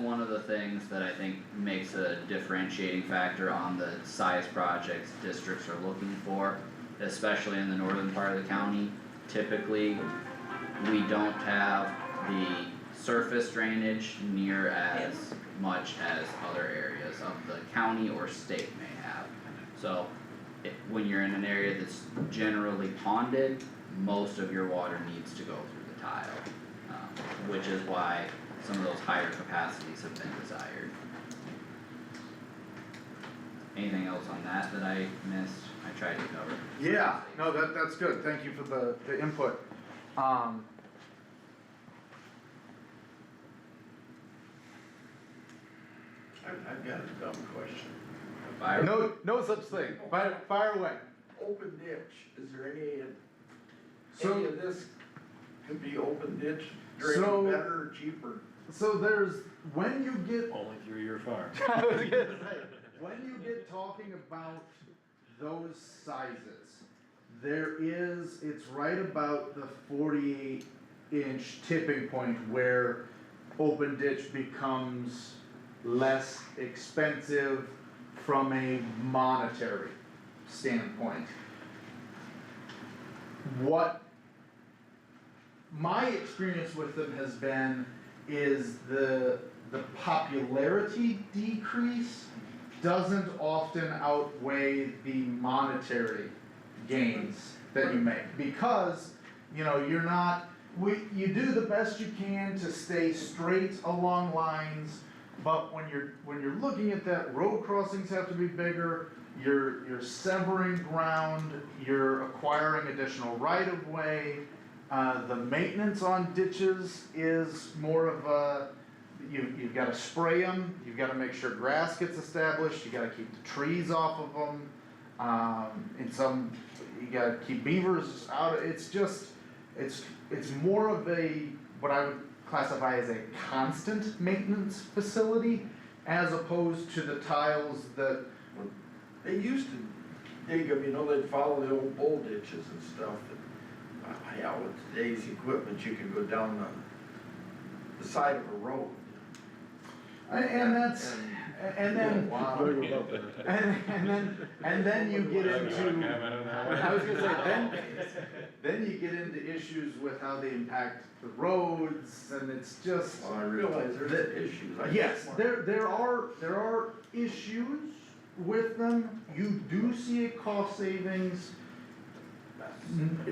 one of the things that I think makes a differentiating factor on the size projects districts are looking for, especially in the northern part of the county. Typically, we don't have the surface drainage near as much as other areas of the county or state may have. So, when you're in an area that's generally ponded, most of your water needs to go through the tile, which is why some of those higher capacities have been desired. Anything else on that I missed? I tried to cover. Yeah, no, that's good, thank you for the input. I've got a dumb question. Fire. No such thing, fire away. Open ditch, is there any So- of this could be open ditch, So- draining better or cheaper? So there's, when you get, Only through your farm. I was gonna say, when you get talking about those sizes, it's right about the 48-inch tipping point where open ditch becomes less expensive from a monetary standpoint. What my experience with them has been is the popularity decrease doesn't often outweigh the monetary gains that you make, because, you know, you do the best you can to stay straight along lines, but when you're looking at that, road crossings have to be bigger, you're severing ground, you're acquiring additional right of way. The maintenance on ditches is more of a, you've gotta spray them, you've gotta make sure grass gets established, you gotta keep the trees off of them. You gotta keep beavers out, it's more of a, what I would classify as a constant maintenance facility, as opposed to the tiles that. They used to dig them, you know, they'd follow the old bull ditches and stuff, and, yeah, with today's equipment, you can go down the side of a road. And that's, and then, and then you get into, I was gonna say, then you get into issues with how they impact the roads, and it's just. Well, I realize there's issues. Yes, there are issues with them, you do see a cost savings.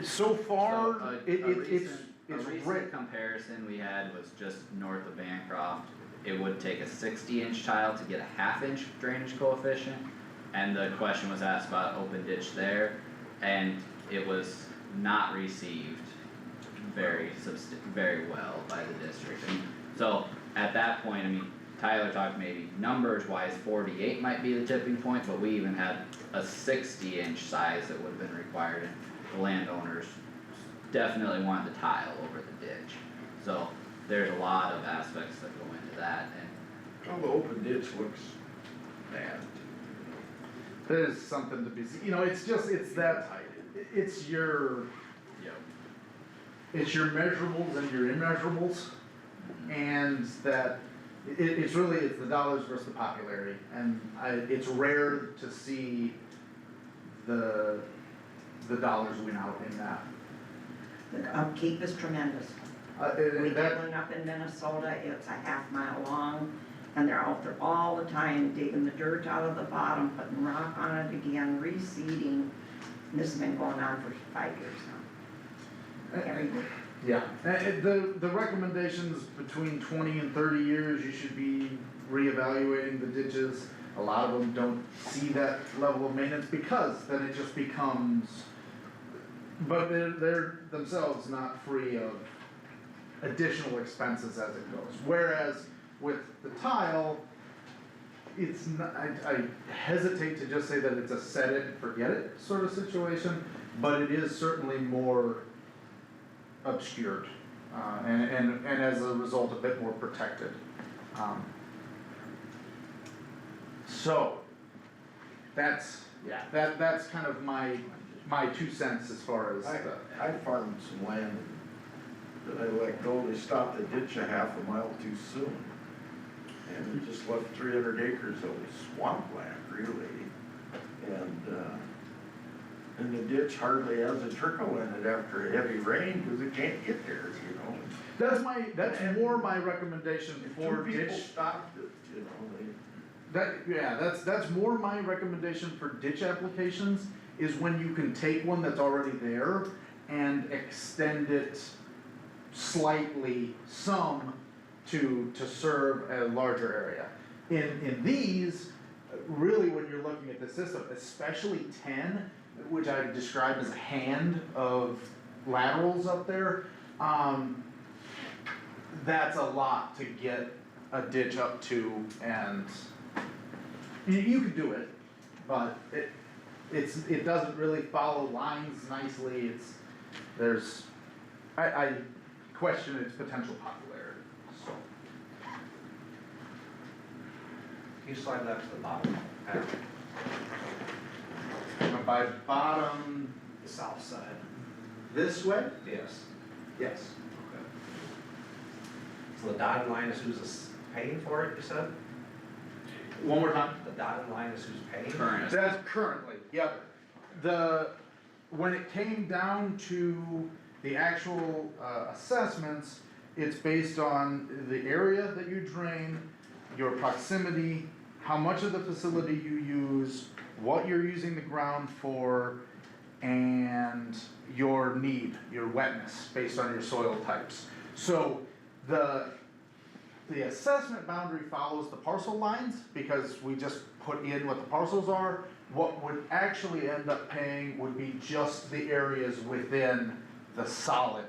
So far, it's A recent comparison we had was just north of Bancroft. It would take a 60-inch tile to get a 1/2 inch drainage coefficient, and the question was asked about open ditch there, and it was not received very well by the district. And so at that point, I mean, Tyler talked maybe numbers wise 48 might be the tipping point, but we even had a 60-inch size that would have been required, and the landowners definitely wanted the tile over the ditch. So there's a lot of aspects that go into that, and Well, the open ditch looks bad. There's something to be, you know, it's your, it's your measurables and your immeasurables, and that, it's the dollars versus the popularity, and it's rare to see the dollars win out in that. The upkeep is tremendous. We did one up in Minnesota, it's a 1/2 mile long, and they're out there all the time digging the dirt out of the bottom, putting rock on it again, reseeding. And this has been going on for 5 years now. Every year. Yeah, the recommendations between 20 and 30 years, you should be reevaluating the ditches. A lot of them don't see that level of maintenance because then it just becomes, but they're themselves not free of additional expenses as it goes. Whereas with the tile, it's not, I hesitate to just say that it's a set it and forget it sort of situation, but it is certainly more obscured, and as a result, a bit more protected. So, that's, yeah, that's kind of my 2 cents as far as the. I farmed some land that I let go, they stopped the ditch a half a mile too soon. And it just left 300 acres of swampland, really. And the ditch hardly has a trickle in it after a heavy rain, cause it can't get there, you know. That's more my recommendation for Two people ditch. stopped it, you know, That's more my recommendation for ditch applications, is when you can take one that's already there and extend it slightly, some, to serve a larger area. In these, really when you're looking at the system, especially 10, which I describe as a hand of laterals up there, that's a lot to get a ditch up to, and you can do it, but it doesn't really follow lines nicely. I question its potential popularity, so. Can you slide that to the bottom? By bottom, The south side. this way? Yes. Yes. Okay. So the dotted line is who's paying for it, you said? One more time. The dotted line is who's paying? Current. That's currently, yep. When it came down to the actual assessments, it's based on the area that you drain, your proximity, how much of the facility you use, what you're using the ground for, and your need, your wetness, based on your soil types. So the assessment boundary follows the parcel lines, because we just put in what the parcels are. What would actually end up paying would be just the areas within the solid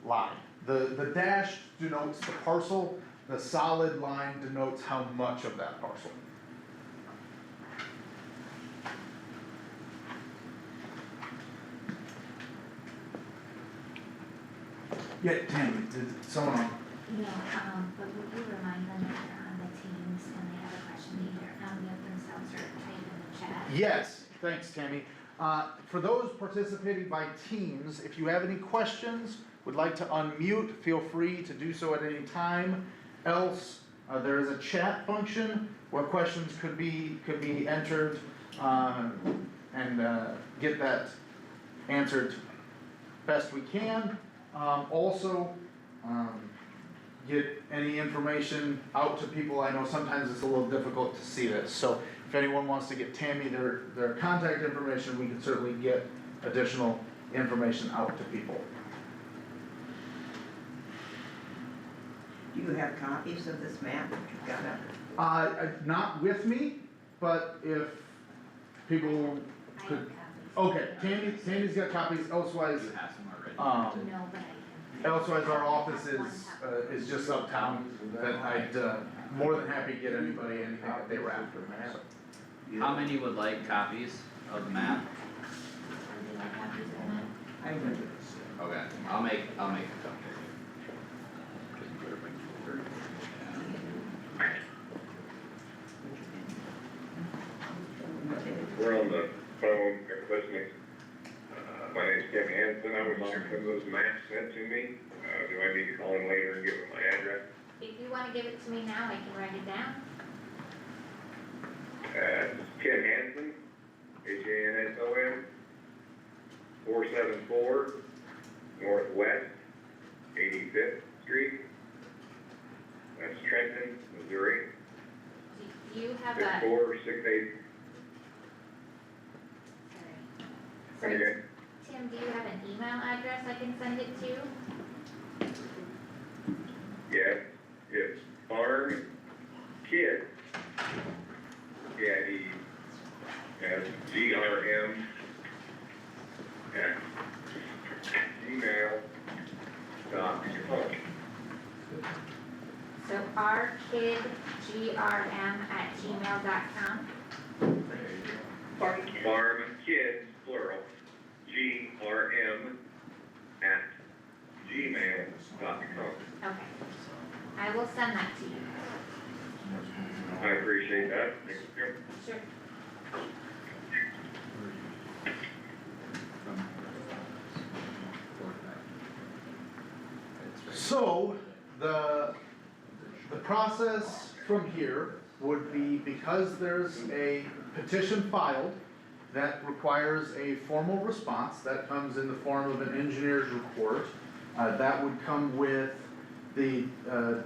line. The dash denotes the parcel, the solid line denotes how much of that parcel. Yeah, Tammy, did someone on? No, but would you remind them if they're on the teams and they have a question, either unmute themselves or type in the chat? Yes, thanks, Tammy. For those participating by teams, if you have any questions, would like to unmute, feel free to do so at any time. Else, there is a chat function where questions could be entered, and get that answered best we can. Also, get any information out to people. I know sometimes it's a little difficult to see this, so if anyone wants to get Tammy their contact information, we can certainly get additional information out to people. Do you have copies of this map that you've got up? Not with me, but if people I could, have copies. okay, Tammy's got copies, elsewise, You have some already. No, but I can. elsewise our office is just uptown, that I'd, more than happy to get anybody anything that they were after. So. How many would like copies of the map? Would you like copies of that? I would. Okay, I'll make a couple. We're on the phone, listening. My name's Tim Hanson, I was looking for those maps sent to me. Do I need to call in later and give them my address? If you wanna give it to me now, I can write it down. Tim Hanson, Hanson, 474 Northwest 85th Street. That's Trenton, Missouri, Do you have a, 64688. sorry. Okay. Tim, do you have an email address I can send it to? Yes, it's farmkid grm@gmail.com. So rkidgrm@gmail.com. Farm kids, plural, grm@gmail.com. Okay. I will send that to you. I appreciate that, thank you. Sure. So, the process from here would be, because there's a petition filed that requires a formal response, that comes in the form of an engineer's report. That would come with the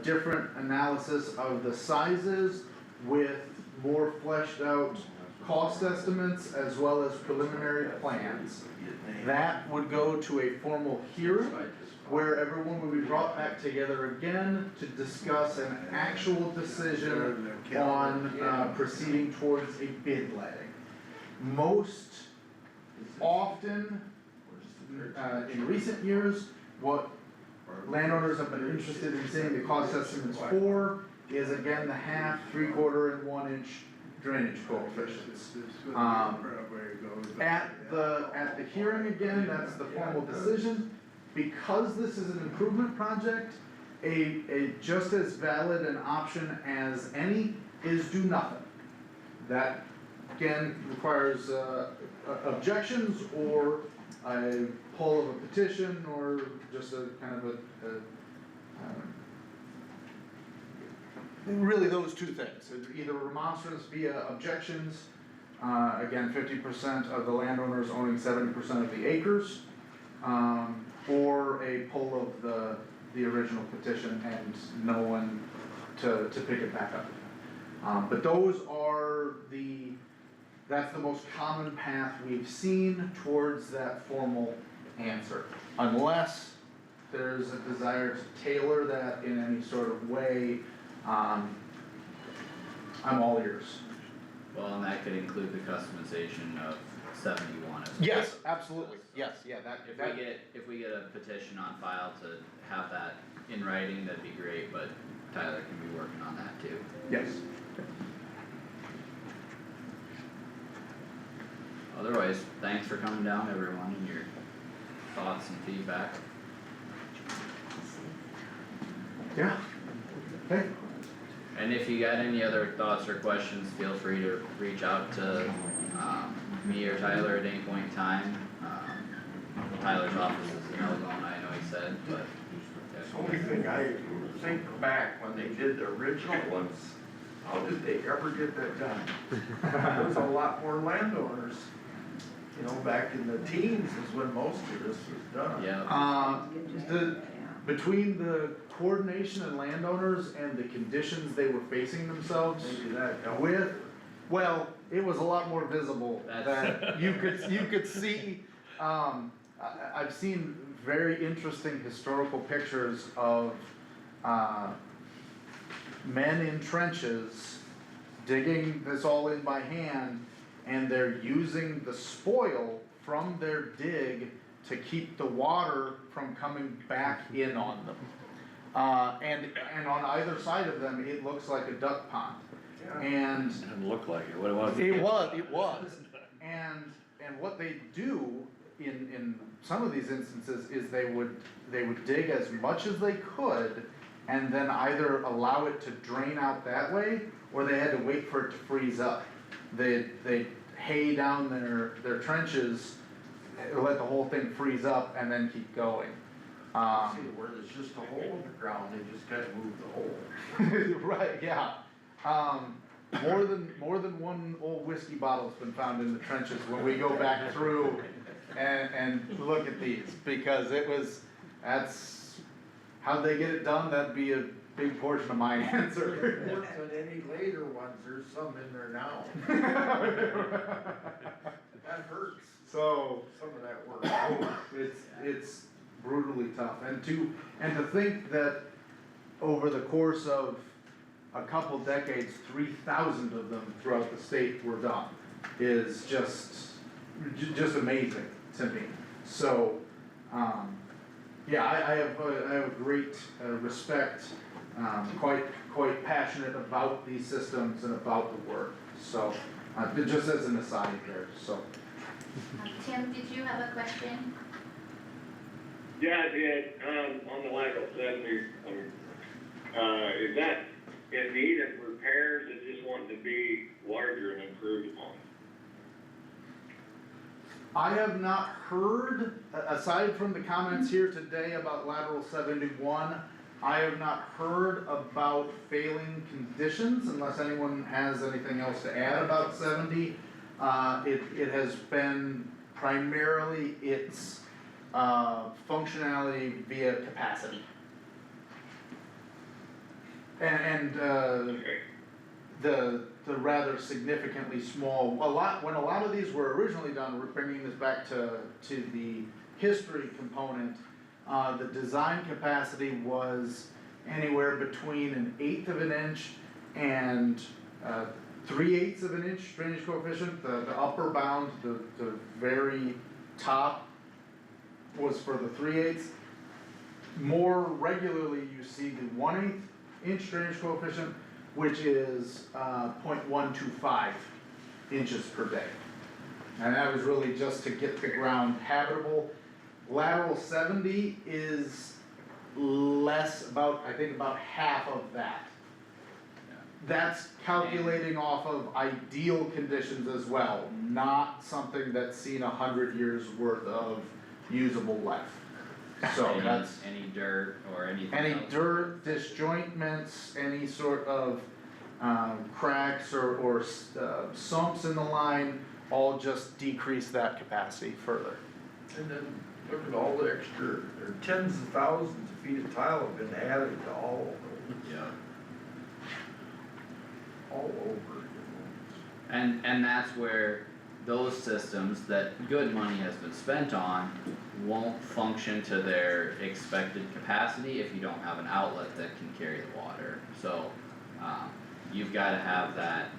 different analysis of the sizes with more fleshed out cost estimates as well as preliminary plans. That would go to a formal hearing where everyone would be brought back together again to discuss an actual decision on proceeding towards a bid letting. Most often, in recent years, what landowners have been interested in seeing the cost estimates for is again the half, 3/4, and 1-inch drainage coefficients. At the hearing again, that's the formal decision. Because this is an improvement project, a just as valid an option as any is do nothing. That again requires objections or a pull of a petition or just a kind of really those two things, either remonstrance via objections, again 50% of the landowners owning 70% of the acres, or a pull of the original petition and no one to pick it back up. But those are that's the most common path we've seen towards that formal answer. Unless there's a desire to tailor that in any sort of way, I'm all ears. Well, and that could include the customization of 71 as well. Yes, absolutely, yes, yeah, If we get a petition on file to have that in writing, that'd be great, but Tyler can be working on that too. Yes. Otherwise, thanks for coming down, everyone, and your thoughts and feedback. Yeah. Okay. And if you got any other thoughts or questions, feel free to reach out to me or Tyler at any point in time. Tyler's office is in Algona, I know he said, but. The only thing I think back when they did the original ones, how did they ever get that done? There was a lot more landowners, you know, back in the teens is when most of this was done. Yeah. Between the coordination and landowners and the conditions they were facing themselves Maybe that helped. with, well, it was a lot more visible that you could see. I've seen very interesting historical pictures of men in trenches digging this all in by hand, and they're using the spoil from their dig to keep the water from coming back in on them. And on either side of them, it looks like a duck pond. And It didn't look like it, what it was. it was. And what they do in some of these instances is they would dig as much as they could and then either allow it to drain out that way, or they had to wait for it to freeze up. They hay down their trenches, let the whole thing freeze up and then keep going. See, where there's just a hole in the ground, they just gotta move the hole. Right, yeah. More than one old whiskey bottle's been found in the trenches when we go back through and look at these, because that's, how'd they get it done, that'd be a big portion of my answer. Worse than any later ones, there's some in there now. That hurts, So, some of that work. it's brutally tough, and to think that over the course of a couple decades, 3,000 of them throughout the state were done, is just just amazing to me. So, yeah, I have a great respect, quite passionate about these systems and about the work. So, just as an aside there, so. Tim, did you have a question? Yeah, I did, on the lateral 70, is that in need of repairs, or just wanting to be larger and improved upon? I have not heard, aside from the comments here today about lateral 71, I have not heard about failing conditions unless anyone has anything else to add about 70. It has been primarily its functionality via capacity. And the rather significantly small, when a lot of these were originally done, we're bringing this back to the history component, the design capacity was anywhere between 1/8 of an inch and 3/8 of an inch drainage coefficient. The upper bound, the very top was for the 3/8. More regularly, you see the 1/8 inch drainage coefficient, which is 0.125 inches per day. And that was really just to get the ground habitable. Lateral 70 is less, I think about half of that. That's calculating off of ideal conditions as well, not something that's seen 100 years worth of usable life. So that's. Any dirt or anything Any else? dirt, disjointments, any sort of cracks or sumps in the line, all just decrease that capacity further. And then look at all the extra, there are tens of thousands of feet of tile have been added to all of those. Yeah. All over. And that's where those systems that good money has been spent on won't function to their expected capacity if you don't have an outlet that can carry the water. So, you've gotta have that,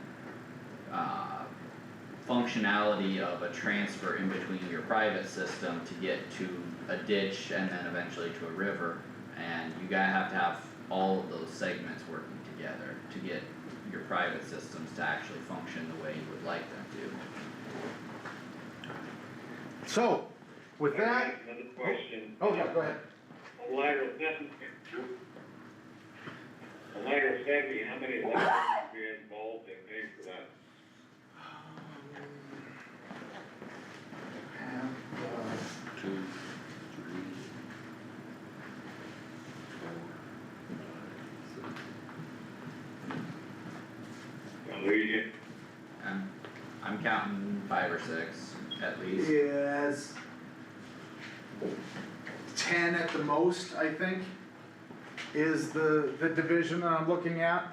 functionality of a transfer in between your private system to get to a ditch and then eventually to a river. And you gotta have to have all of those segments working together to get your private systems to actually function the way you would like them to. So, with that. Another question. Oh, yeah, go ahead. On lateral 70, how many laterals would be involved in paying for that? Two, three, I'll leave you. I'm counting 5 or 6 at least. Yes. 10 at the most, I think, is the division that I'm looking at.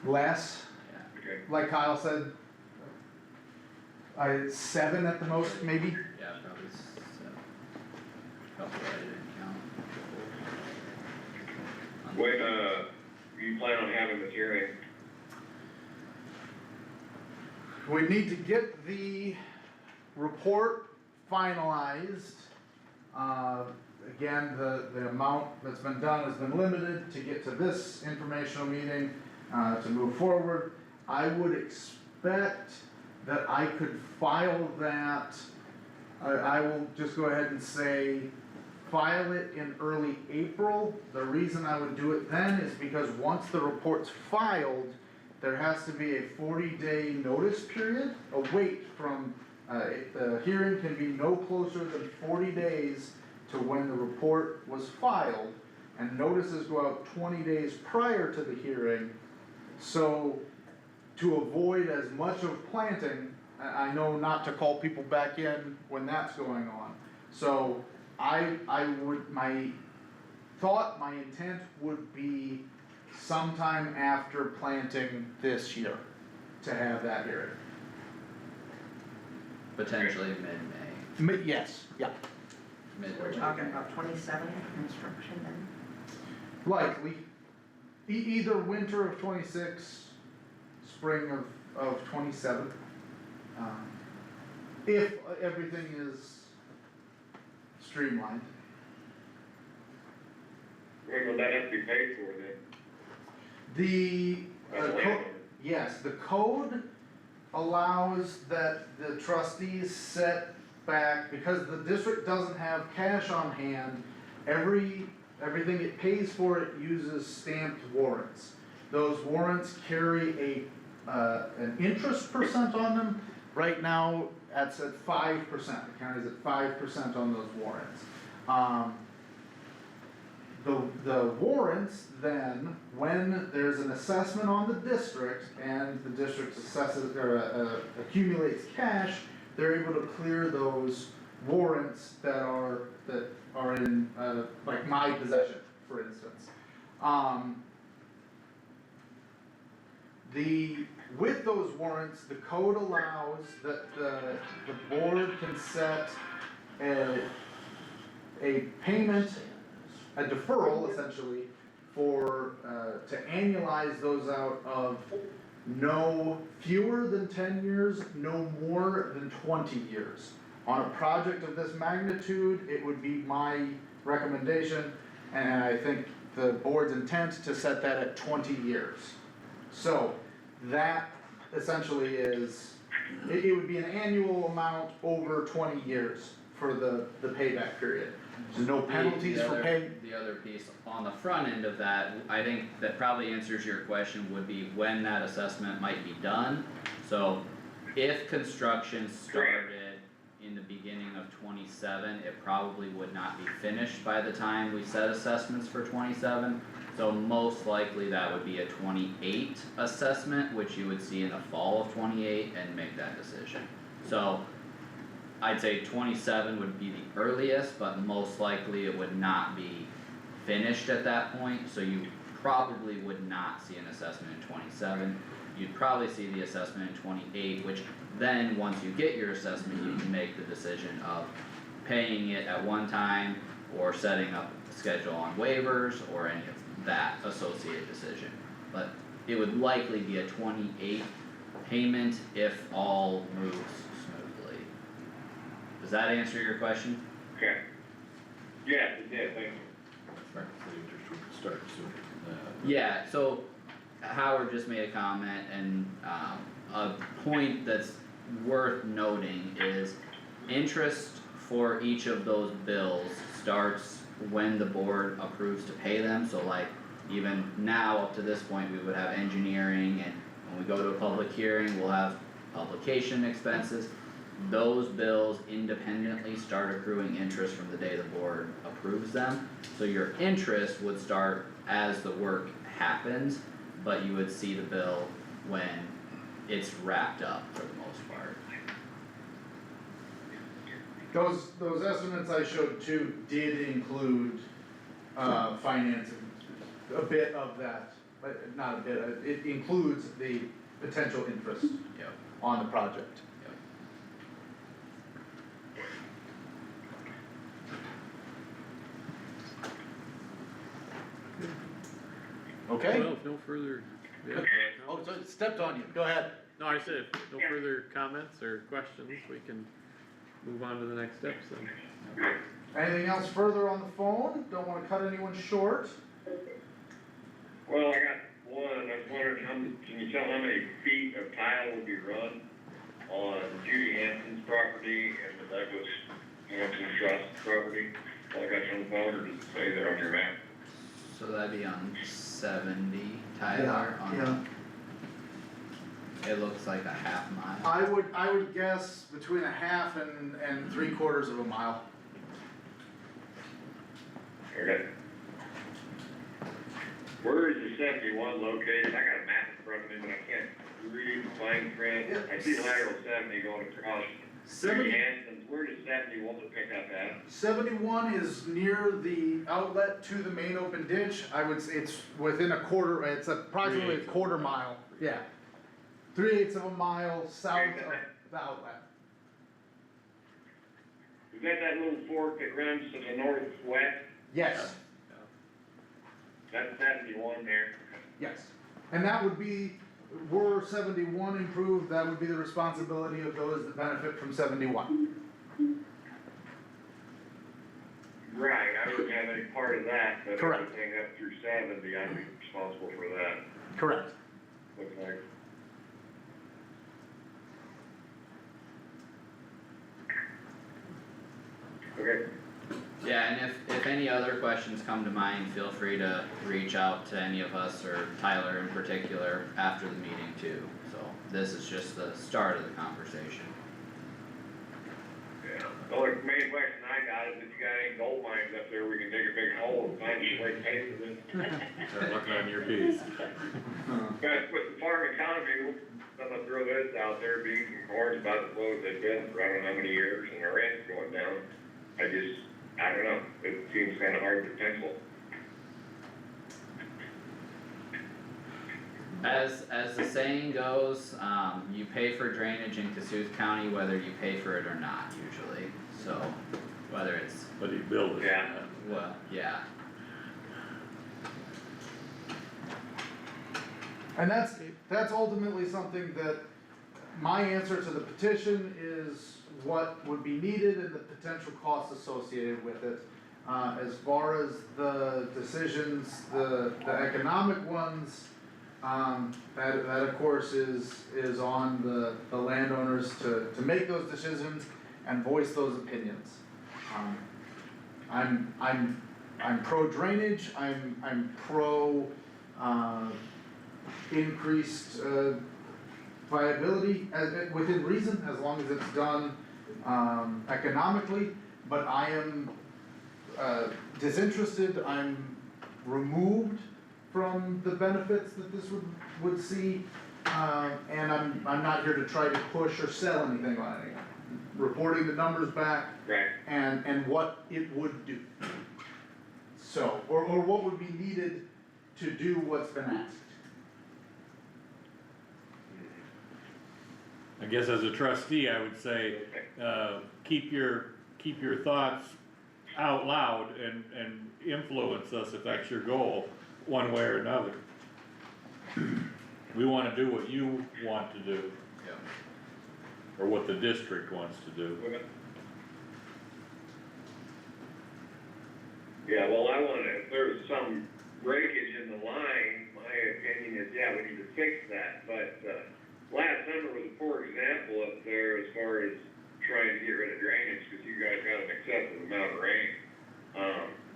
Less, Okay. like Kyle said, 7 at the most, maybe. Yeah, probably 7. Couple that I didn't count. When, you plan on having this hearing? We need to get the report finalized. Again, the amount that's been done has been limited to get to this informational meeting, to move forward. I would expect that I could file that, I will just go ahead and say, file it in early April. The reason I would do it then is because once the report's filed, there has to be a 40-day notice period, a wait from, the hearing can be no closer than 40 days to when the report was filed, and notices go out 20 days prior to the hearing. So, to avoid as much of planting, I know not to call people back in when that's going on. So, my intent would be sometime after planting this year to have that hearing. Potentially mid-May. Yes, yeah. We're talking about 27 construction then? Likely, either winter of 26, spring of 27. If everything is streamlined. When will that have to be paid for then? The, By the co- landlord? yes, the code allows that the trustees set back, because the district doesn't have cash on hand, everything it pays for it uses stamped warrants. Those warrants carry an interest percent on them. Right now, that's at 5%, the county's at 5% on those warrants. The warrants then, when there's an assessment on the district and the district assesses or accumulates cash, they're able to clear those warrants that are in, like my possession, for instance. With those warrants, the code allows that the board can set a payment, a deferral essentially, for, to annualize those out of no fewer than 10 years, no more than 20 years. On a project of this magnitude, it would be my recommendation, and I think the board's intent to set that at 20 years. So, that essentially is, it would be an annual amount over 20 years for the payback period. There's no penalties for paying. The other piece on the front end of that, I think that probably answers your question, would be when that assessment might be done. So if construction started in the beginning of 27, it probably would not be finished by the time we set assessments for 27. So most likely that would be a 28 assessment, which you would see in the fall of 28 and make that decision. So I'd say 27 would be the earliest, but most likely it would not be finished at that point, so you probably would not see an assessment in 27. You'd probably see the assessment in 28, which then, once you get your assessment, you can make the decision of paying it at one time, or setting up a schedule on waivers, or any of that associated decision. But it would likely be a 28 payment if all moves smoothly. Does that answer your question? Okay. Yes, it did, thank you. Right, so the interest would start sooner than that. Yeah, so Howard just made a comment, and a point that's worth noting is interest for each of those bills starts when the board approves to pay them. So like, even now up to this point, we would have engineering, and when we go to a public hearing, we'll have publication expenses. Those bills independently start accruing interest from the day the board approves them. So your interest would start as the work happens, but you would see the bill when it's wrapped up for the most part. Those estimates I showed too did include, financing, a bit of that, but not a bit, it includes the potential interest on the project. Okay? Well, if no further, yeah. Oh, so it stepped on you, go ahead. No, I said if no further comments or questions, we can move on to the next steps then. Anything else further on the phone? Don't wanna cut anyone short. Well, I got one, I was wondering, can you tell how many feet of tile will be run on Judy Hanson's property and the Douglas Hanson Trust property? While I got you on the phone, or does it say there on your map? So that'd be on 70, Tyler, it looks like a half mile. I would guess between a half and 3/4 of a mile. Okay. Where is the 71 located? I got a map in front of me, but I can't read the fine print. I see lateral 70 going across. 70 Hanson's, where does 71 pick up at? 71 is near the outlet to the main open ditch. I would say it's within it's approximately a 1/4 mile. Yeah. 3/8 of a mile south of the outlet. Is that little fork that runs to the northwest? Yes. That's 71 there. Yes. And that would be, were 71 improved, that would be the responsibility of those that benefit from 71. Right, I wouldn't have any part of that, but Correct. everything up through 70, I'd be responsible for that, Correct. looks like. Okay. Yeah, and if any other questions come to mind, feel free to reach out to any of us or Tyler in particular after the meeting too. So this is just the start of the conversation. Yeah, the only main question I got is if you got any gold mines up there, we can dig a big hole and find some way to pay for this. Start looking on your piece. But with the farm economy, I'm gonna throw this out there, beans and corn's about as low as they've been for I don't know how many years, and the rent's going down. I don't know, it seems kinda hard to pencil. As the saying goes, you pay for drainage in Kossuth County whether you pay for it or not usually. So whether it's, But he built it. Yeah. well, yeah, And that's ultimately something that my answer to the petition is what would be needed and the potential costs associated with it. As far as the decisions, the economic ones, that of course is on the landowners to make those decisions and voice those opinions. I'm pro drainage, I'm pro, increased, viability within reason, as long as it's done, economically, but I am, disinterested, I'm removed from the benefits that this would see, and I'm not here to try to push or sell anything on anyone. Reporting the numbers back Right. and what it would do. So, or what would be needed to do what's been asked. I guess as a trustee, I would say, keep your thoughts out loud and influence us if that's your goal, one way or another. We wanna do what you want to do, yeah. or what the district wants to do. Yeah, well, if there's some breakage in the line, my opinion is, yeah, we need to fix that, but, last summer was a poor example up there as far as trying to get rid of drainage, cause you guys got an excessive amount of rain.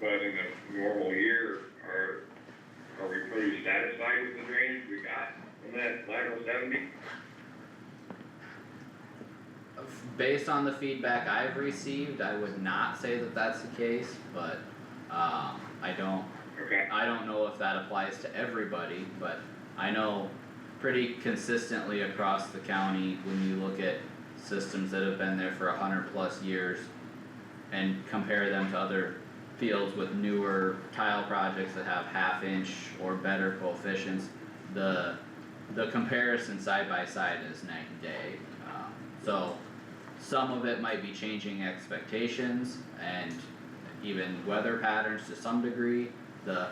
But in a normal year, are we pretty satisfied with the drainage we got in that lateral 70? Based on the feedback I've received, I would not say that that's the case, but, I don't know if that applies to everybody, but I know pretty consistently across the county, when you look at systems that have been there for 100+ years and compare them to other fields with newer tile projects that have 1/2 inch or better coefficients, the comparison side by side is night and day. So some of it might be changing expectations and even weather patterns to some degree. The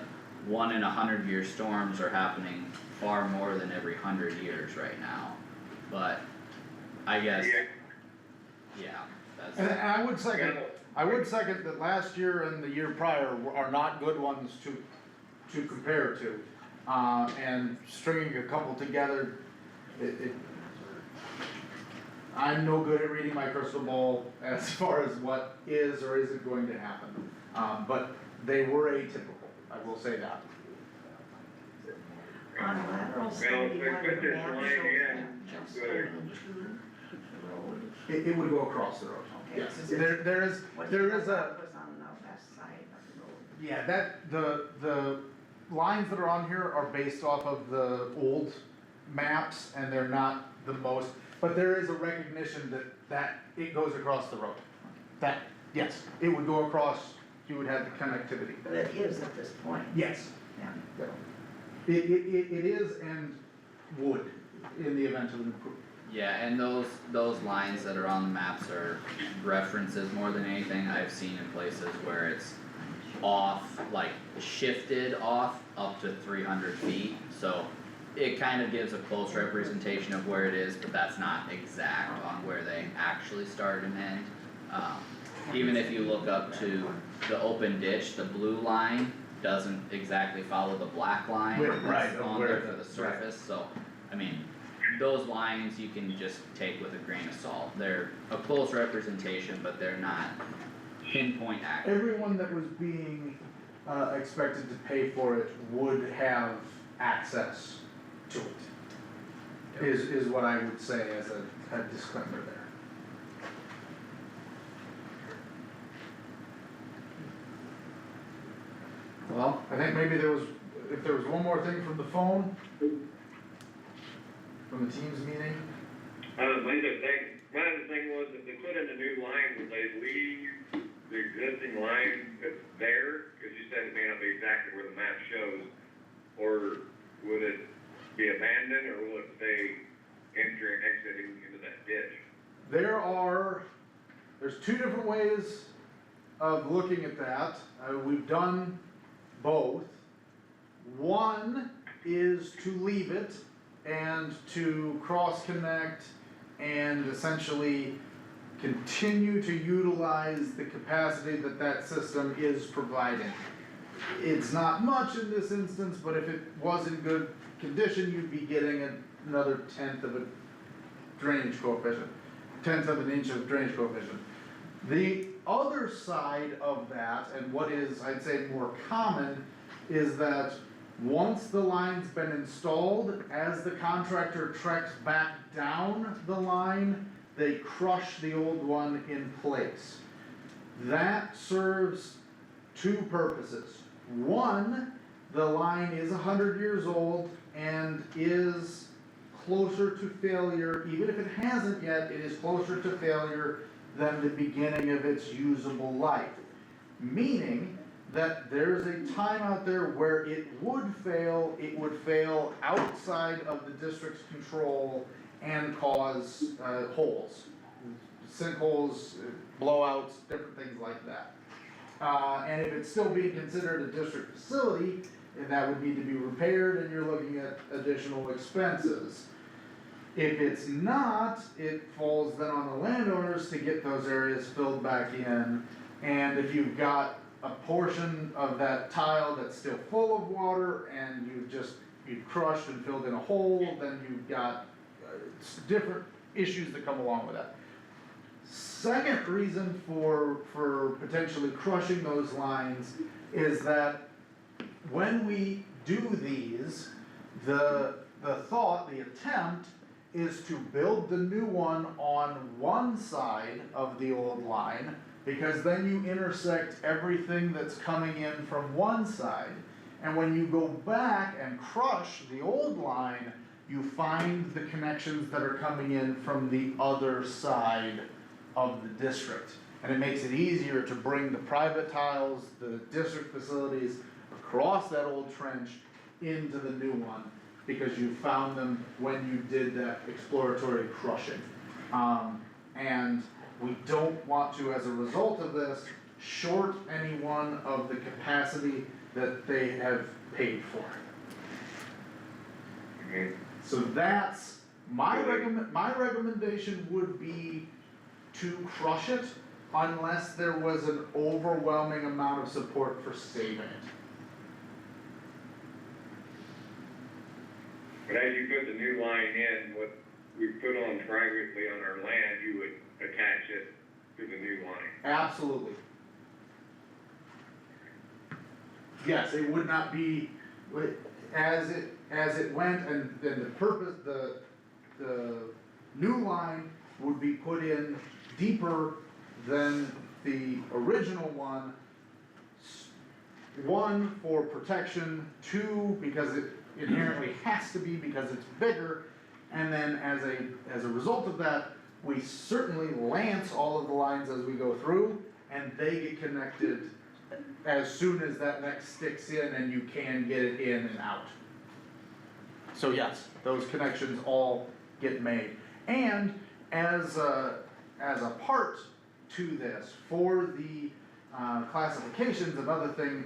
1 in 100-year storms are happening far more than every 100 years right now, but I guess, yeah, that's. And I would second that last year and the year prior are not good ones to compare to. And stringing a couple together, I'm no good at reading my crystal ball as far as what is or isn't going to happen. But they were atypical, I will say that. On lateral Well, if 71, they put the this map line shows in, them just good. going to the road. It would go across the road, Okay, yes. so There is What a, was on the west side of the road. yeah, the lines that are on here are based off of the old maps and they're not the most, but there is a recognition that it goes across the road. That, yes, it would go across, you would have the connectivity. But it is at this point. Yes. Yeah. It is and would in the event of an improvement. Yeah, and those lines that are on the maps are references more than anything. I've seen in places where it's off, like shifted off up to 300 feet, so it kind of gives a close representation of where it is, but that's not exact on where they actually start and end. Even if you look up to the open ditch, the blue line doesn't exactly follow the black line Right, that's of on where there for the- the surface, so, I mean, those lines you can just take with a grain of salt, they're a close representation, but they're not pinpoint accurate. Everyone that was being, expected to pay for it would have access to it. Is what I would say as a disclaimer there. Well, I think maybe if there was one more thing from the phone, from the Teams meeting. My other thing was, if they put in a new line, would they leave the existing line that's there? Cause you said it may not be exactly where the map shows, or would it be abandoned, or will it stay exiting into that ditch? There's two different ways of looking at that. We've done both. One is to leave it and to cross-connect and essentially continue to utilize the capacity that that system is providing. It's not much in this instance, but if it was in good condition, you'd be getting another tenth of a drainage coefficient, tenth of an inch of drainage coefficient. The other side of that, and what is, I'd say, more common, is that once the line's been installed, as the contractor treks back down the line, they crush the old one in place. That serves two purposes. One, the line is 100 years old and is closer to failure, even if it hasn't yet, it is closer to failure than the beginning of its usable life. Meaning that there's a time out there where it would fail outside of the district's control and cause holes, sinkholes, blowouts, different things like that. And if it's still being considered a district facility, and that would need to be repaired, and you're looking at additional expenses. If it's not, it falls then on the landowners to get those areas filled back in. And if you've got a portion of that tile that's still full of water and you've crushed and filled in a hole, then you've got different issues that come along with that. Second reason for potentially crushing those lines is that when we do these, the attempt is to build the new one on one side of the old line, because then you intersect everything that's coming in from one side. And when you go back and crush the old line, you find the connections that are coming in from the other side of the district. And it makes it easier to bring the private tiles, the district facilities, across that old trench into the new one, because you found them when you did that exploratory crushing. And we don't want to, as a result of this, short anyone of the capacity that they have paid for. So that's, my recommendation would be to crush it unless there was an overwhelming amount of support for saving it. But as you put the new line in, what we put on privately on our land, you would attach it to the new line. Absolutely. Yes, it would not be, as it went, and then the purpose, the new line would be put in deeper than the original one. One, for protection, two, because it inherently has to be because it's bigger, and then as a result of that, we certainly lance all of the lines as we go through, and they get connected as soon as that next sticks in and you can get it in and out. So yes, those connections all get made. And as a part to this, for the classifications, another thing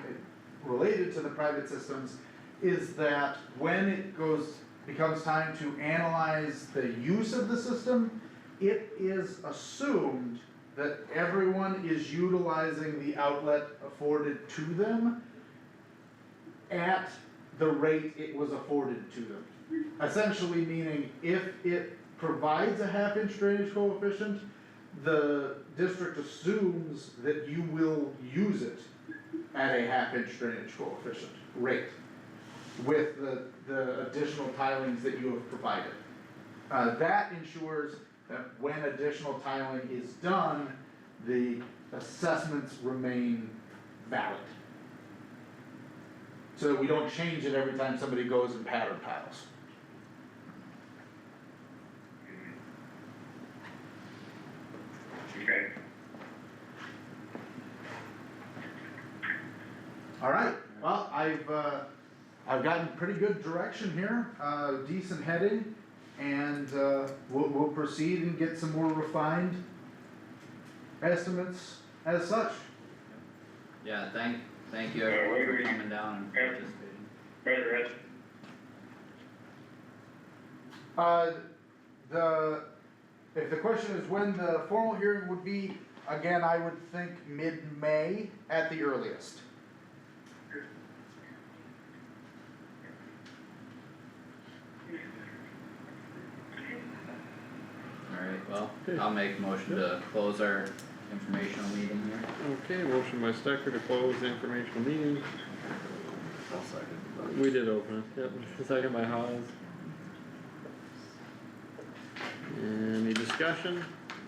related to the private systems is that when it goes becomes time to analyze the use of the system, it is assumed that everyone is utilizing the outlet afforded to them at the rate it was afforded to them. Essentially meaning if it provides a half-inch drainage coefficient, the district assumes that you will use it at a half-inch drainage coefficient rate with the additional tilings that you have provided. That ensures that when additional tiling is done, the assessments remain valid. So we don't change it every time somebody goes and pattern tiles. Okay. All right, well, I've gotten pretty good direction here, decent heading, and, we'll proceed and get some more refined estimates as such. Yeah, thank you everyone for coming down and participating. If the question is when the formal hearing would be, again, I would think mid-May at the earliest. Alright, well, I'll make a motion to close our informational meeting here. Okay, motion by Stecker to close the informational meeting. I'll second. We did open it, yep, second by Hawes. Any discussion?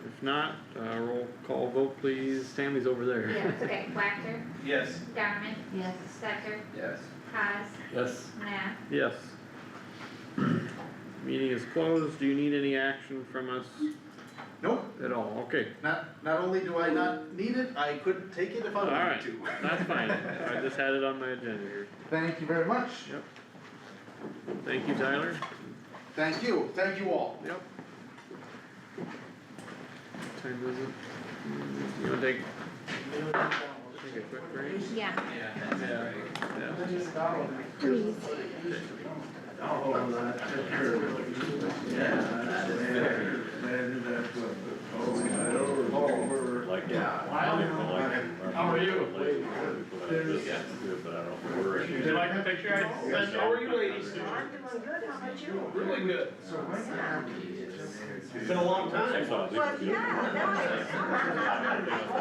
If not, roll call vote please, Tammy's over there. Yes, okay, Wactor, Yes. Garmin, Yes. Stecker, Yes. Haas, Yes. Nat. Yes. Meeting is closed, do you need any action from us Nope, at all? Okay, not only do I not need it, I couldn't take it if I wanted alright, to. that's fine, I just had it on my agenda here. Thank you very much. Yep. Thank you, Tyler. Thank you all. Yep. What time is it? You wanna take a quick break? Yeah. Yeah. Please. Like, How are you? But I don't know if we're. Would you like the picture I sent? How are you ladies doing? I'm doing good, how about you? Really good. Yeah. It's been a long time. Well, yeah, no, I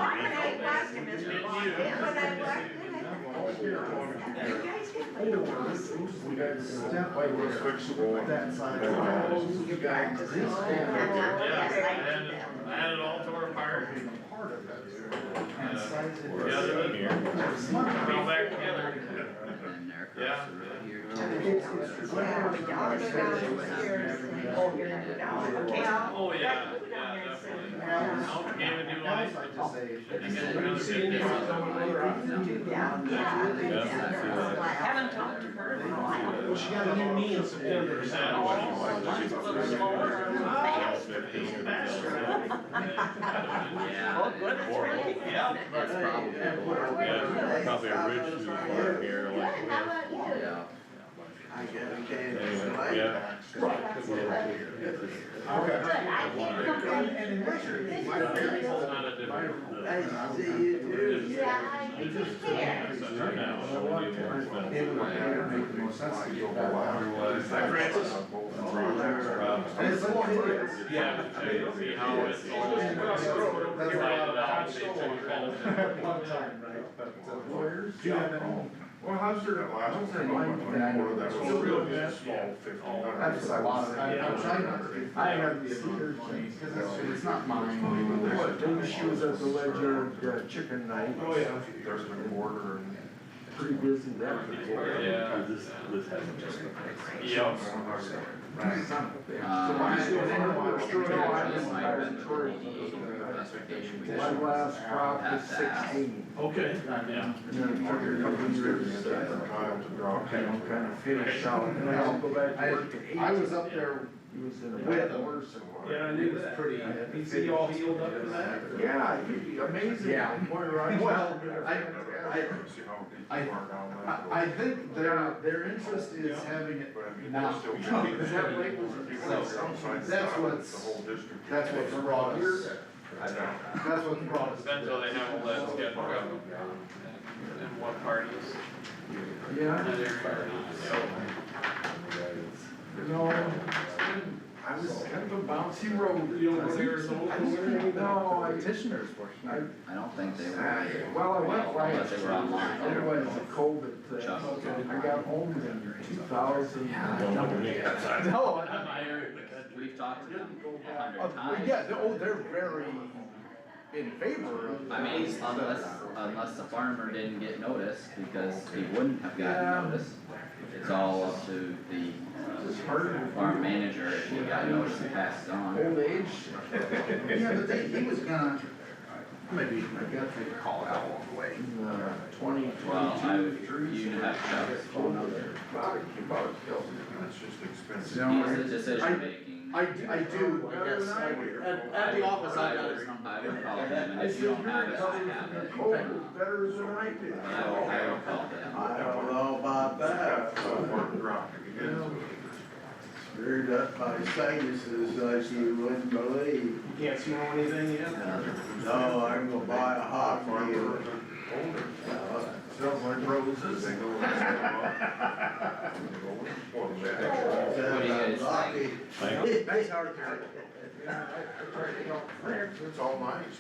watched him as we walked in, when I walked in, you guys get later ones. That side. You guys. Yes, I did that. I had it all tore apart. Part of that. Together, go back together. And then there across Yeah. the road here. Yeah, we gotta go downstairs. Oh, you're gonna go down, okay. Oh, yeah, definitely. I'll give it to you all. Haven't talked to her in a while. Well, she got a new knee in September. She's a little smaller. Yeah. Oh, good, it's right. Yeah. That's probably. Yeah, probably a ridge through the farm here, like. How about you? Yeah. Anyway, yeah. Good, I can't complain. It's not a different. Yeah, you take care. Hi, Francis. Yeah, see how it's all. Do you have any? Well, how's your last one? That was real good, small, 1,500. That's a lot. I'm trying not to. I have the because it's not mine. What, then she was at the Ledger chicken night. Oh, yeah. There's an order and pretty busy that day. Yeah. This hasn't just. Yep. So I'm still in My last crop is 16. Okay. Yeah. And then it took a couple of years to drop. I'm kind of finished out. And then I'll go back to work at 8. I was up there He was in We a had the- horse and what. Yeah, it was pretty, is he all healed up for that? Yeah, amazing. Yeah. Boy, Ryan's Well, been I- fantastic. See how deep I- you are down that. I think their interest is having it But I mean, not still. because that lake was, that's what's, The whole district. that's what's brought us, I know. that's what's brought us. Depends how they have all that scheduled up and what parties. Yeah, Another party, so. I was kind of a bouncy road. You don't go to Arizona? No, I, Petitioners for. I don't think they were. well, I went right. Unless they were online. Otherwise, the COVID thing. Chuck. I got home in 2000. No, We've talked to them 100 times. yeah, they're very in favor of. I mean, unless the farmer didn't get notice, because he wouldn't have Yeah. gotten notice. It's all up to the farm manager if he got notice and passed it on. Old age. Yeah, but he was gonna, maybe, I guess they call it out along the way. 20, Well, you'd have to have his phone number. It's just expensive. He's the decision making. I do, yes, at the office I got his number. I would call him, and if you don't have it, I have it. COVID better than I did. I will call him. I don't know about that. Screwed up my sinuses like you wouldn't believe. You can't smell anything yet? No, I'm gonna buy a hot meal. Smells like roses. What do you guys think? Nice hard It's all nice.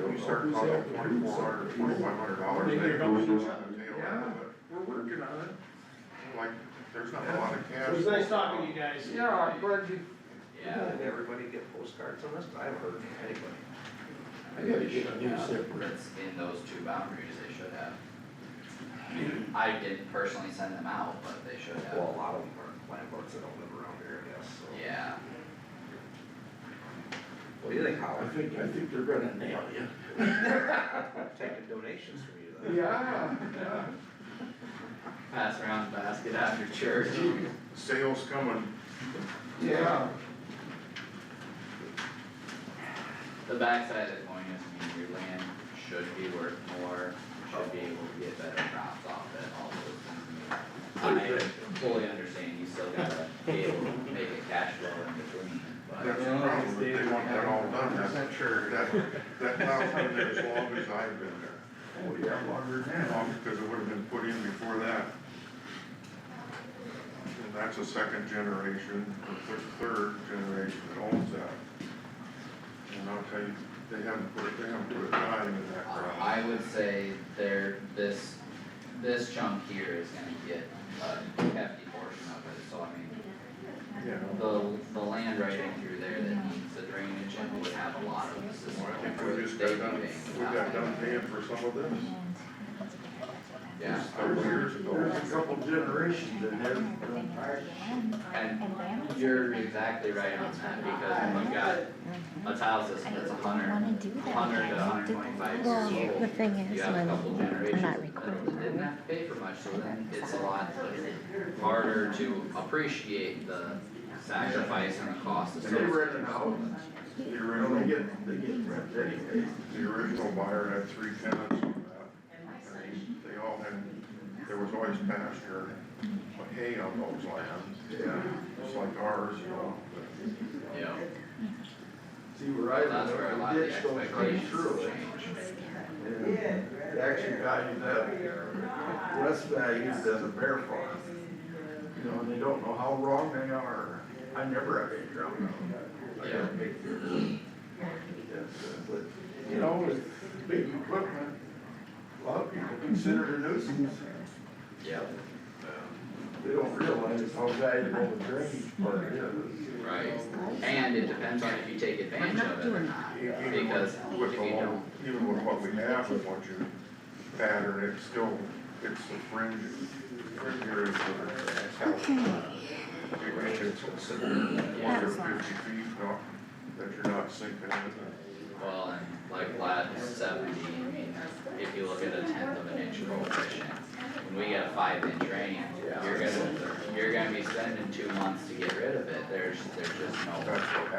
We start talking $2,400, $2,500, they go on the tail end of it. We're working on it. Like, there's not a lot of cash. It was nice talking to you guys. Yeah, I'm glad you. Yeah. Did everybody get postcards on this? I haven't heard from anybody. I gotta get a new zipper. It's in those two boundaries, they should have. I didn't personally send them out, but they should have. Well, a lot of them are landlords that don't live around here, I guess, so. Yeah. What do you think, Howard? I think they're gonna nail you. Taking donations from you then. Yeah. Pass around the basket after church. Sales coming. Yeah. The backside of the coin is, I mean, your land should be worth more, should be able to get better crops off it, all those things. I mean, I fully understand, you still gotta be able to make a cash flow in between, That's but. the problem, if they want that all done, that's, sure. that plow's been there as long as I've been there. Oh, yeah, longer than that. Because it would have been put in before that. And that's a second generation, or third generation that owns that. And I'll tell you, they haven't put a dime in that ground. I would say this chunk here is gonna get a hefty portion of it, so I mean, Yeah. the land right in through there that needs the drainage and would have a lot of this. Well, I think we just got done, paying for some of this. Yeah, Just a couple years ago. There's a couple generations that haven't done. and you're exactly right on that, because when you got a tile system that's 100 to 125 Well, years old, the thing is, you have a when couple we're generations not that recording, didn't have to pay for much, so then it's a lot harder to appreciate the sacrifice and the cost And they associated. rent it out. The They original, get rent anyway. the original buyer had 3 tenants on that. And they all had, there was always pasture, hay on those lands. Yeah. Just like ours, you know, but Yeah, See where I that's where a lot live, of the the ditch goes clean expectations through it. change. And the actual guy that West Values does a bear farm. You know, and they don't know how wrong they are. I never had any drought. I got a big deer. But, you know, with big equipment, a lot of people consider it a nuisance. Yep, They don't realize how valuable the drainage part is. right, and it depends on if you take advantage of it or not, because with if the you low, don't, even with what we have and what you pattern, it's still, it's the fringe areas that are healthy. It's considered 150 feet, not, that you're not sinking in. Well, and like lat 70, I mean, if you look at a 1/10 of an inch coefficient, when we get a 5-inch rain, you're gonna be spending 2 months to get rid of it, there's just no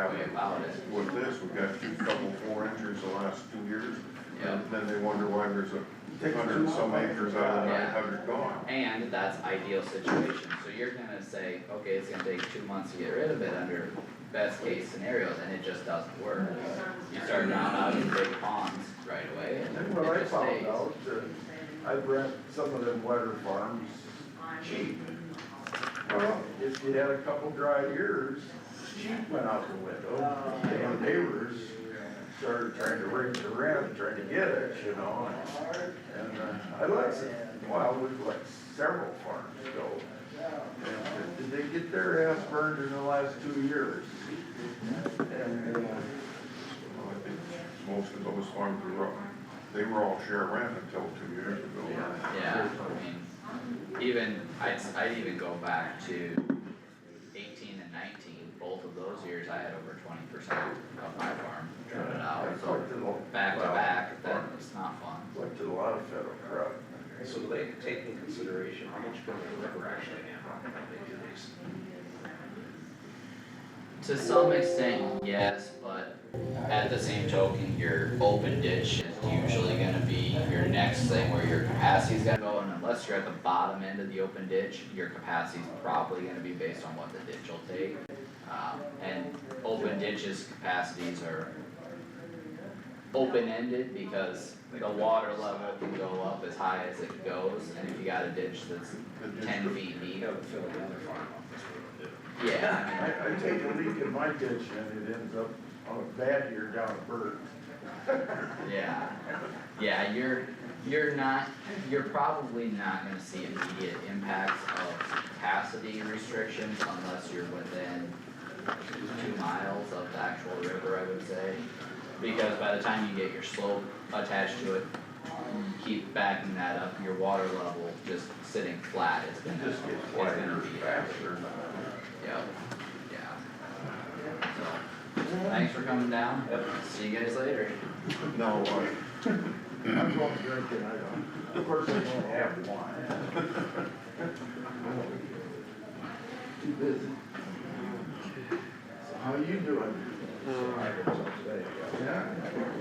way about it. With this, we've got a couple 4 inches the last 2 years. Yep. And then they wonder why there's a 100 and some acres out of 900 gone. And that's ideal situation, so you're gonna say, okay, it's gonna take 2 months to get rid of it under best case scenarios, and it just doesn't work. You start drowning out in big ponds right away, and And what I it just found stays. out, I rent some of them wetter farms cheap. Well, if you had a couple dry years, cheap went out the window, and neighbors started trying to raise the rent, trying to get it, you know, and I like it. Well, we've let several farms go. And did they get their ass burned in the last 2 years? And, Well, I think most of those farms they were all share rent until 2 years ago. Yeah, I mean, even, I'd even go back to 18 and 19, both of those years I had over 20% of my farm trotted out, so back to back, that was not fun. Collected a lot of federal crap. So do they take into consideration how much can the river actually handle when they do these? To some extent, yes, but at the same token, your open ditch is usually gonna be your next thing where your capacity's gonna go, and unless you're at the bottom end of the open ditch, your capacity's probably gonna be based on what the ditch will take. And open ditches capacities are open-ended because the water level can go up as high as it goes, and if you got a ditch that's 10 feet deep. Fill another farm up, that's what it'll do. Yeah, I take a leak in my ditch and it ends up on a bad year down a bird. yeah, you're probably not gonna see immediate impacts of capacity restrictions unless you're within 2 miles of the actual river, I would say. Because by the time you get your slope attached to it, keep backing that up, your water level just sitting flat, it's gonna be faster. Yep, yeah. So, thanks for coming down, see you guys later. No, I'm going drinking, I don't, of course I don't have wine. Too busy. So how you doing? Yeah.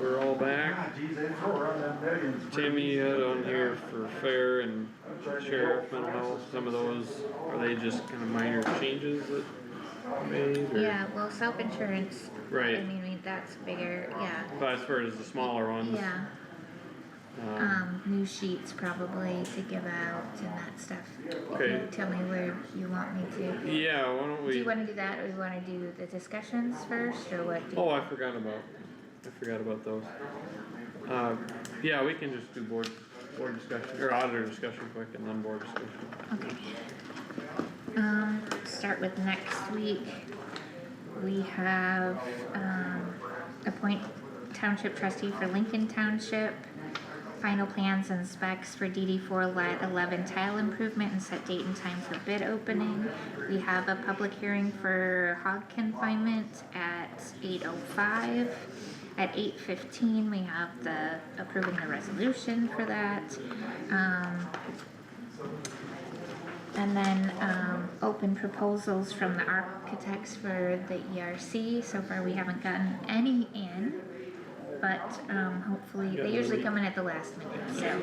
We're all back. God, geez, they throw around them millions. Tammy had on here for fair and sheriff mental health, some of those, are they just kind of minor changes that made, or? Yeah, well, self-insurance, I Right, mean, that's bigger, yeah, but as far as the smaller ones. yeah. New sheets probably to give out and that stuff. Okay. You can tell me where you want me to. Yeah, why don't Do you we, wanna do that, or you wanna do the discussions first, or what? do you- oh, I forgot about those. Yeah, we can just do board discussion, or auditor discussion quick and then board discussion. Okay. Start with next week. We have, appoint township trustee for Lincoln Township. Final plans and specs for DD4 Lat 11 tile improvement and set date and time for bid opening. We have a public hearing for hog confinement at 8:05. At 8:15, we have the approving the resolution for that. And then, open proposals from the architects for the ERC. So far, we haven't gotten any in, but, hopefully, they usually come in at the last minute, so,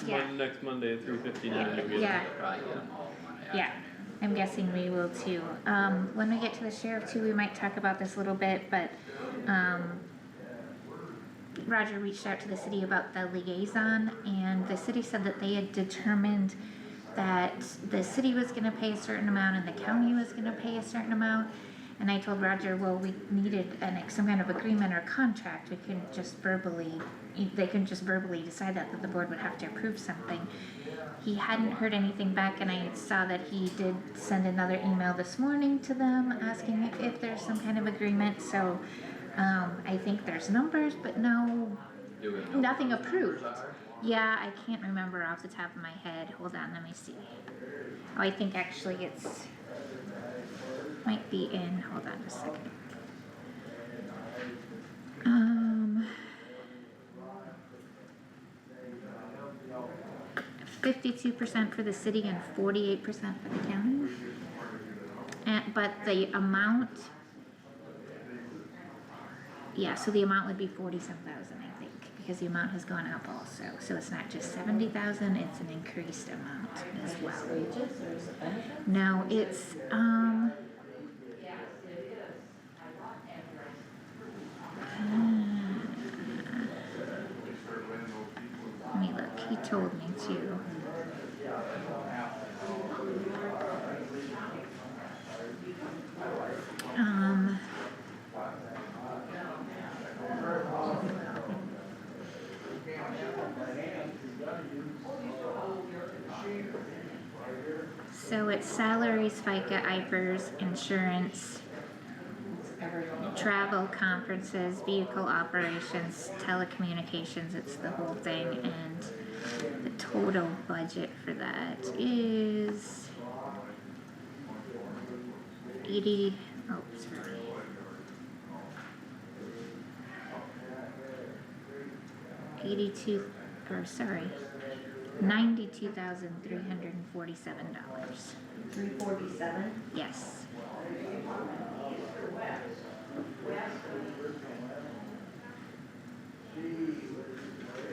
yeah. Next Monday at 3:59, you'll get it. Yeah. Probably get them all Monday Yeah, I'm guessing we will too. When we get to the sheriff too, we might talk about this a little bit, but, Roger reached out to the city about the liaison, and the city said that they had determined that the city was gonna pay a certain amount and the county was gonna pay a certain amount. And I told Roger, well, we needed some kind of agreement or contract, we couldn't just verbally, they couldn't just verbally decide that the board would have to approve something. He hadn't heard anything back, and I saw that he did send another email this morning to them asking if there's some kind of agreement, so, I think there's numbers, but nothing approved. Yeah, I can't remember off the top of my head, hold on, let me see. Oh, I think actually it's, might be in, hold on a second. 52% for the city and 48% for the county. And, but the amount, yeah, so the amount would be 40-some thousand, I think, because the amount has gone up also. So it's not just 70,000, it's an increased amount as well. Wages or is it benefits? No, it's, let me look, he told me to. So it's salaries, FICA, IFRS, insurance, travel, conferences, vehicle operations, telecommunications, it's the whole thing, and the total budget for that is 80, oh, sorry. $92,347. $347? Yes.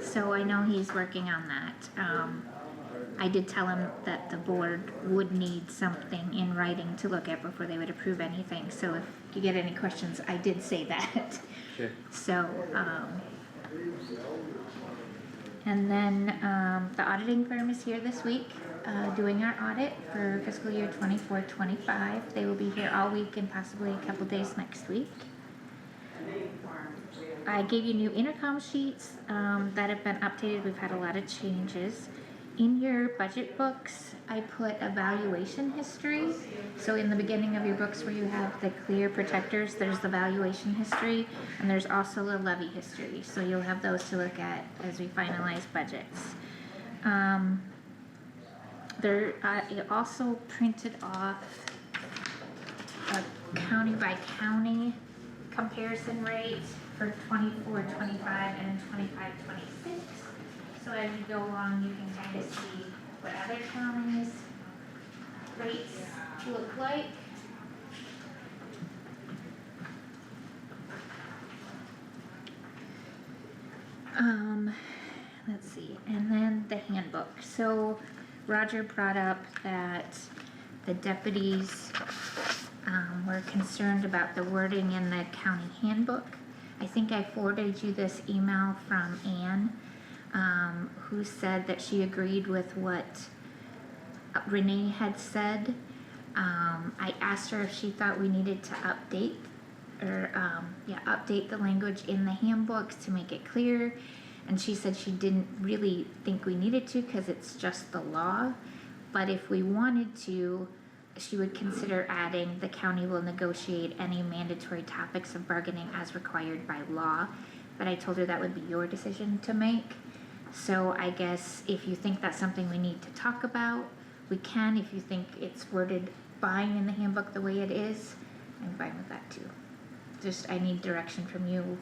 So I know he's working on that. I did tell him that the board would need something in writing to look at before they would approve anything, so if you get any questions, I did say that. Okay. So, and then, the auditing firm is here this week, doing our audit for fiscal year 24-25. They will be here all week and possibly a couple days next week. I gave you new intercom sheets, that have been updated. We've had a lot of changes. In your budget books, I put evaluation history. So in the beginning of your books where you have the clear protectors, there's the valuation history, and there's also a levy history. So you'll have those to look at as we finalize budgets. I also printed off a county by county comparison rate for 24-25 and 25-26. So as you go along, you can kind of see what other counties' rates look like. Let's see, and then the handbook. So Roger brought up that the deputies were concerned about the wording in the county handbook. I think I forwarded you this email from Anne, who said that she agreed with what Renee had said. I asked her if she thought we needed to update the language in the handbooks to make it clear, and she said she didn't really think we needed to because it's just the law, but if we wanted to, she would consider adding the county will negotiate any mandatory topics of bargaining as required by law, but I told her that would be your decision to make. So I guess if you think that's something we need to talk about, we can. If you think it's worded fine in the handbook the way it is, I'm fine with that too. Just, I need direction from you,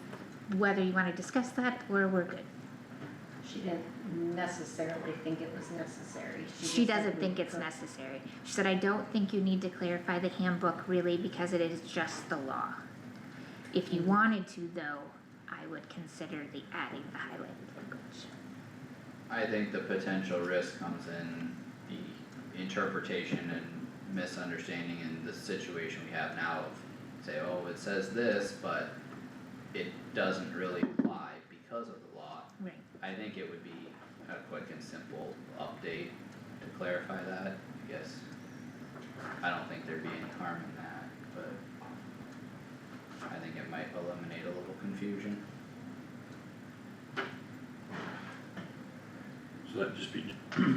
whether you wanna discuss that or we're good. She didn't necessarily think it was necessary. She doesn't think it's necessary. She said, I don't think you need to clarify the handbook really because it is just the law. If you wanted to though, I would consider adding the highlighted language. I think the potential risk comes in the interpretation and misunderstanding in the situation we have now of say, oh, it says this, but it doesn't really apply because of the law. Right. I think it would be a quick and simple update to clarify that, I guess. I don't think there'd be any harm in that, but I think it might eliminate a little confusion. So that'd just be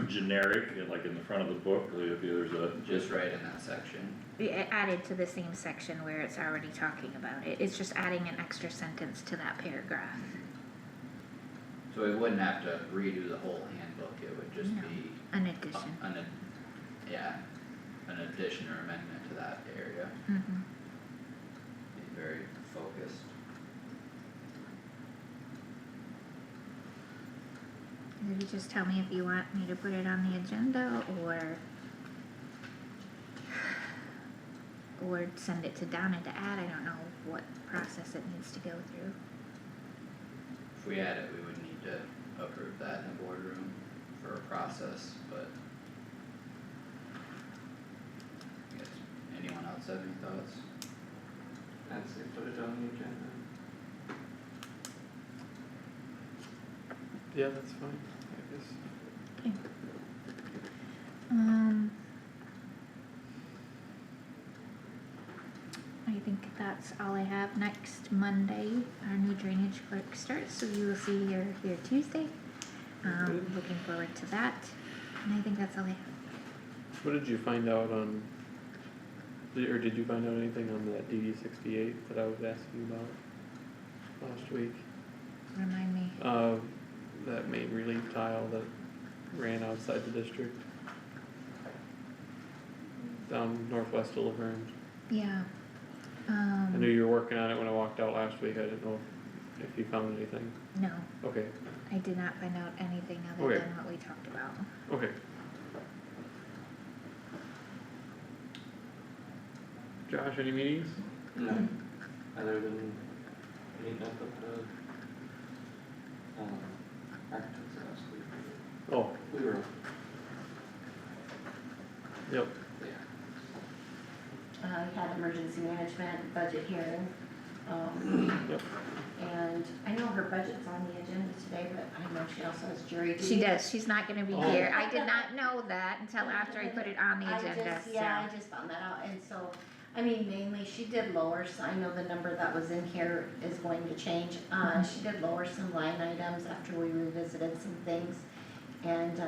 generic, like in the front of the book, or if there's a. Just right in that section. Added to the same section where it's already talking about it. It's just adding an extra sentence to that paragraph. So we wouldn't have to redo the whole handbook, it would just No, be an addition. an addition or amendment to that area. Mm-hmm. Be very focused. either you just tell me if you want me to put it on the agenda or send it to Donna to add, I don't know what process it needs to go through. If we add it, we would need to approve that in the boardroom for a process, but. I guess, anyone else have any thoughts? I'd say put it on the agenda. Yeah, that's fine, I guess. Okay. I think that's all I have. Next Monday, our new drainage clerk starts, so you will see her here Tuesday. Good. Looking forward to that, and I think that's all I have. What did you find out on, did you find out anything on that DD 68 that I was asking you about last week? Remind me. That main relief tile that ran outside the district. Down northwest of Laverne. Yeah. I knew you were working on it when I walked out last week, I didn't know if you found anything. No, Okay, I did not find out anything other Okay. than what we talked about. okay. Josh, any meetings? No, other than meeting up with the, architects last week. Oh, We were, yep, We had emergency management budget hearing, yep. and I know her budget's on the agenda today, but I know she also has jury duty. She does, she's not gonna be Oh. here. I did not know that until after I put it on the agenda, so. I just found that out, and so, I mean, mainly, she did lower, so I know the number that was in here is going to change. She did lower some line items after we revisited some things. And,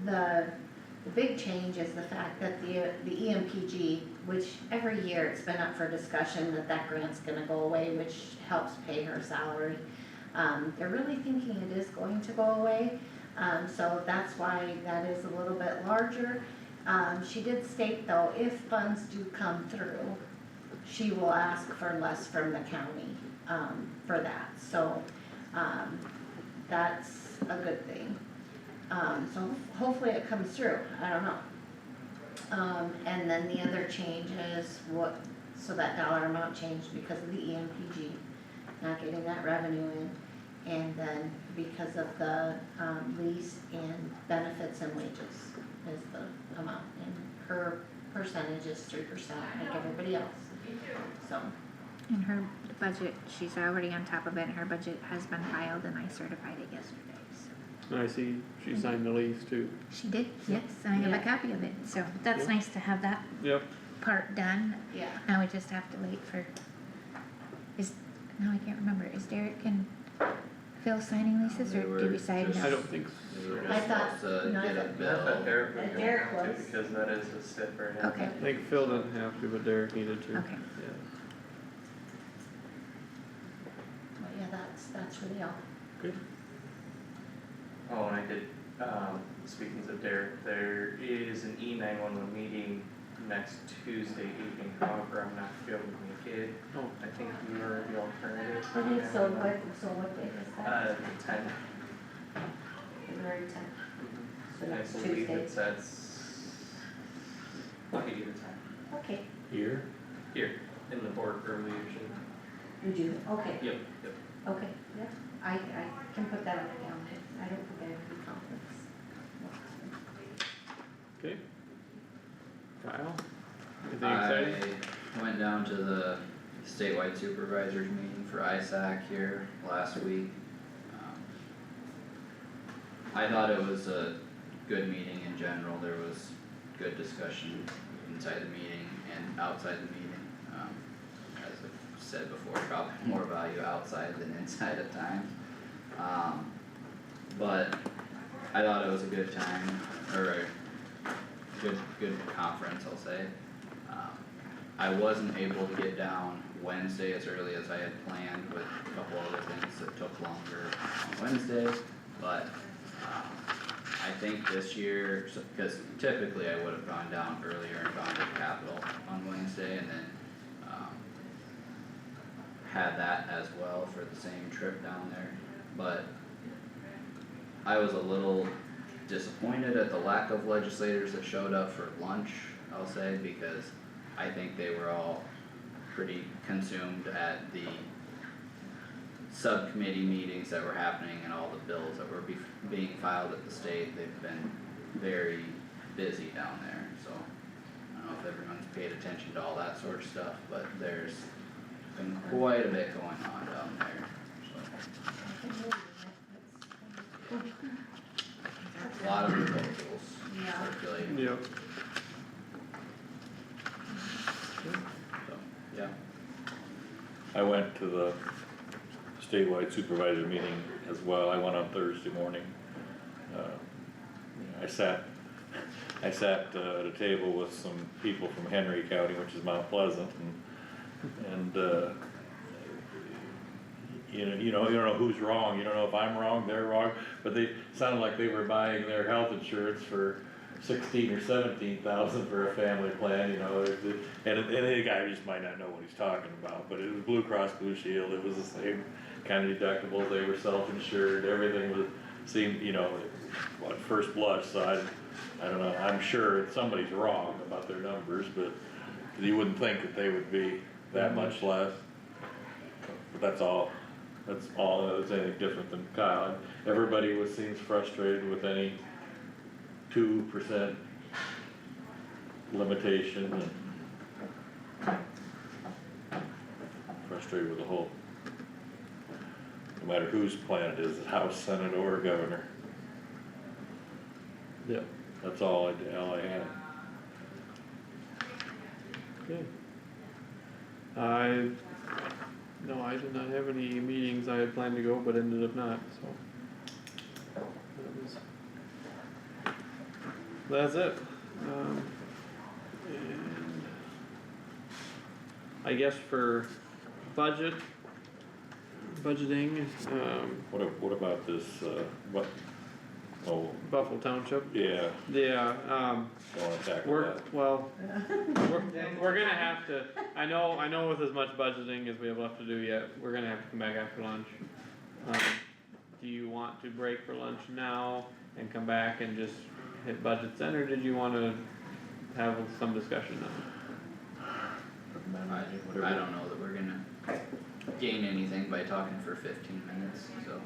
the big change is the fact that the EMPG, which every year it's been up for discussion that grant's gonna go away, which helps pay her salary. They're really thinking it is going to go away, so that's why that is a little bit larger. She did state though, if funds do come through, she will ask for less from the county, for that, so, that's a good thing. So hopefully it comes through, I don't know. And then the other change is so that dollar amount changed because of the EMPG, not getting that revenue in. And then because of the, lease and benefits and wages is the amount, and her percentage is 3% like everybody else, so. And her budget, she's already on top of it, and her budget has been filed and I certified it yesterday, so. And I see she signed the lease too. She did, yes, I have a Yeah. copy of it, so that's Yep. nice to have that Yep. part done. Yeah. Now we just have to wait for, I can't remember, is Derek and Phil signing leases, or do we sign just- no? I don't think so. We were I just thought- supposed to no, I get a thought- I bill. thought Derek was Derek going to was. because that is a step right now. Okay. I think Phil didn't have to, but Derek needed to. Okay. Yeah. Well, yeah, that's really all. Good. Oh, and I did, speaking of Derek, there is an E911 meeting next Tuesday evening, however, I'm not feeling to make it. Oh. I think you are the alternative. Okay, so what day is that? 10. February 10th. So I next believe Tuesday. it says, I'll give you the time, Okay, Here? here, in the boardroom usually. you do, okay, Yep, yep. okay, yeah, I can put that on the calendar, I don't think I have any conflicts. Okay. Kyle? Anything exciting? I went down to the statewide supervisors meeting for ISAC here last week. I thought it was a good meeting in general, there was good discussion inside the meeting and outside the meeting. As I've said before, probably more value outside than inside at times. But I thought it was a good time, or a good conference, I'll say. I wasn't able to get down Wednesday as early as I had planned with a couple other things that took longer on Wednesday, but I think this year, because typically I would have gone down earlier and gone to the Capitol on Wednesday and then had that as well for the same trip down there, but I was a little disappointed at the lack of legislators that showed up for lunch, I'll say, because I think they were all pretty consumed at the subcommittee meetings that were happening and all the bills that were being filed at the state. They've been very busy down there, so I don't know if everyone's paid attention to all that sort of stuff, but there's been quite a bit going on down there, so. A lot of proposals circulating. Yep. So, yeah. I went to the statewide supervisor meeting as well, I went on Thursday morning. I sat at a table with some people from Henry County, which is Mount Pleasant, and you don't know who's wrong, you don't know if I'm wrong, they're wrong, but they sounded like they were buying their health insurance for 16 or 17,000 for a family plan, and the guy just might not know what he's talking about, but it was Blue Cross Blue Shield, it was the same kind of deductibles, they were self-insured, everything seemed, at first blush, so I don't know, I'm sure somebody's wrong about their numbers, but you wouldn't think that they would be that much less. But that's all, it's anything different than Kyle. Everybody seems frustrated with any 2% limitation and frustrated with the whole, no matter whose plan it is, House, Senate, or Governor. Yep. That's all I had. Okay. No, I did not have any meetings I had planned to go, but ended up not, so. That's it. And I guess for budgeting, What about this, Buffalo Township, yeah, yeah, don't wanna tackle we're, that. well, we're gonna have to, I know with as much budgeting as we have left to do yet, we're gonna have to come back after lunch. Do you want to break for lunch now and come back and just hit budgets then, or did you wanna have some discussion now? I don't know that we're gonna gain anything by talking for 15 minutes, so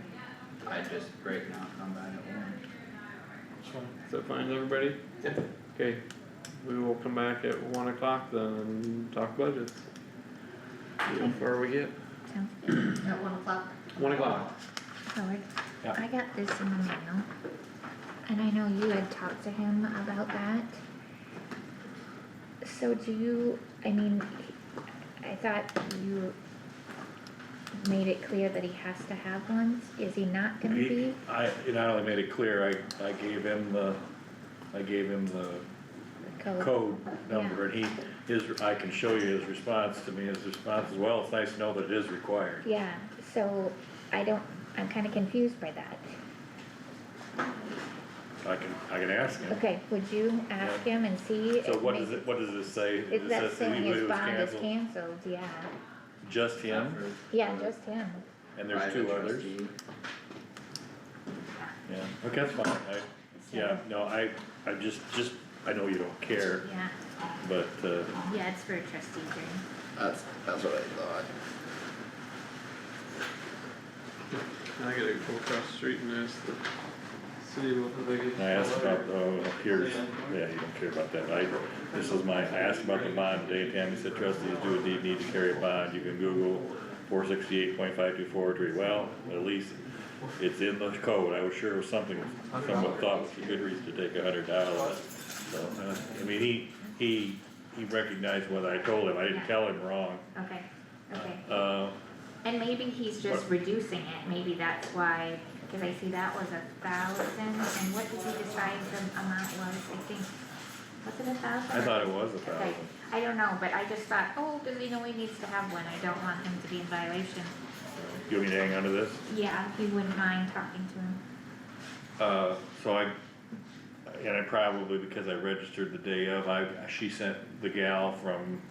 I'd just break now and come back at 1. Is that fine, everybody? Yep. Okay, we will come back at 1 o'clock then and talk budgets. See how far we get. Sounds good. At 1 o'clock. 1 o'clock. Howard, Yeah. I got this in the mail, and I know you had talked to him about that. So I thought you made it clear that he has to have one, is he not gonna be? I not only made it clear, I gave him the code number, and I can show you his response to me, his response as well, it's nice to know that it is required. Yeah, so I'm kinda confused by that. I can ask him. Okay, would you ask him and see? So if what maybe- does it say? Is It that says saying he his was bond is canceled? canceled, yeah, Just him, yeah, just him. and there's 2 Private others? trustee. Yeah, okay, that's fine, I know you don't care, Yeah, but, yeah, it's for trustee Jane. That's what I thought. I gotta go across the street and ask the city what the biggest. I asked about, here's, yeah, you don't care about that, I asked about the bond today, Tammy said trustees do indeed need to carry a bond, you can Google 468.524 well, at least it's in the code, I was sure it was something, someone thought was a good reason to take $100, so, he recognized what I told him, I didn't tell him wrong. Okay. And maybe he's just reducing it, maybe that's why, cause I see that was 1,000, and what did he decide the amount was, I think, was it 1,000? I thought it was 1,000. Okay, I don't know, but I just thought, oh, does he know he needs to have one, I don't want him to be in violation. You want me to hang on to this? Yeah, if you wouldn't mind talking to him. So I probably, because I registered the day of, she sent, the gal from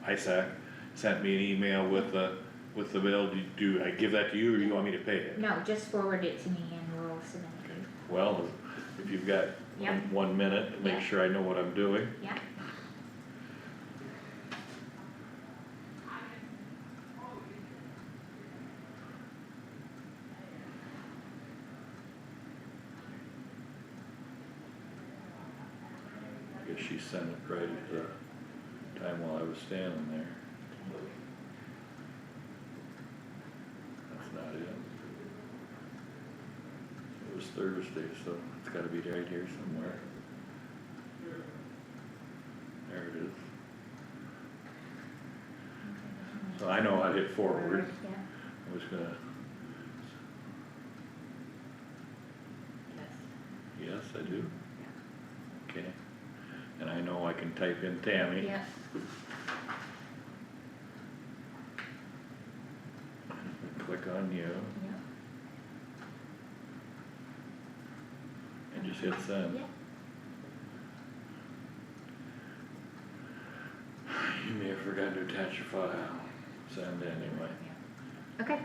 ISAC, sent me an email with the with the bill, do I give that to you or do you want me to pay it? No, just forward it to me and we'll submit it to you. Well, if you've got Yep. 1 minute, make Yeah. sure I know what I'm doing. Yeah. I guess she sent it right at the time while I was standing there. That's not it. It was Thursday, so it's gotta be right here somewhere. There it is. So I know I hit forward. Yeah. I was gonna. Yes, I do. Okay. And I know I can type in Tammy. Yeah. Click on you Yeah. and just hit send. Yeah. You may have forgotten to attach your file. Send anyway. Okay,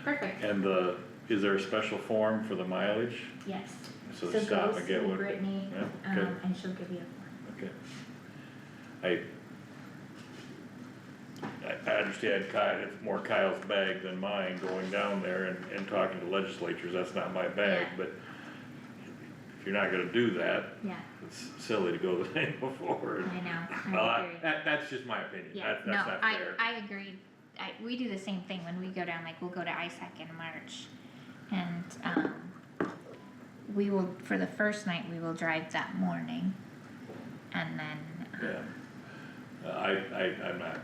perfect. And is there a special form for the mileage? Yes. So So stop go and get see one? Brittany, Yeah, okay. and she'll give you a form. Okay. I understand it's more Kyle's bag than mine going down there and talking to legislatures, that's not my bag, Yeah. but if you're not gonna do that, Yeah, it's silly to go the day before. I know, Well, I agree. that's just my opinion, Yeah, that's no, not fair. I agree. We do the same thing when we go down, like, we'll go to ISAC in March. And, we will, for the first night, we will drive that morning. And then, Yeah. I'm not